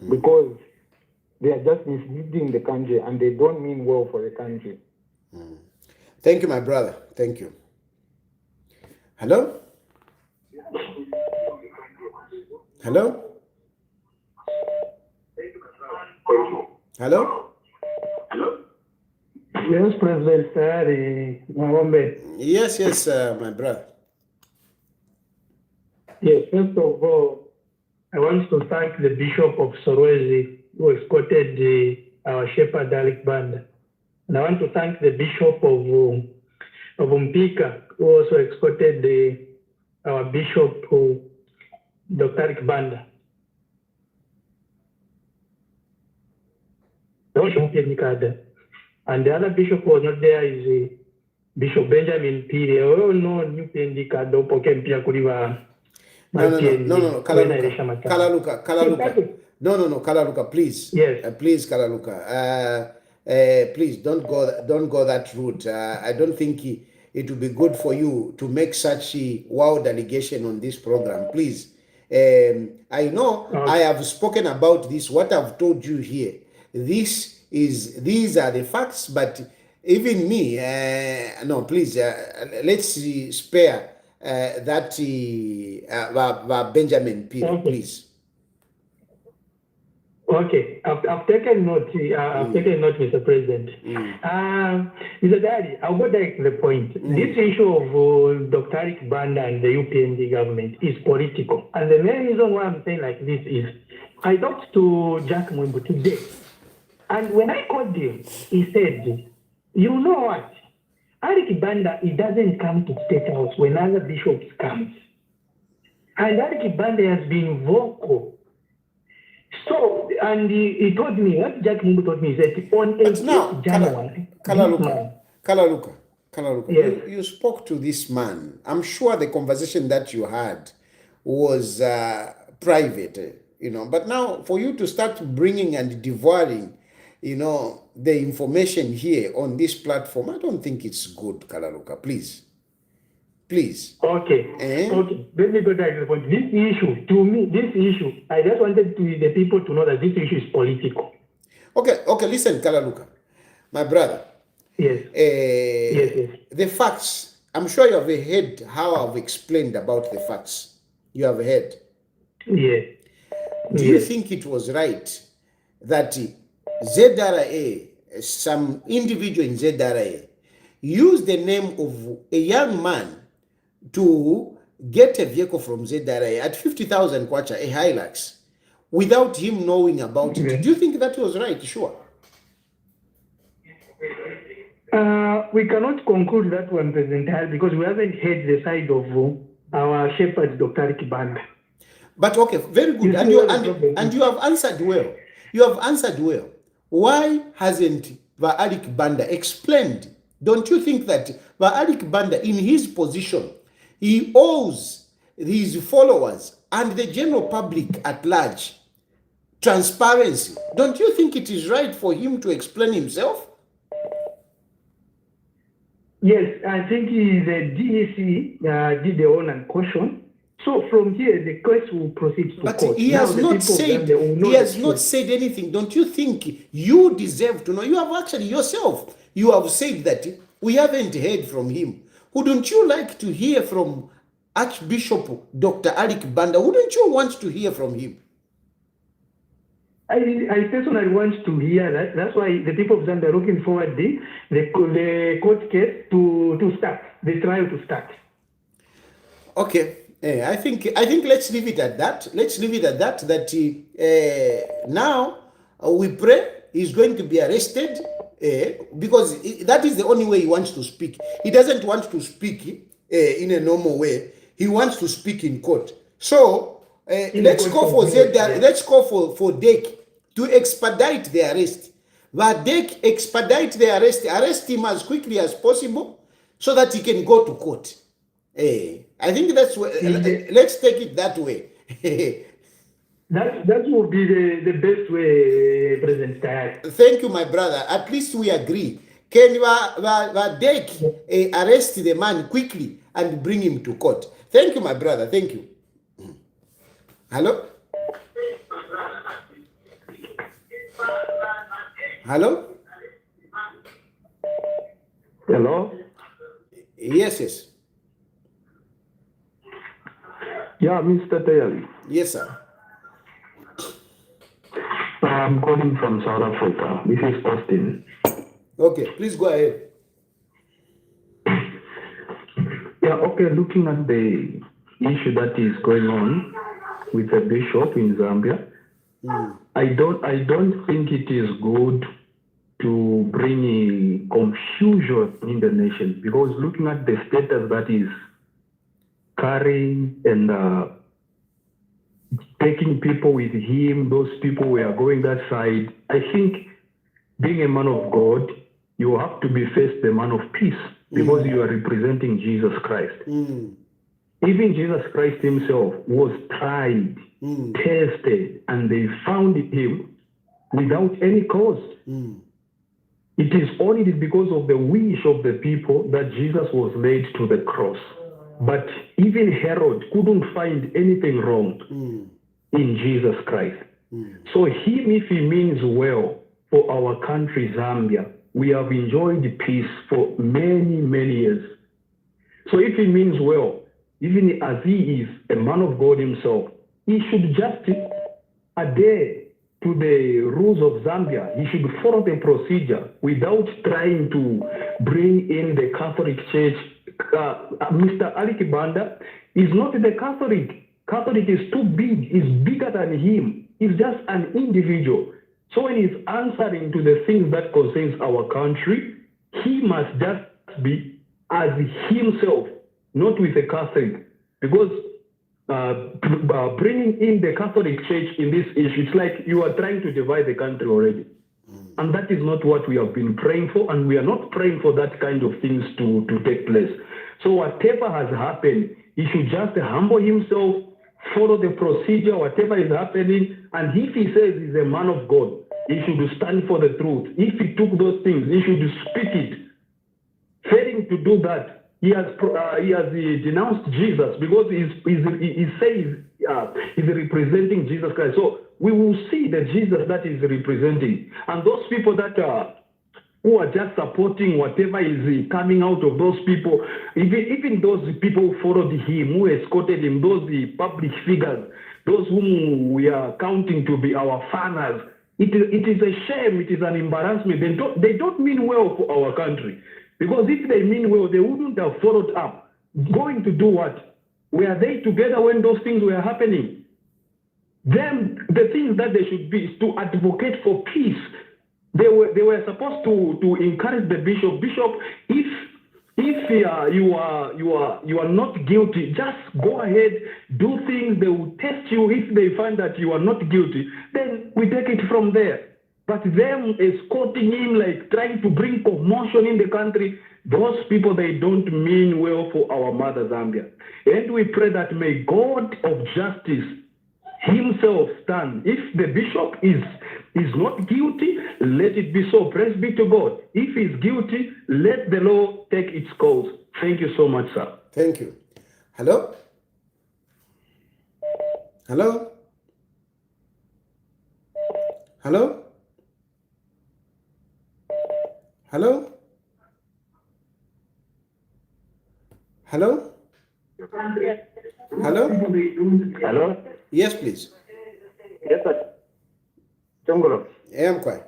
because they are just misleading the country and they don't mean well for the country. Thank you, my brother. Thank you. Hello? Hello? Hello? Yes, President Sari Mwombe. Yes, my brother. Yes, first of all, I want to thank the Bishop of Sorwezi who escorted our shepherd Alec Bandaa. And I want to thank the Bishop of Mpika who also escorted our Bishop, Dr. Alec Bandaa. And the other bishop who was not there is Bishop Benjamin Piri. Oh no, new pendikado poke mpia kuliwa. No, Kalaluka. No, Kalaluka, please. Yes. Please, Kalaluka. Please don't go that route. I don't think it would be good for you to make such a wild allegation on this program. Please. I know I have spoken about this. What I've told you here, these are the facts. But even me, no, please. Let's spare that Benjamin Piri, please. Okay, I've taken note. Taken note, Mr. President. Mr. Daddy, I'll go direct to the point. This issue of Dr. Alec Bandaa and the UPND government is political, and the main reason why I'm saying like this is I talked to Jack Mwembu today, and when I called him, he said, "You know what? Alec Bandaa, he doesn't come to State House when other bishops come, and Alec Bandaa has been vocal." So, and he told me, what Jack Mwembu told me, is that on 8th January, Kalaluka, yes. you spoke to this man. I'm sure the conversation that you had was private, but now for you to start bringing and devouring, the information here on this platform, I don't think it's good, Kalaluka. Please. Okay. Okay. Let me go back to the point. This issue, I just wanted the people to know that this issue is political. Okay. Listen, Kalaluka, my brother. Yes. Yes. The facts. I'm sure you have heard how I've explained about the facts. You have heard. Yes. Do you think it was right that ZRA, some individual in ZRA, used the name of a young man to get a vehicle from ZRA at 50,000 kwacha, a Hilux, without him knowing about it? Do you think that was right? Sure. We cannot conclude that one, President Hall, because we haven't heard the side of our shepherd, Dr. Alec Bandaa. But okay, very good. And you have answered well. Why hasn't Alec Bandaa explained? Don't you think that Alec Bandaa, in his position, he owes his followers and the general public at large transparency? Don't you think it is right for him to explain himself? Yes, I think the DEC did their own and caution. So from here, the case will proceed to court. But he has not said anything. Don't you think you deserve to know? You have actually yourself, you have said that we haven't heard from him. Wouldn't you like to hear from Archbishop Dr. Alec Bandaa? Wouldn't you want to hear from him? I personally want to hear that. That's why the people of Zambia are looking forward the court case to start, the trial to start. Okay. I think let's leave it at that. Now we pray he's going to be arrested because that is the only way he wants to speak. He doesn't want to speak in a normal way. He wants to speak in court. So let's go for Zedar. Let's go for Dek to expedite the arrest. Vadek expedite the arrest him as quickly as possible so that he can go to court. I think that's what, let's take it that way. That would be the best way, President Kayat. Thank you, my brother. At least we agree. Can Vadek arrest the man quickly and bring him to court? Thank you, my brother. Thank you. Hello? Hello? Hello? Yes. Yeah, Mr. Taylor. Yes, sir. I'm calling from South Africa. This is Austin. Okay, please go ahead. Yeah, okay, looking at the issue that is going on with the bishop in Zambia, I don't think it is good to bring confusion in the nation, because looking at the status that is carrying and taking people with him, those people who are going that side, I think being a man of God, you have to be first the man of peace, because you are representing Jesus Christ. Even Jesus Christ himself was tried, tested, and they found him without any cause. It is only because of the wish of the people that Jesus was laid to the cross. But even Herod couldn't find anything wrong in Jesus Christ. So him, if he means well for our country, Zambia, we have enjoyed peace for many, many years. So if he means well, even as he is a man of God himself, he should just adhere to the rules of Zambia. He should follow the procedure without trying to bring in the Catholic Church. Mr. Archbishop Bandaa is not the Catholic. Catholic is too big, is bigger than him. He's just an individual. So when he's answering to the things that concerns our country, he must just be as himself, not with a Catholic. Because bringing in the Catholic Church in this issue, it's like you are trying to divide the country already. And that is not what we have been praying for, and we are not praying for that kind of things to take place. So whatever has happened, he should just humble himself, follow the procedure, whatever is happening, and if he says he's a man of God, he should stand for the truth. If he took those things, he should speak it. Failing to do that, he has denounced Jesus, because he says he's representing Jesus Christ. So we will see the Jesus that is representing. And those people that who are just supporting whatever is coming out of those people, even those people who followed him, who escorted him, those public figures, those whom we are counting to be our fathers, it is a shame, it is an embarrassment. They don't mean well for our country. Because if they mean well, they wouldn't have followed up. Going to do what? Were they together when those things were happening? Then the things that they should be is to advocate for peace. They were supposed to encourage the bishop. Bishop, if you are not guilty, just go ahead, do things. They will test you. If they find that you are not guilty, then we take it from there. But them escorting him, like trying to bring commotion in the country, those people, they don't mean well for our mother Zambia. And we pray that may God of justice himself stand. If the bishop is not guilty, let it be so. Praise be to God. If he's guilty, let the law take its course. Thank you so much, sir. Thank you. Hello? Hello? Hello? Hello? Hello? Hello? Hello? Yes, please. Yes, sir. Chongolo. I'm quiet.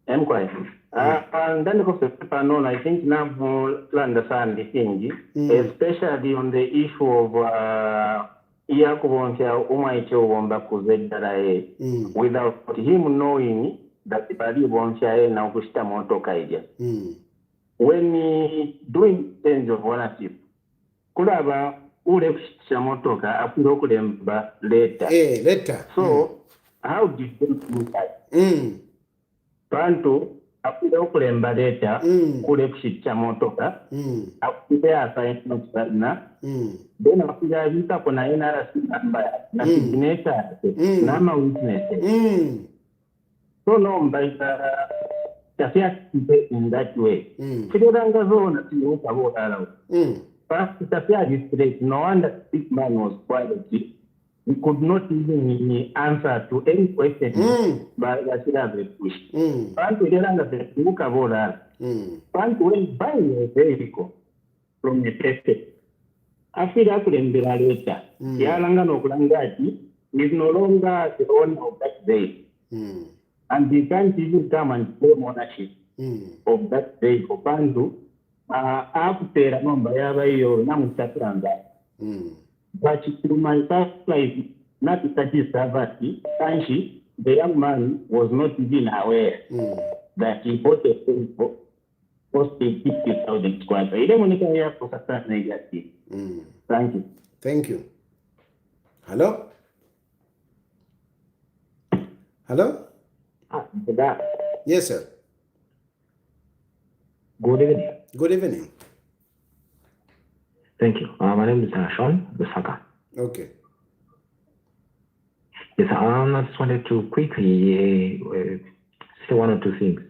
And then I think now we'll understand the thing, especially on the issue of without him knowing that the body won't share now to start when he doing change of ownership, could have ule kushimotoka apulo kulemba later. Later. So how did they do that? Bantu Akuda okulemba leeta kule kushikya motoka akupea assignment na then akuyabika kuna NRC number na signature na witness so no mbaita tafia in that way kidoranga zona tinuka bodala first tafia district no wonder this man was quiet. We could not even answer to any question by the push. Bantu delanga betuka bola. Bantu went buying a vehicle from the test. After kulembera later, yalanga nokulangati is no longer the owner of that vehicle. And they can't even come and claim ownership of that vehicle. Bantu akupera nomba yabayo namusatranga. But through my past life, not to satisfy that, Kanshi, the young man was not even aware that he bought a phone for posted 50,000 squads. I don't want to hear for success negative. Thank you. Thank you. Hello? Hello? Yes, sir. Good evening. Good evening. Thank you. My name is Sean Busaka. Okay. Yes, I just wanted to quickly say one or two things.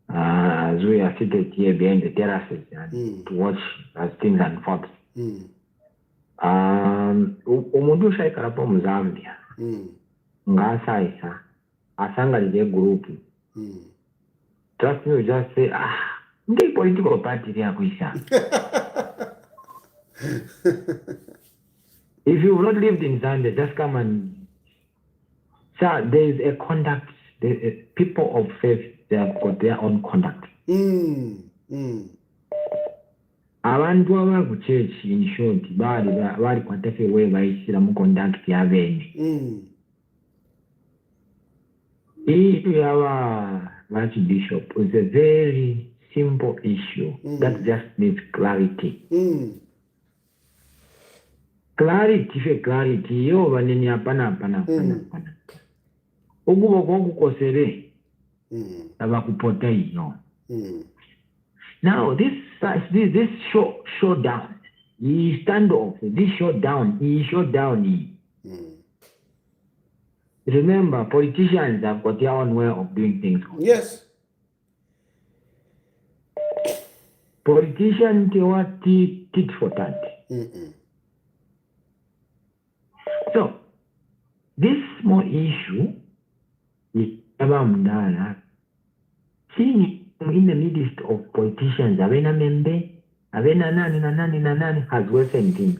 As we are seated here behind the terraces and to watch as things unfold. Umuntu ushayikala po Mzambia. Ngasaisa. Asangalile group. Trust me, just say, ndi political party ya kuisha. If you've not lived in Zambia, just come and... Sir, there is a conduct. People of faith, they have got their own conduct. Abantu abaku church in short, bali kwatafe we bayisira mu conduct ya bene. Issue ya Archbishop is a very simple issue that just needs clarity. Clarity yo banini hapana. Ukubo kokukosere abakupotea hiyo. Now this showdown, he stand off. This showdown. Remember, politicians have got their own way of doing things. Yes. Politicians, they want tit for tat. So, this small issue is about Mdala. Seeing in the midst of politicians, Avena Membe, Avena Nani has worsened things.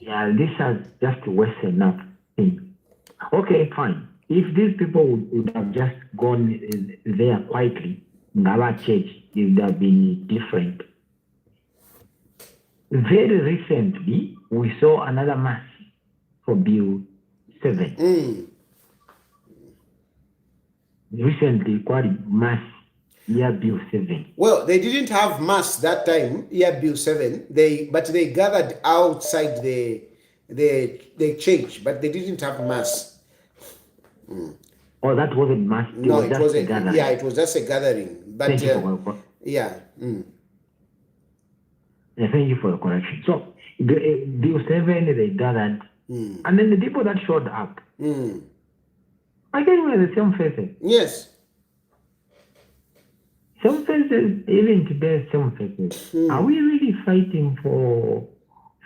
Yeah, this has just worsened up things. Okay, fine. If these people would have just gone there quietly, Ngaba Church, it would have been different. Very recently, we saw another mass for Bill 7. Recently, quite mass, Bill 7. Well, they didn't have mass that time, Bill 7. But they gathered outside the church, but they didn't have mass. Oh, that wasn't mass. No, it wasn't. Yeah, it was just a gathering. But Thank you for thank you for the correction. So, Bill 7, they gathered, and then the people that showed up, I guess were the same faces. Yes. Some faces, even today, some faces. Are we really fighting for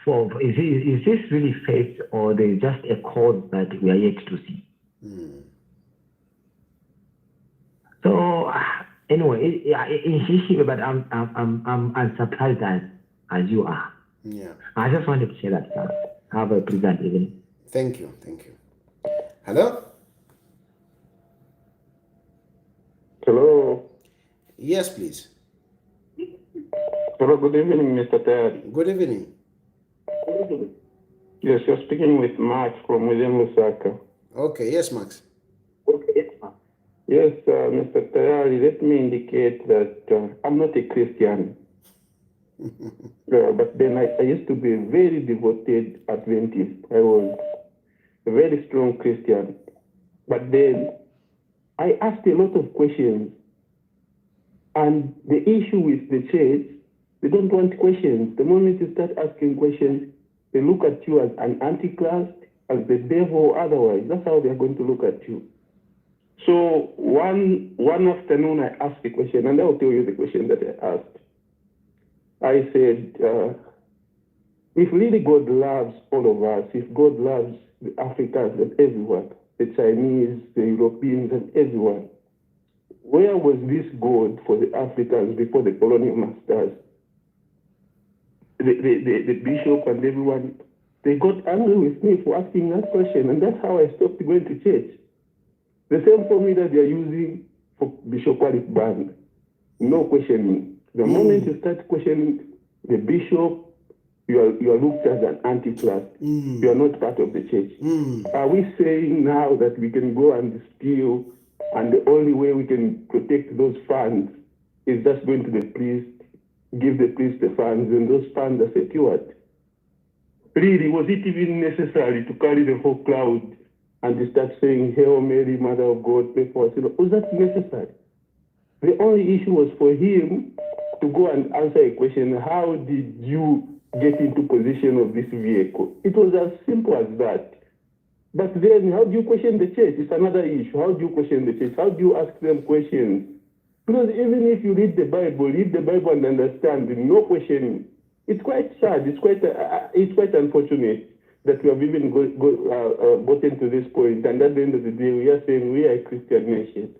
is this really faith, or there's just a cause that we are yet to see? So anyway, but I'm as surprised as you are. Yeah. I just wanted to say that, sir. Have a pleasant evening. Thank you. Hello? Hello. Yes, please. Hello, good evening, Mr. Ted. Good evening. Yes, you're speaking with Max from within Lusaka. Okay, yes, Max. Yes, Mr. Tayari, let me indicate that I'm not a Christian. But then I used to be a very devoted Adventist. I was a very strong Christian. But then I asked a lot of questions. And the issue with the church, they don't want questions. The moment you start asking questions, they look at you as an antichrist, as the devil, or otherwise. That's how they're going to look at you. So one afternoon, I asked a question, and I'll tell you the question that I asked. I said, if really God loves all of us, if God loves the Africans and everyone, the Chinese, the Europeans and everyone, where was this God for the Africans before the colonial masters? The bishop and everyone, they got angry with me for asking that question, and that's how I stopped going to church. The same formula they are using for Bishop Bandaa. No questioning. The moment you start questioning the bishop, you are looked as an antichrist. You are not part of the church. Are we saying now that we can go and steal, and the only way we can protect those funds is just going to the priest, give the priest the funds, and those funds are secured? Really, was it even necessary to carry the whole crowd and to start saying, Hail Mary, Mother of God, pray for us? Was that necessary? The only issue was for him to go and answer a question, how did you get into possession of this vehicle? It was as simple as that. But then, how do you question the church? It's another issue. How do you question the church? How do you ask them questions? Because even if you read the Bible and understand, no questioning. It's quite sad. It's quite unfortunate that we have even gotten to this point. And at the end of the day, we are saying we are a Christian nation.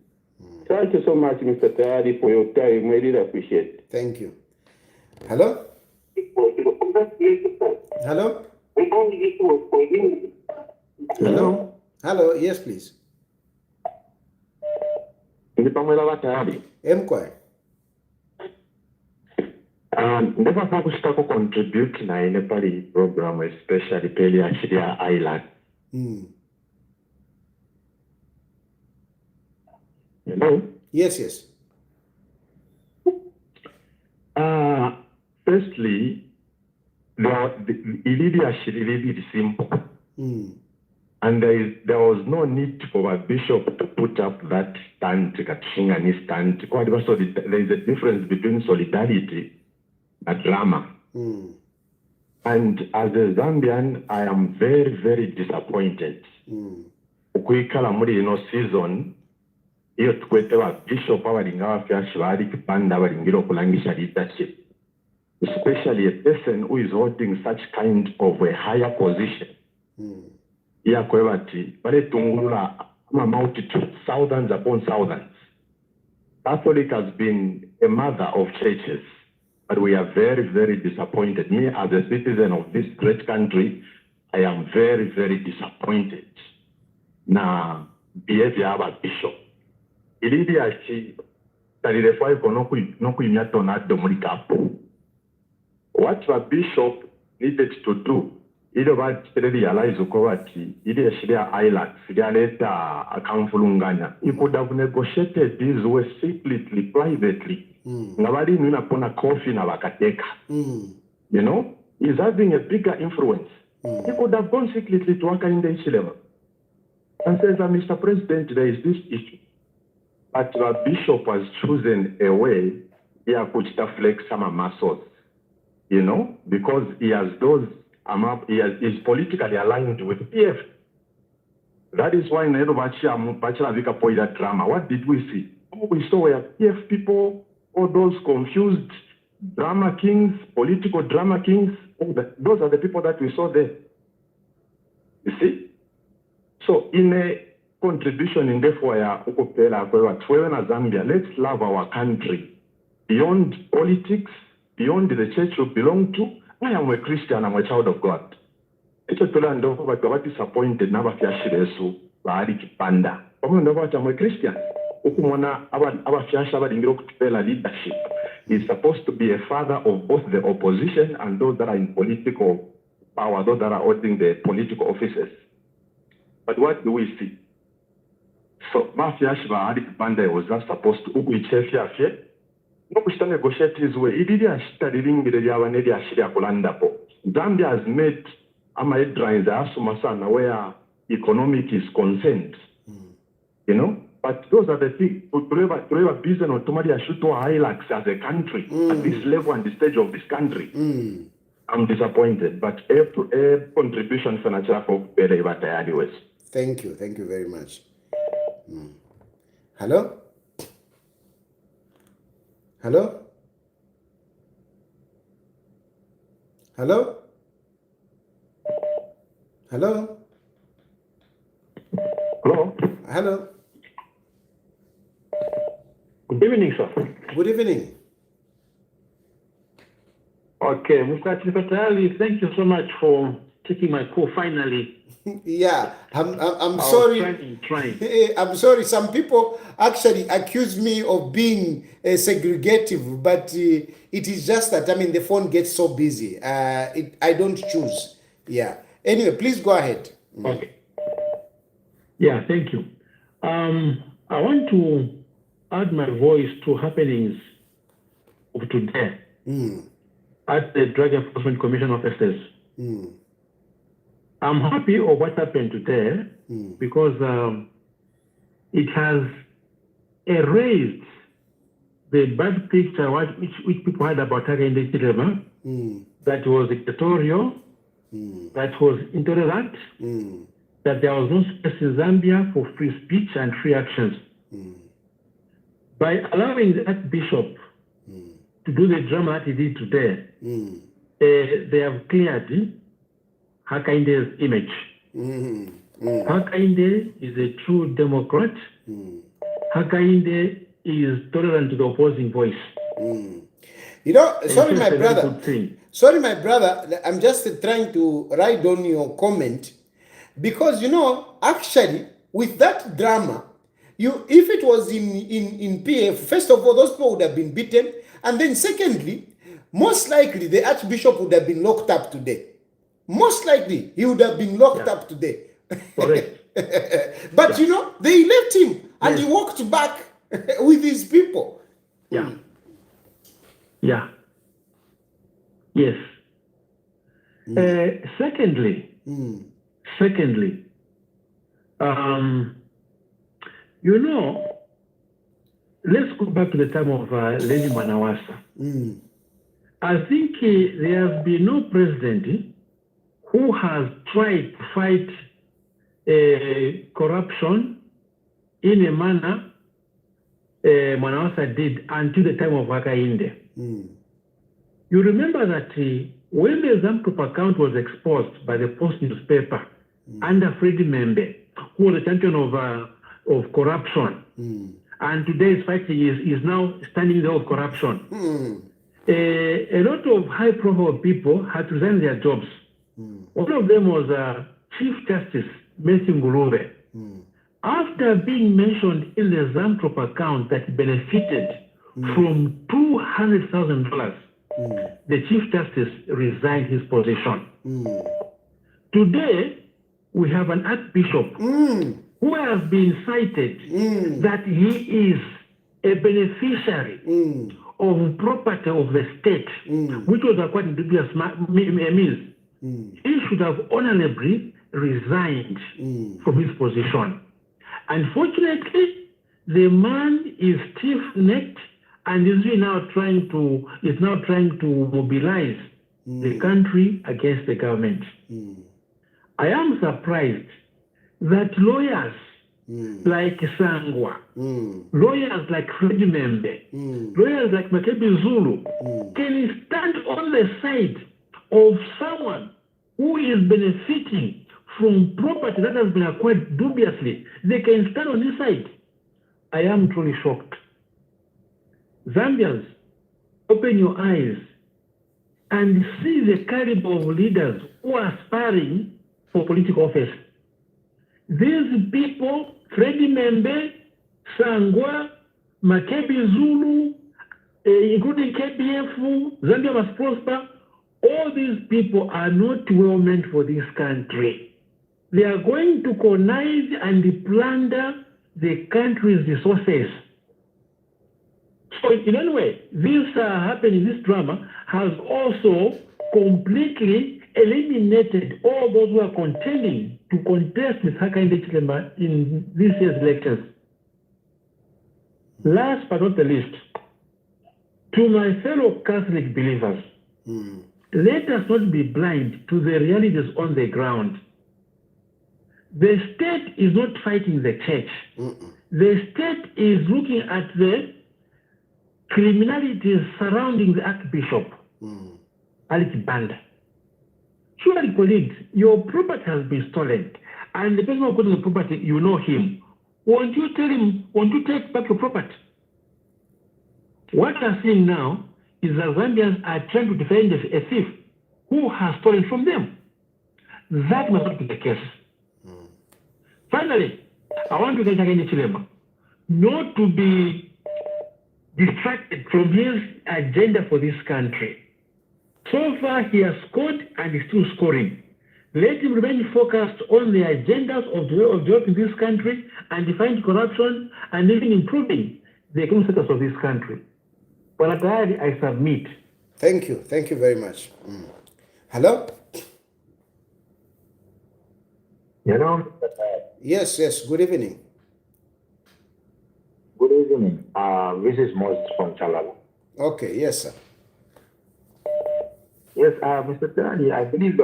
Thank you so much, Mr. Tayari, for your time. I really appreciate it. Thank you. Hello? Hello? Hello? Hello? Yes, please. Mkwa. Never to contribute in a Nepali program, especially Pelia Island. Hello? Yes. Firstly, Ilidia is simple. And there was no need for a bishop to put up that stand, Katshingani stand. There is a difference between solidarity and drama. And as a Zambian, I am very, very disappointed. Kuikala muri ino season, iyo tukwete wa bishop abalinga wafyashi wa Archbishop Bandaa abalingiro kulangisha leadership. Especially a person who is holding such kind of a higher position. Ya kwebati, bale tungula multitudes, thousands upon thousands. Catholic has been a mother of churches, but we are very, very disappointed. Me, as a citizen of this great country, I am very, very disappointed. Na behavior of a bishop. Ilidi achi, talirefai konoku imyato na domurikapo. What the bishop needed to do, either what he realized Ukowati, either Shiria Island, Sigaleta, Akamfulunganya, he could have negotiated this way secretly, privately. Nobody knew upon a coffee na wakateka. You know, he's having a bigger influence. He could have gone secretly to Waka in the Ishilema and says, Mr. President, there is this issue. But the bishop has chosen a way, he could flex some muscles. You know, because he has is politically aligned with PF. That is why in Bachelor Poida drama, what did we see? We saw where PF people, all those confused drama kings, political drama kings, those are the people that we saw there. You see? So in a contribution in therefore Zambia, let's love our country beyond politics. Beyond the church you belong to, I am a Christian, I'm a child of God. It's a tola ndoko but what disappointed never fiashiresu Archbishop Bandaa. I'm a Christian. Ukumona aba fiasha abadingiro kutela leadership. He's supposed to be a father of both the opposition and those that are in political power, those that are holding the political offices. But what do we see? So Mafiash Archbishop Bandaa was not supposed to nokushita negotiate his way iriri ashita liringire lyaba nelyashiri akulandapo. Zambia has made headlines asoma sana where economic is concerned, you know, but those are the things to have business or to highlights as a country at this level and the stage of this country. I'm disappointed, but a contribution for natural folk better anyways. Thank you very much. Hello? Hello? Hello? Hello? Hello? Hello? Good evening, sir. Good evening. Okay, Mr. Chifatali, thank you so much for taking my call finally. Yeah, I'm sorry. Trying. I'm sorry. Some people actually accuse me of being segregative, but it is just that, I mean, the phone gets so busy. I don't choose. Yeah. Anyway, please go ahead. Okay. Yeah, thank you. I want to add my voice to happenings of today at the Drug Enforcement Commission offices. I'm happy of what happened today because it has erased the bad picture which people had about Hakainde Chilema, that was dictatorial, that was intolerant, that there was no space in Zambia for free speech and free actions. By allowing the Archbishop to do the drama that he did today, they have cleared Hakainde's image. Hakainde is a true Democrat. Hakainde is tolerant to the opposing voice. You know, sorry, my brother. Sorry, my brother. I'm just trying to write on your comment because, you know, actually, with that drama, if it was in PF, first of all, those people would have been beaten, and then secondly, most likely the Archbishop would have been locked up today. Most likely, he would have been locked up today. Correct. But you know, they left him and he walked back with his people. Yeah. Yeah. Yes. Secondly, you know, let's go back to the time of Lady Manawasa. I think there has been no president who has tried to fight corruption in a manner Manawasa did until the time of Hakainde. You remember that when the Zamprop account was exposed by the Post newspaper under Freddie Membe, who was a champion of corruption, and today's fighting is now standing there of corruption. A lot of high-profile people had to resign their jobs. One of them was Chief Justice Messi Ngulube. After being mentioned in the Zamprop account that benefited from $200,000, the Chief Justice resigned his position. Today, we have an Archbishop who has been cited that he is a beneficiary of property of the state, which was acquired in dubious means. He should have honorably resigned from his position. Unfortunately, the man is stiff-necked and is now trying to mobilize the country against the government. I am surprised that lawyers like Sangwa, lawyers like Freddie Membe, lawyers like Makebi Zulu can stand on the side of someone who is benefiting from property that has been acquired dubiously. They can stand on his side. I am truly shocked. Zambians, open your eyes and see the caliber of leaders who are aspiring for political office. These people, Freddie Membe, Sangwa, Makebi Zulu, including KBF, Zambia Must Prosper, all these people are not well meant for this country. They are going to connive and plunder the country's resources. So in any way, this happening, this drama has also completely eliminated all those who are contending to contest with Hakainde Chilema in this year's elections. Last but not the least, to my fellow Catholic believers, let us not be blind to the realities on the ground. The state is not fighting the church. The state is looking at the criminalities surrounding the Archbishop, Archbishop Bandaa. Surely, colleagues, your property has been stolen, and the person who got the property, you know him. Won't you tell him, won't you take back your property? What we are seeing now is that Zambians are trying to defend a thief who has stolen from them. That must not be the case. Finally, I want to get Hakainde Chilema not to be distracted from his agenda for this country. So far, he has scored and is still scoring. Let him remain focused on the agendas of developing this country and defying corruption and even improving the economic status of this country. But I submit. Thank you. Thank you very much. Hello? Hello. Yes, yes. Good evening. Good evening. This is Moses from Chalala. Okay, yes, sir. Yes, Mr. Terani, I believe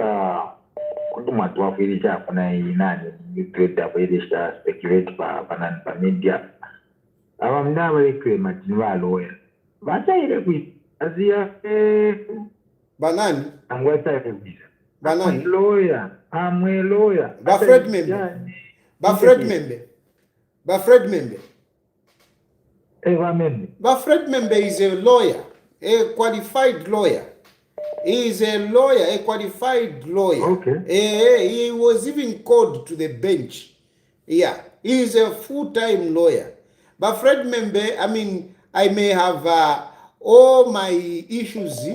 kutuma filisha pana inani trade filisha speculate pa media. Mna wale matinwa lawyer. Bata ile kui azia Banani? Angwata ile visa. Banani? Lawyer. Amwe lawyer. Bafred member. Bafred member. Bafred member. Bafred member is a lawyer, a qualified lawyer. He is a lawyer, a qualified lawyer. Okay. He was even called to the bench. Yeah, he is a full-time lawyer. But Fred Membe, I mean, I may have all my issues,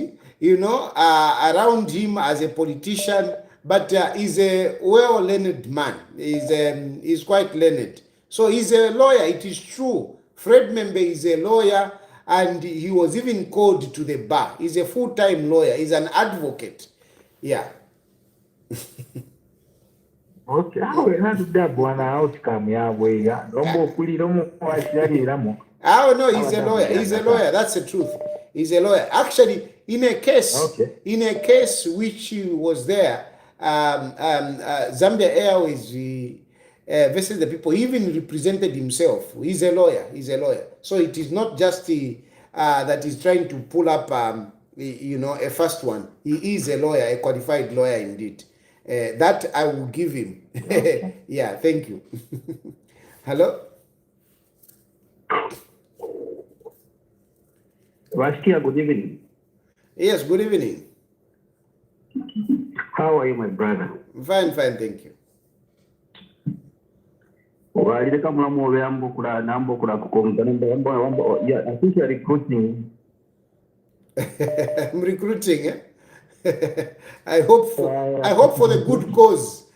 around him as a politician, but he's a well-learned man. He's quite learned. So he's a lawyer, it is true. Fred Membe is a lawyer, and he was even called to the bar. He's a full-time lawyer. He's an advocate. Yeah. Okay. Oh no, he's a lawyer. He's a lawyer. That's the truth. He's a lawyer. Actually, in a case which was there, Zambia Airways versus the people, he even represented himself. He's a lawyer. He's a lawyer. So it is not just that he's trying to pull up, a first one. He is a lawyer, a qualified lawyer indeed. That I will give him. Yeah, thank you. Hello? Vaskia, good evening. Yes, good evening. How are you, my brother? Fine, thank you. Yeah, I think you're recruiting. I'm recruiting, eh? I hope for the good cause.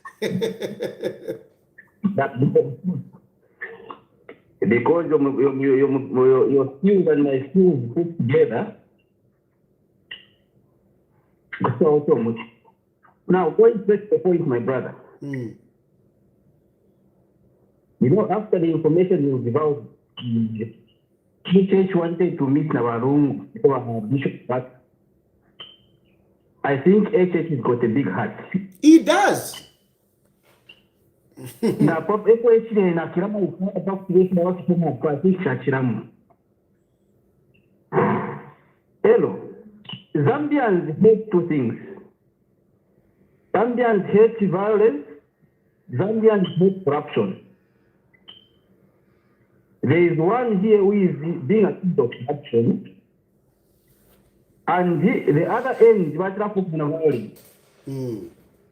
Because your skills and my skills put together. So much. Now, going straight to the point, my brother. After the information you developed, the church wanted to meet Navarung or Bishop, but I think HH has got a big heart. He does. Hello. Zambians hate two things. Zambians hate violence. Zambians hate corruption. There is one here who is being accused of corruption, and the other end is what happened in the world.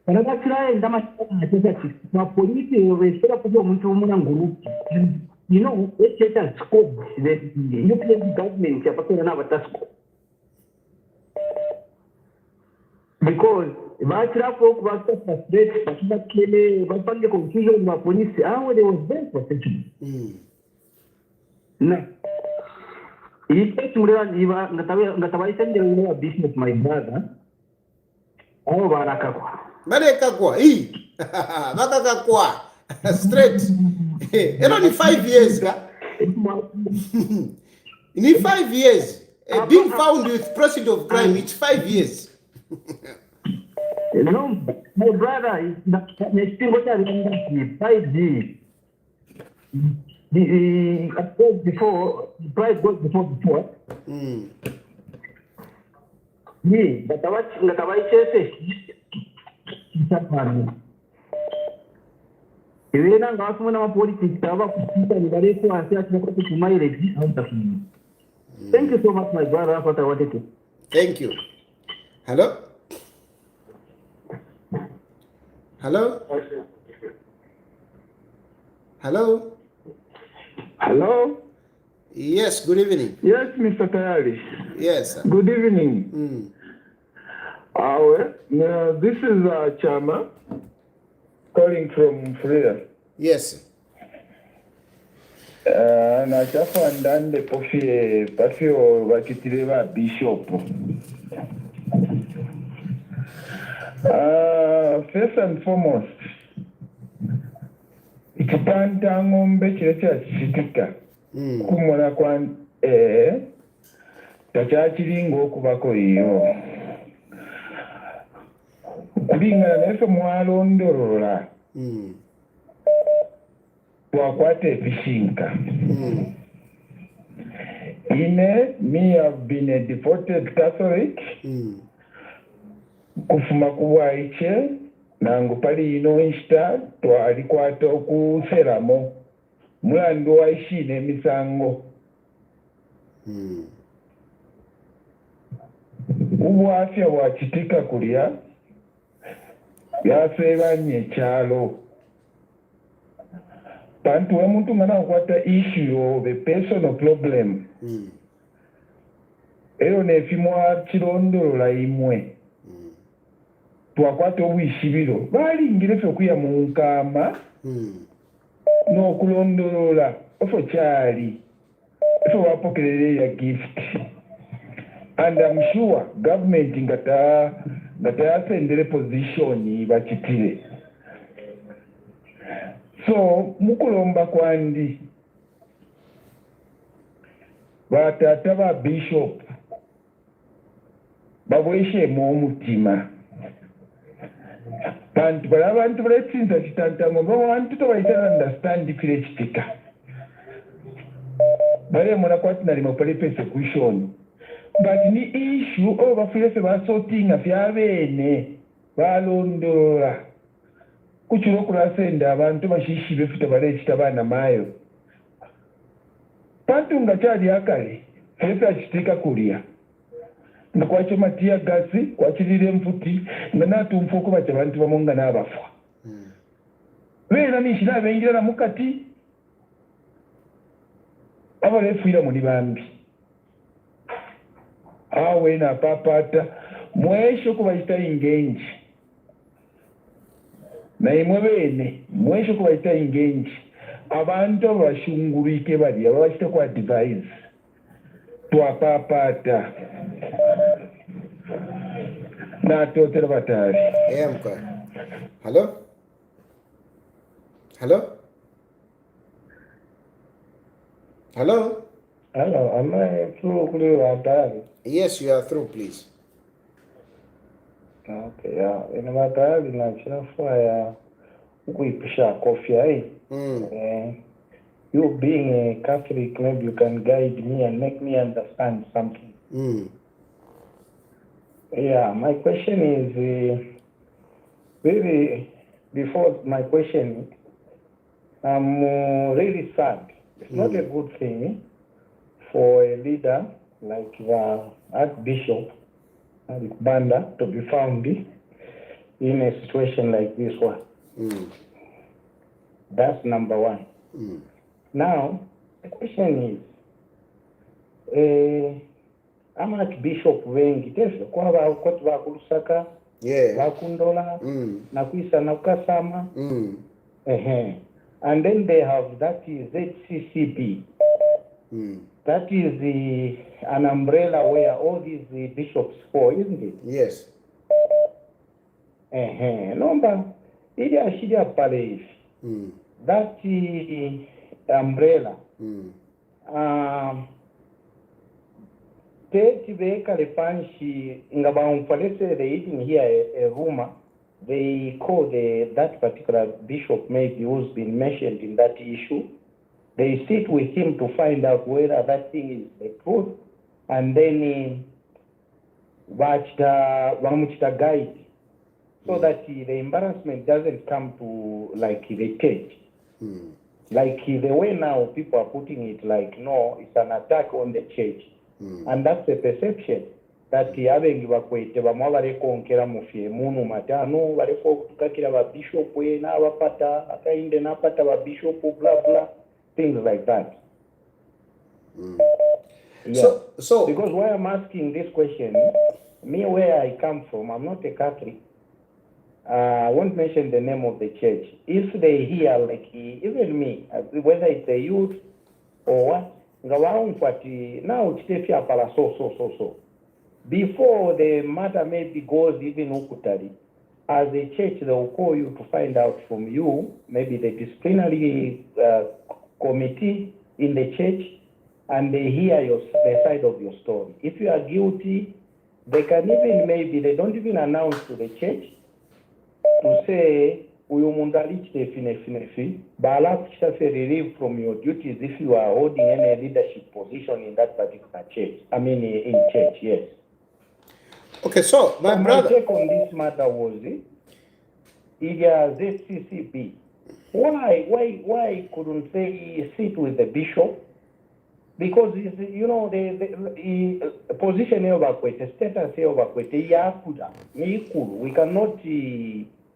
Another client, police will set up a group. It has scope. The European government have a scope. Because folk was frustrated, but the confusion with police, they was very protected. Now, Ichurch muleva ngatabaisende uwa business my brother. Abo barakakwa. Balekakwa bakakakwa straight. Only 5 years ka. In 5 years, being found with proceeds of crime, it's 5 years. No, my brother, next thing what I remember, 5G. The price goes before. Yeah, but I say, Irena ngasumana ma politics tava kupita nibarefu asi achinokuti kumairegi hautafuni. Thank you so much my brother. That's what I wanted to. Thank you. Hello? Hello? Hello? Hello? Yes, good evening. Yes, Mr. Tayari. Yes, sir. Good evening. This is Chama calling from Freya. Yes. Na chafa ndande pafio wakitireva bishop. First and foremost, ikipanda ngombe kirecha chitika. Kumona kwa tachachiringo okubako iyo. Kulingana nefe mwalondolola. Twakwate epishinka. Me have been a devoted Catholic. Kufuma kuwaiche nangu pali ino insta twalikwata okuseramo mulandu waishine emisango. Ubwafya bwakitika kulya byasebanye ekyalo. Bantu omuntu nga nakwata issue of a personal problem. Eyo nefimwa kirondolola imwe. Twakwata obwishibiro balingire ffe okuya mu nkama n'okulondolola ofo kyali effe wapokerera ya gift. And I'm sure government nga tayasendere position bakitire. So mukulomba kwandi batata ba bishop babweshemu omutima. Bantu balabantu baletsinza kitantango babantu tobaita understand kile kitika. Bale mona kwati nali mopale persecution. But ni issue bafilese basotinga fyabene balondola. Kuchiro kulasenda abantu bashishibe futa balekita bana mayo. Bantu nga kyali akale fese akitika kulya. Nakwacho matia gasi kwachirire mfuti nga natumfuko bacha bantu bamonga nabafa. Bera nishira bengira na mukati abalefira muni bambi. Awe na papata mwesho kubaita ingenji. Na imwe bene mwesho kubaita ingenji. Abantu bashungurike bali abashite kwa advise. Twapapata. Natotera batari. Mkwa. Hello? Hello? Hello? Hello, am I through to Batari? Yes, you are through, please. Okay, yeah. In Batari, na chinafua kuipisha kofia you being a Catholic, maybe you can guide me and make me understand something. Yeah, my question is really, before my question, I'm really sad. It's not a good thing for a leader like the Archbishop Bandaa to be found in a situation like this one. That's number one. Now, the question is, I'm Archbishop wengi teso kwa wakoti wakulusaka wakundola nakuisa nakasama and then they have that is ZCCB that is an umbrella where all these bishops fall, isn't it? Yes. Nomba ili ashija pale hivi. That umbrella. Teti veka lepanshi ngabamfalese they even hear a rumor. They call that particular bishop maybe who's been mentioned in that issue. They sit with him to find out whether that thing is the truth, and then wamuchita guide so that the embarrassment doesn't come to like the church. Like the way now people are putting it, like no, it's an attack on the church, and that's the perception that abengi bakwete bamwa barekonkera mufye munu matano bareko kutukakira ba bishop we na abapata akainde napata ba bishop blah blah things like that. Yeah. So because why I'm asking this question, me where I come from, I'm not a Catholic. I won't mention the name of the church. If they hear, like even me, whether it's a youth or what, now so. Before the matter maybe goes even ukutari, as a church they will call you to find out from you, maybe the disciplinary committee in the church, and they hear the side of your story. If you are guilty, they can even maybe, they don't even announce to the church to say, uyu mundu alichite bala kuchita relieve from your duties if you are holding any leadership position in that particular church. I mean, in church, yes. Okay, so my brother, take on this matter was ZCCB. Why couldn't they sit with the bishop? Because you know the position the status we cannot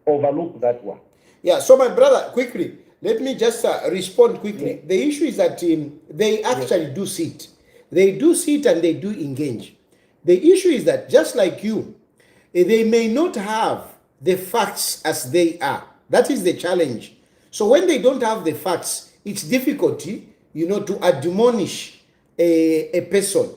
overlook that one. Yeah, so my brother, quickly, let me just respond quickly. Yeah. The issue is that they actually do sit. They do sit and they do engage. The issue is that just like you, they may not have the facts as they are. That is the challenge. So when they don't have the facts, it's difficulty, you know, to admonish a person.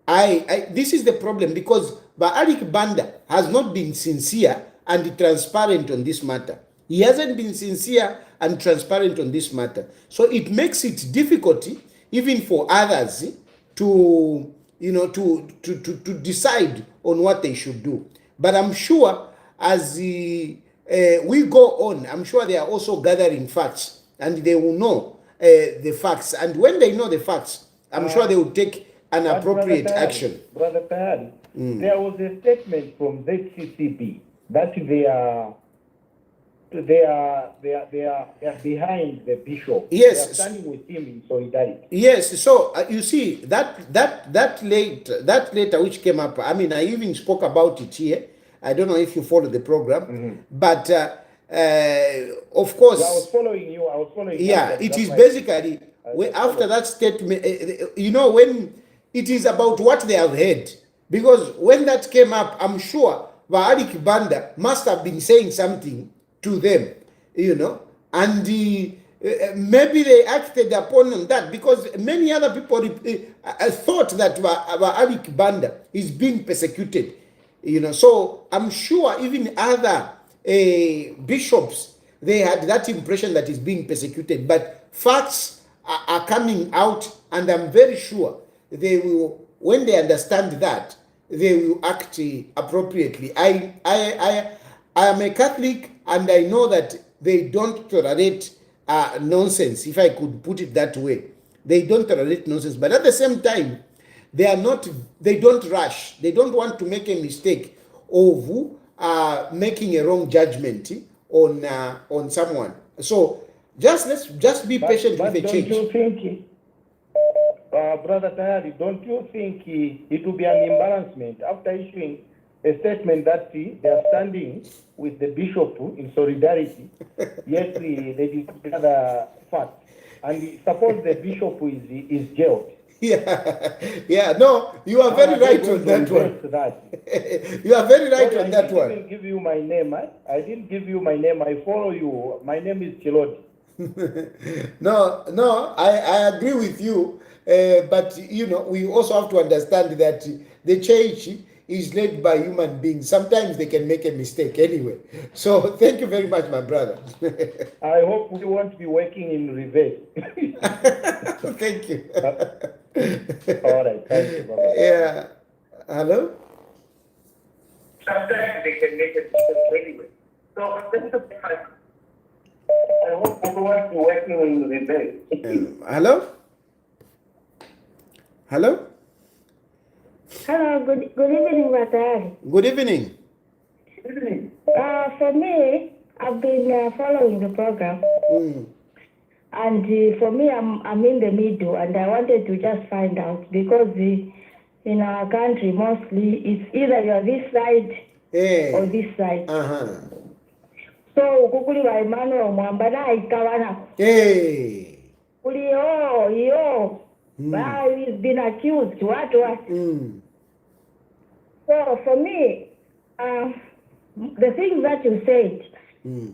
This is the problem, because Archbishop Bandaa has not been sincere and transparent on this matter. He hasn't been sincere and transparent on this matter. So it makes it difficult even for others to, you know, to decide on what they should do. But I'm sure as we go on, I'm sure they are also gathering facts, and they will know the facts. And when they know the facts, I'm sure they will take an appropriate action. Brother Tayari, there was a statement from ZCCB that they are behind the bishop. Yes. They are standing with him in solidarity. Yes. So you see that letter which came up. I mean, I even spoke about it here. I don't know if you follow the program, but of course, I was following you. Yeah, it is basically after that statement. You know, when it is about what they have heard, because when that came up, I'm sure Archbishop Bandaa must have been saying something to them, you know, and maybe they acted upon that, because many other people thought that Archbishop Bandaa is being persecuted, you know. So I'm sure even other bishops, they had that impression that is being persecuted, but facts are coming out, and I'm very sure they will, when they understand that, they will act appropriately. I am a Catholic, and I know that they don't tolerate nonsense, if I could put it that way. They don't tolerate nonsense, but at the same time, they don't rush. They don't want to make a mistake of making a wrong judgment on someone. So let's be patient with the change. Don't you think, Brother Tayari, don't you think it will be an embarrassment after issuing a statement that they are standing with the bishop in solidarity? Yes, they declare fact, and suppose the bishop is jailed. Yeah, no, you are very right on that one. You are very right on that one. I didn't give you my name. I didn't give you my name. I follow you. My name is Chilodi. No, I agree with you. But we also have to understand that the church is led by human beings. Sometimes they can make a mistake anyway. So thank you very much, my brother. I hope we won't be working in reverse. Thank you. All right, thank you, Baba. Yeah. Hello? Sometimes they can make a mistake anyway. So I hope we won't be working in reverse. Hello? Hello? Hello, good evening, Brother. Good evening. For me, I've been following the program, and for me, I'm in the middle, and I wanted to just find out because in our country mostly it's either you're this side or this side. So kukuli wa Emmanuel mwambana ikawana. Kuli yo. He's been accused. What? So for me, the things that you said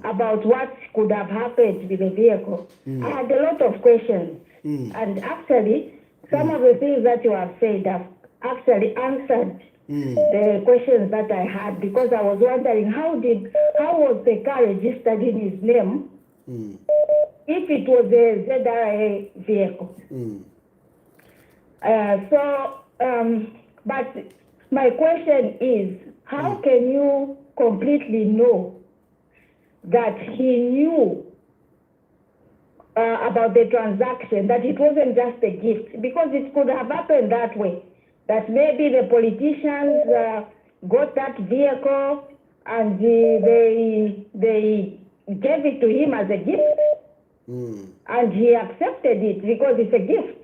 about what could have happened with the vehicle, I had a lot of questions. And actually, some of the things that you have said have actually answered the questions that I had, because I was wondering how was the car registered in his name if it was a ZRA vehicle. But my question is, how can you completely know that he knew about the transaction, that it wasn't just a gift? Because it could have happened that way, that maybe the politicians got that vehicle and they gave it to him as a gift, and he accepted it because it's a gift.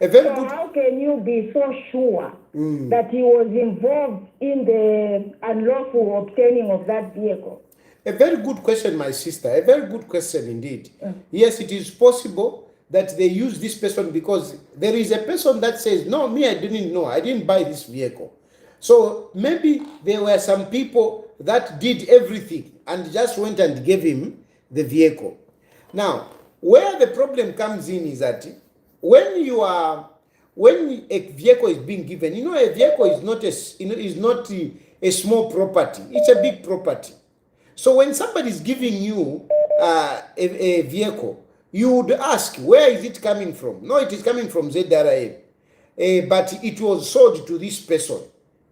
So how can you be so sure that he was involved in the unlawful obtaining of that vehicle? A very good question, my sister. A very good question indeed. Yes, it is possible that they use this person because there is a person that says, no, me, I didn't know. I didn't buy this vehicle. So maybe there were some people that did everything and just went and gave him the vehicle. Now, where the problem comes in is that when a vehicle is being given, a vehicle is not a small property. It's a big property. So when somebody is giving you a vehicle, you would ask, where is it coming from? No, it is coming from ZRA. But it was sold to this person.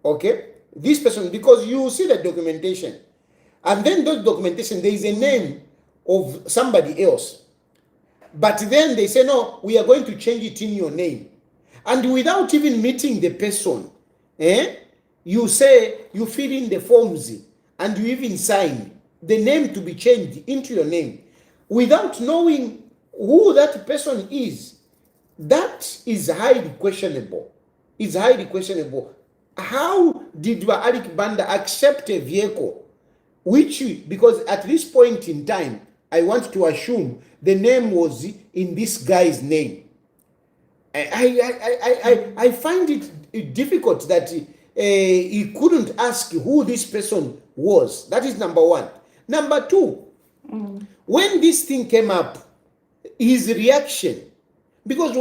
Okay? This person, because you see the documentation. And then those documentation, there is a name of somebody else. But then they say, no, we are going to change it in your name. And without even meeting the person, you say, you fill in the forms and you even sign the name to be changed into your name without knowing who that person is. That is highly questionable. It's highly questionable. How did Archbishop Bandaa accept a vehicle which, because at this point in time, I want to assume the name was in this guy's name. I find it difficult that he couldn't ask who this person was. That is number one. Number two, when this thing came up, his reaction, because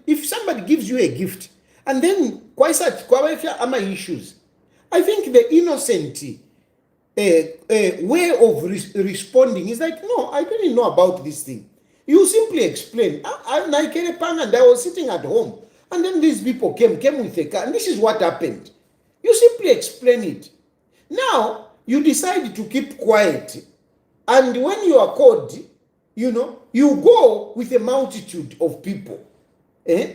if somebody gives you a gift, and then ama issues, I think the innocent way of responding is like, no, I didn't know about this thing. You simply explain. I was sitting at home, and then these people came with a car, and this is what happened. You simply explain it. Now, you decide to keep quiet, and when you are called, you go with a multitude of people.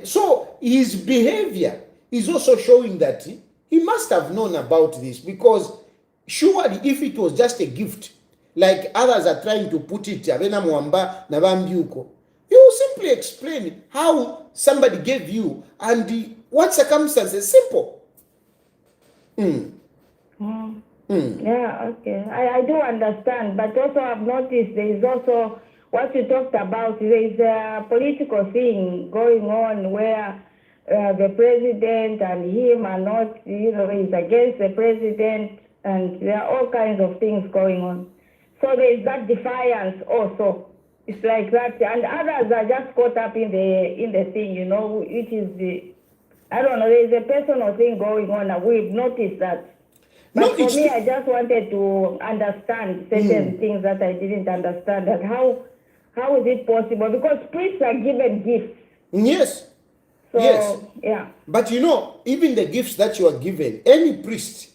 So his behavior is also showing that he must have known about this, because surely if it was just a gift, like others are trying to put it, you simply explain how somebody gave you and what circumstances. Simple. Yeah, okay. I do understand, but also I've noticed there is also what you talked about. There is a political thing going on where the president and him are not, he's against the president, and there are all kinds of things going on. So there is that defiance also It's like that, and others are just caught up in the thing, you know, which is I don't know. There's a personal thing going on. We've noticed that. But for me, I just wanted to understand certain things that I didn't understand. That how is it possible? Because priests are given gifts. Yes. So, yes. Yeah. But you know, even the gifts that you are given, any priest,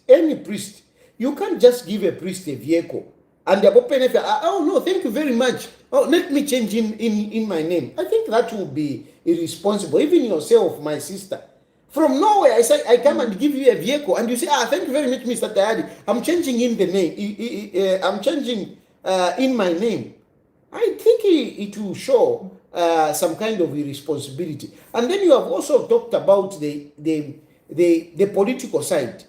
you can't just give a priest a vehicle. And the open, oh no, thank you very much. Oh, let me change in my name. I think that would be irresponsible. Even yourself, my sister. From nowhere, I say I come and give you a vehicle, and you say, thank you very much, Mr. Tayari. I'm changing in the name. I'm changing in my name. I think it will show some kind of irresponsibility. And then you have also talked about the political side.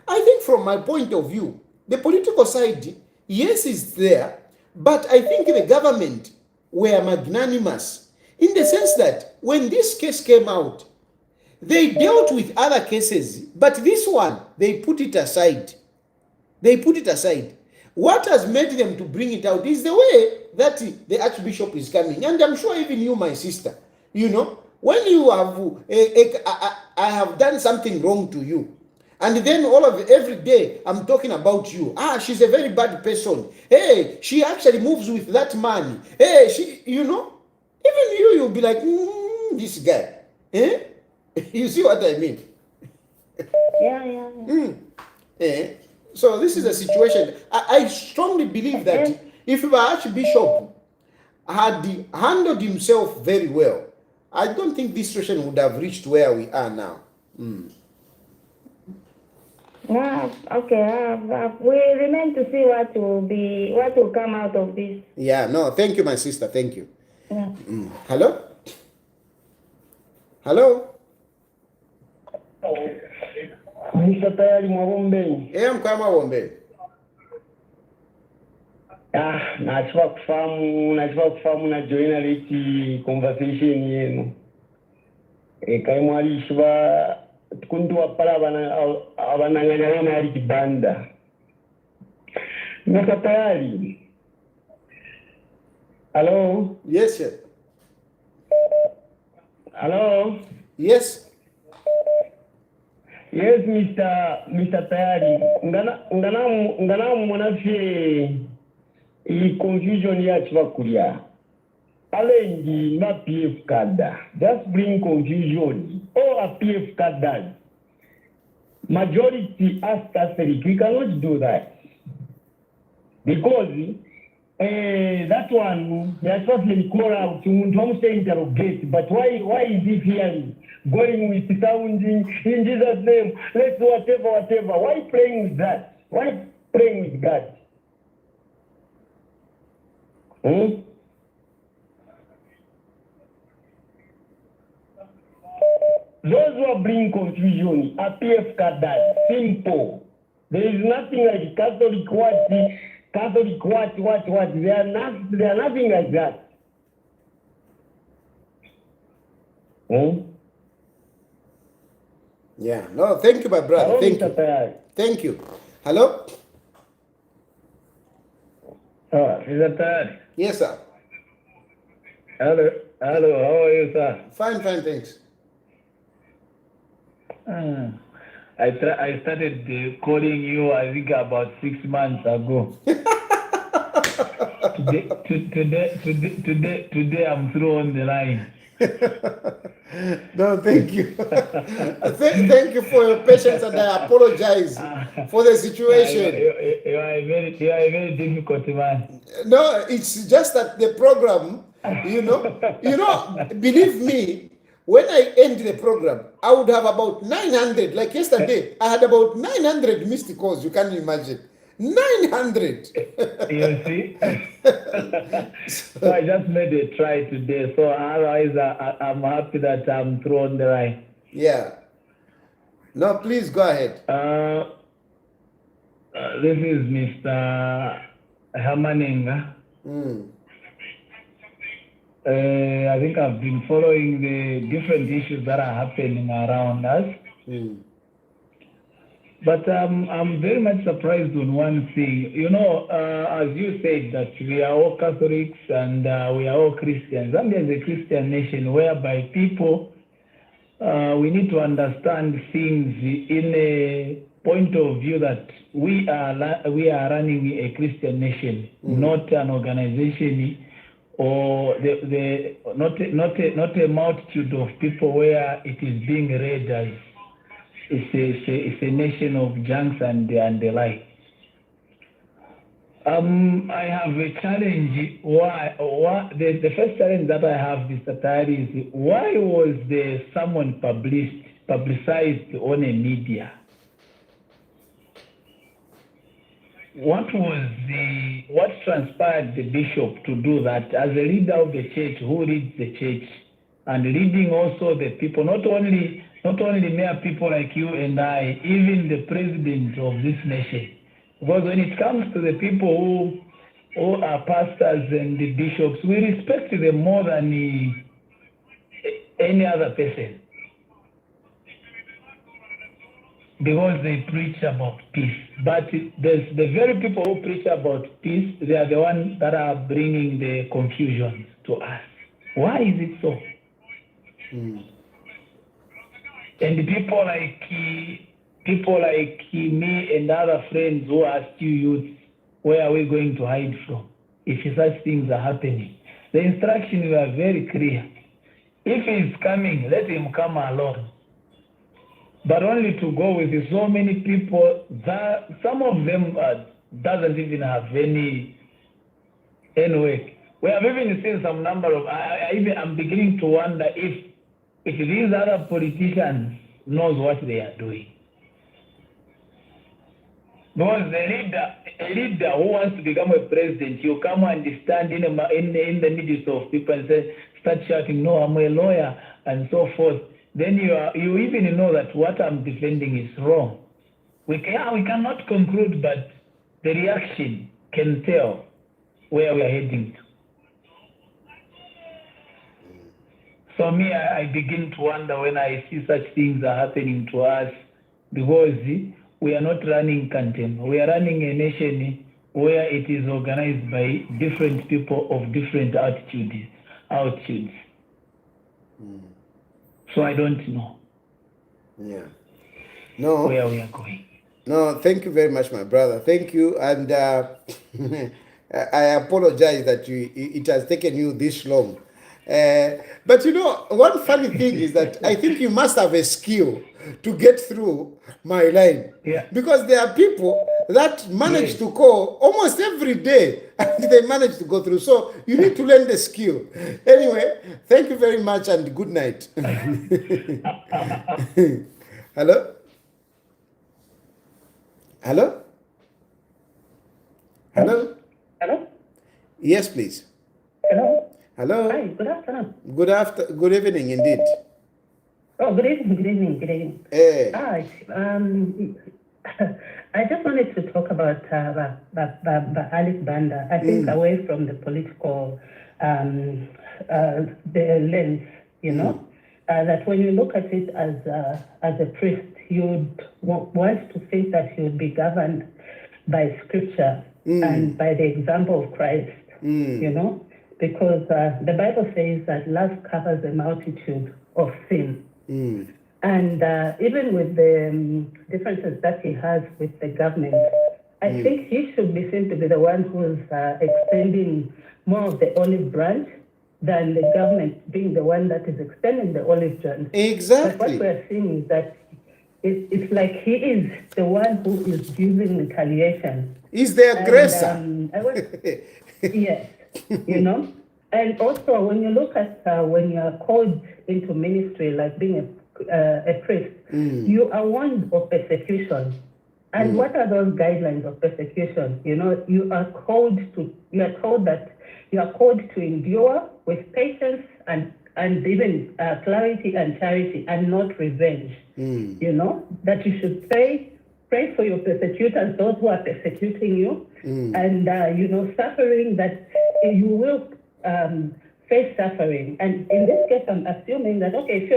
I think from my point of view, the political side, yes, is there, but I think the government were magnanimous in the sense that when this case came out, they dealt with other cases, but this one, they put it aside. What has made them to bring it out is the way that the Archbishop is coming. And I'm sure even you, my sister, you know, when you have, I have done something wrong to you, and then every day I'm talking about you. She's a very bad person. Hey, she actually moves with that man. Hey, you know, even you'll be like, this guy. You see what I mean? Yeah. So this is a situation. I strongly believe that if the Archbishop had handled himself very well, I don't think this situation would have reached where we are now. Okay. We remain to see what will come out of this. Yeah. No. Thank you, my sister. Thank you. Yeah. Hello. Mr. Tayari Mwabombe. Mkama Wombe. Nachukua kufahamu na joina leki conversation yenu. Kaimwali shiba kundu wapala abananganya na Archbishop. Mr. Tayari. Hello? Yes, sir. Hello? Yes. Yes, Mr. Tayari. Ngana mwanafye i confusion ya chivakulia. Alengi na PF kada. Just bring confusion. All are PF kadas. Majority asked us, we cannot do that. Because that one, they are supposed to call out to interrogate, but why is it here? Going with sounding in Jesus' name, let's do whatever. Why playing with that? Why playing with God? Those who are bringing confusion are PF Kadat. Simple. There is nothing like Catholic what. They are nothing like that. Yeah. No, thank you, my brother. Hello, Thank you. Hello? Is that Tad? Yes, sir. Hello, how are you, sir? Fine, thanks. I started calling you, I think, about 6 months ago. Today I'm through on the line. No, thank you. Thank you for your patience, and I apologize for the situation. You are a very difficult man. No, it's just that the program, you know, believe me, when I end the program, I would have about 900. Like yesterday, I had about 900 missed calls. You can't imagine. 900. You see? So I just made a try today. So otherwise, I'm happy that I'm through on the line. Yeah. No, please go ahead. This is Mr. Hamaninga. I think I've been following the different issues that are happening around us. But I'm very much surprised on one thing. You know, as you said, that we are all Catholics and we are all Christians. Zambia is a Christian nation whereby people, we need to understand things in a point of view that we are running a Christian nation, not an organization or not a multitude of people where it is being read as it's a nation of junks and the like. I have a challenge. Why the first challenge that I have, Mr. Tari, is why was there someone publicized on a media? What transpired the bishop to do that as a leader of the church who leads the church and leading also the people, not only mere people like you and I, even the president of this nation? Because when it comes to the people who are pastors and the bishops, we respect them more than any other person, because they preach about peace. But there's the very people who preach about peace, they are the ones that are bringing the confusion to us. Why is it so? And people like me and other friends who are still youth, where are we going to hide from if such things are happening? The instructions were very clear. If he's coming, let him come alone. But only to go with so many people that some of them doesn't even have any work. We have even seen some number of. I'm beginning to wonder if these other politicians knows what they are doing. Because a leader who wants to become a president, you come and stand in the midst of people and start shouting, "No, I'm a lawyer," and so forth. Then you even know that what I'm defending is wrong. We cannot conclude, but the reaction can tell where we are heading to. So me, I begin to wonder when I see such things are happening to us, because we are not running Kantem. We are running a nation where it is organized by different people of different altitudes. So I don't know. Yeah. No. Where we are going. No, thank you very much, my brother. Thank you. And I apologize that it has taken you this long. But you know, one funny thing is that I think you must have a skill to get through my line. Yeah. Because there are people that manage to call almost every day and they manage to go through. So you need to learn the skill. Anyway, thank you very much and good night. Hello? Hello? Hello? Hello? Yes, please. Hello? Hello? Hi, good afternoon. Good evening indeed. Oh, good evening. Hey. Hi. I just wanted to talk about Archbishop Bandaa. I think away from the political the lens, you know, that when you look at it as a priest, you'd want to think that he would be governed by Scripture and by the example of Christ, you know, because the Bible says that love covers a multitude of sins. And even with the differences that he has with the government, I think he should be seen to be the one who's extending more of the olive branch than the government being the one that is extending the olive branch. Exactly. But what we're seeing is that it's like he is the one who is giving retaliation. He's the aggressor. Yes, you know. And also, when you look at when you are called into ministry, like being a priest, you are warned of persecution. And what are those guidelines of persecution? You know, you are told that you are called to endure with patience and even clarity and charity, and not revenge. You know, that you should pray for your persecutors, those who are persecuting you, and you know, suffering, that you will face suffering. And in this case, I'm assuming that, okay,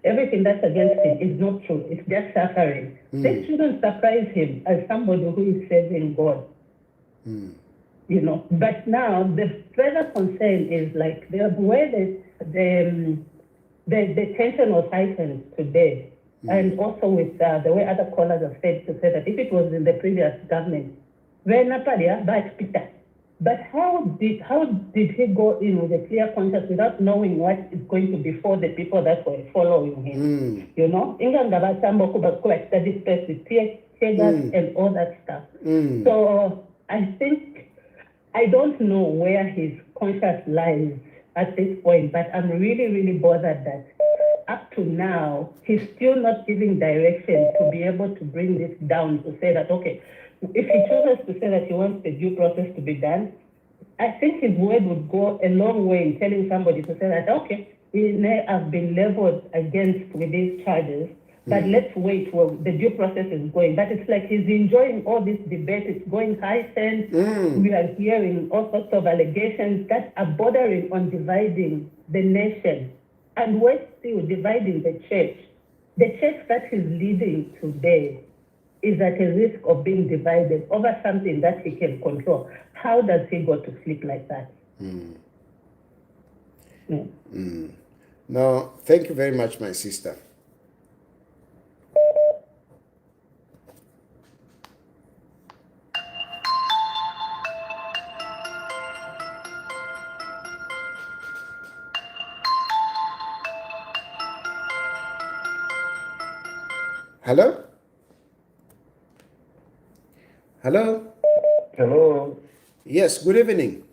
everything that's against him is not true. It's just suffering. This shouldn't surprise him as somebody who is serving God. You know, but now the further concern is like the way that the tension was heightened today, and also with the way other callers have said to say that if it was in the previous government, but how did he go in with a clear conscience without knowing what is going to befall the people that were following him? You know, study space with tear gas and all that stuff. So I think I don't know where his conscience lies at this point, but I'm really, really bothered that up to now, he's still not giving direction to be able to bring this down to say that, okay, if he chooses to say that he wants the due process to be done, I think his word would go a long way in telling somebody to say that, okay, he may have been leveled against with these charges, but let's wait while the due process is going. But it's like he's enjoying all this debate. It's going heightened. We are hearing all sorts of allegations that are bordering on dividing the nation. And we're still dividing the church. The church that he's leading today is at a risk of being divided over something that he can control. How does he go to sleep like that? No, thank you very much, my sister. Hello? Hello? Hello. Yes, good evening.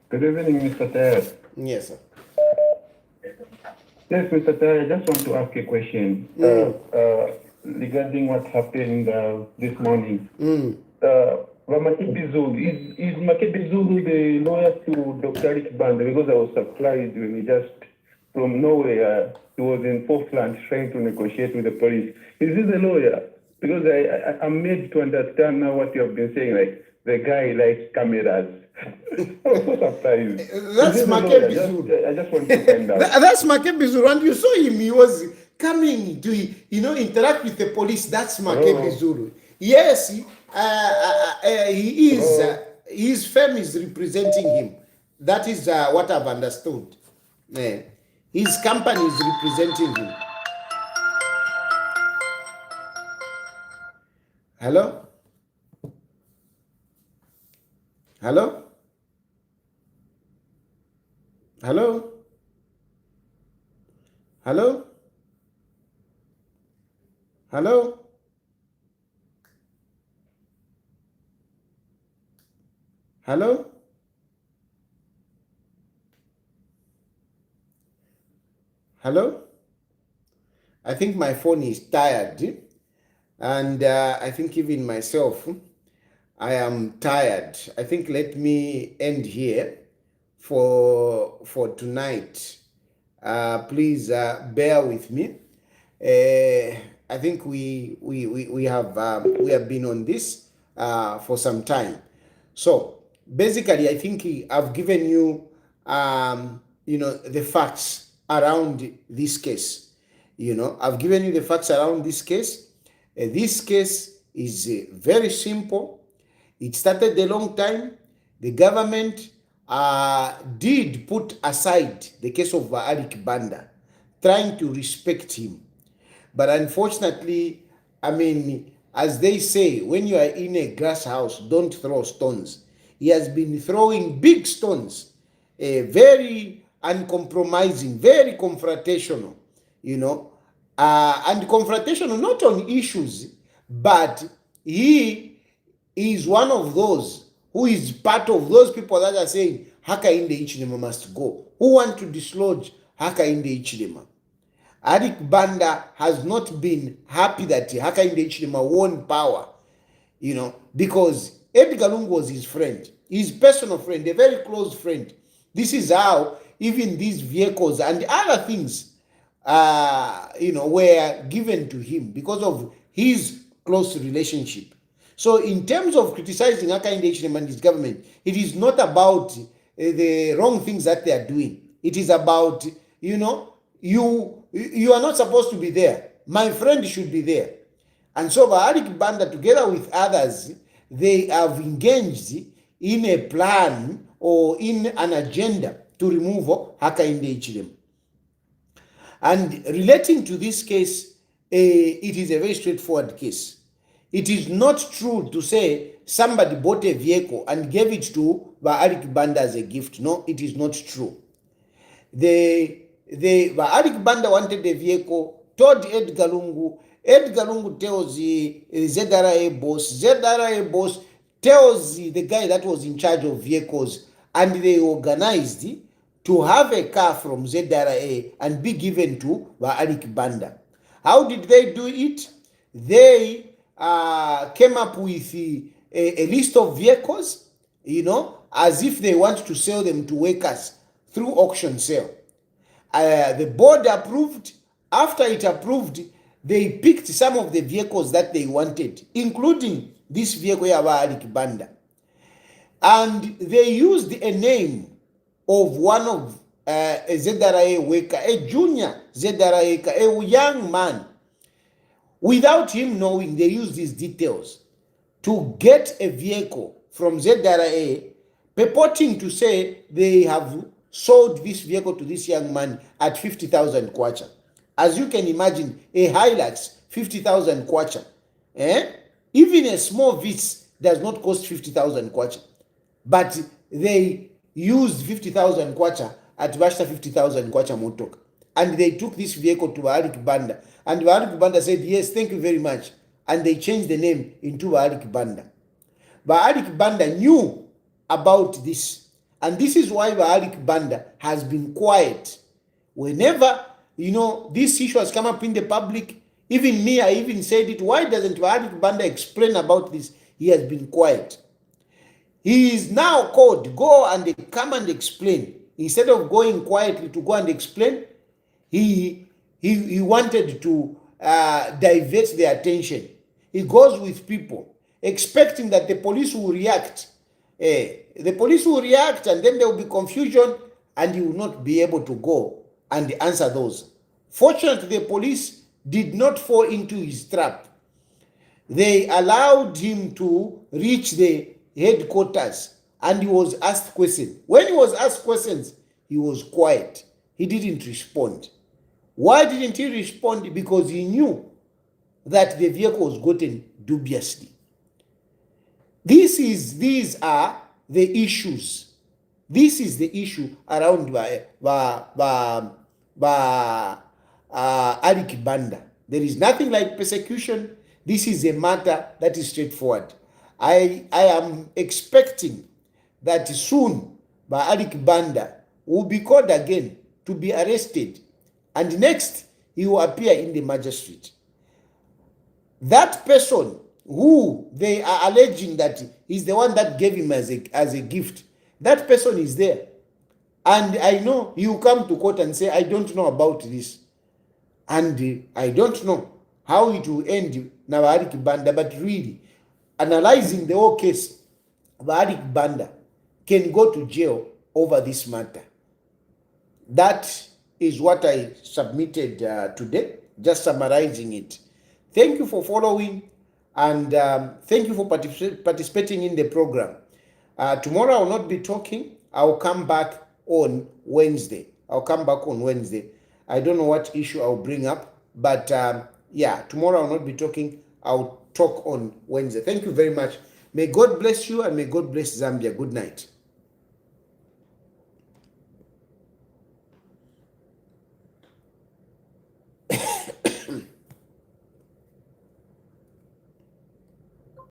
Good evening, Mr. Ter. Yes, sir. Yes, Mr. Ter, I just want to ask a question regarding what happened this morning. Makebi Zulu, is Makebi Zulu the lawyer to Dr. Archbishop Bandaa? Because I was surprised when he just from nowhere, he was in Portland trying to negotiate with the police. Is he the lawyer? Because I'm made to understand now what you have been saying, like the guy likes cameras. I was so surprised. That's Makebi Zulu. I just want to find out. That's Makebi Zulu. And you saw him, he was coming to, interact with the police. That's Makebi Zulu. Yes, he is, his firm is representing him. That is what I've understood. His company is representing him. Hello? Hello? Hello? Hello? Hello? Hello? Hello? I think my phone is tired, and I think even myself, I am tired. I think let me end here for tonight. Please bear with me. I think we have been on this for some time. So basically, I think I've given you the facts around this case. I've given you the facts around this case. This case is very simple. It started a long time. The government did put aside the case of Archbishop Bandaa, trying to respect him. But unfortunately, as they say, when you are in a glass house, don't throw stones. He has been throwing big stones, very uncompromising, very confrontational, and confrontational not on issues, but he is one of those who is part of those people that are saying Hakainde Hichilema must go, who want to dislodge Hakainde Hichilema. Archbishop Bandaa has not been happy that Hakainde Hichilema won power, because Edgar Lungu was his friend, his personal friend, a very close friend. This is how even these vehicles and other things, were given to him because of his close relationship. So in terms of criticizing Hakainde Hichilema and his government, it is not about the wrong things that they are doing. It is about, you are not supposed to be there. My friend should be there. And so Archbishop Bandaa, together with others, they have engaged in a plan or in an agenda to remove Hakainde Hichilema. And relating to this case, it is a very straightforward case. It is not true to say somebody bought a vehicle and gave it to Archbishop Bandaa as a gift. No, it is not true. Archbishop Bandaa wanted a vehicle, told Edgar Lungu. Edgar Lungu tells the ZRA boss. ZRA boss tells the guy that was in charge of vehicles, and they organized to have a car from ZRA and be given to Archbishop Bandaa. How did they do it? They came up with a list of vehicles, as if they want to sell them to workers through auction sale. The board approved. After it approved, they picked some of the vehicles that they wanted, including this vehicle of Archbishop Bandaa. And they used a name of one of a ZRA worker, a junior ZRA worker, a young man. Without him knowing, they used these details to get a vehicle from ZRA, purporting to say they have sold this vehicle to this young man at 50,000 kwacha. As you can imagine, a Hilux, 50,000 kwacha. Even a small Vitz does not cost 50,000 kwacha. But they used 50,000 kwacha at Bashta 50,000 kwacha motok. And they took this vehicle to Archbishop Bandaa. And Archbishop Bandaa said, yes, thank you very much. And they changed the name into Archbishop Bandaa. Archbishop Bandaa knew about this. And this is why Archbishop Bandaa has been quiet. Whenever, this issue has come up in the public, even me, I even said it, why doesn't Archbishop Bandaa explain about this? He has been quiet. He is now called, go and come and explain. Instead of going quietly to go and explain, he wanted to divert their attention. He goes with people, expecting that the police will react. The police will react, and then there will be confusion, and he will not be able to go and answer those. Fortunately, the police did not fall into his trap. They allowed him to reach the headquarters, and he was asked questions. When he was asked questions, he was quiet. He didn't respond. Why didn't he respond? Because he knew that the vehicle was gotten dubiously. These are the issues. This is the issue around Archbishop Bandaa. There is nothing like persecution. This is a matter that is straightforward. I am expecting that soon Archbishop Bandaa will be called again to be arrested, and next he will appear in the magistrate. That person who they are alleging that is the one that gave him as a gift, that person is there. And I know he will come to court and say, I don't know about this. And I don't know how it will end now Archbishop Bandaa, but really, analyzing the whole case, Archbishop Bandaa can go to jail over this matter. That is what I submitted today, just summarizing it. Thank you for following, and thank you for participating in the program. Tomorrow I will not be talking. I will come back on Wednesday. I don't know what issue I'll bring up, but tomorrow I will not be talking. I'll talk on Wednesday. Thank you very much. May God bless you, and may God bless Zambia. Good night.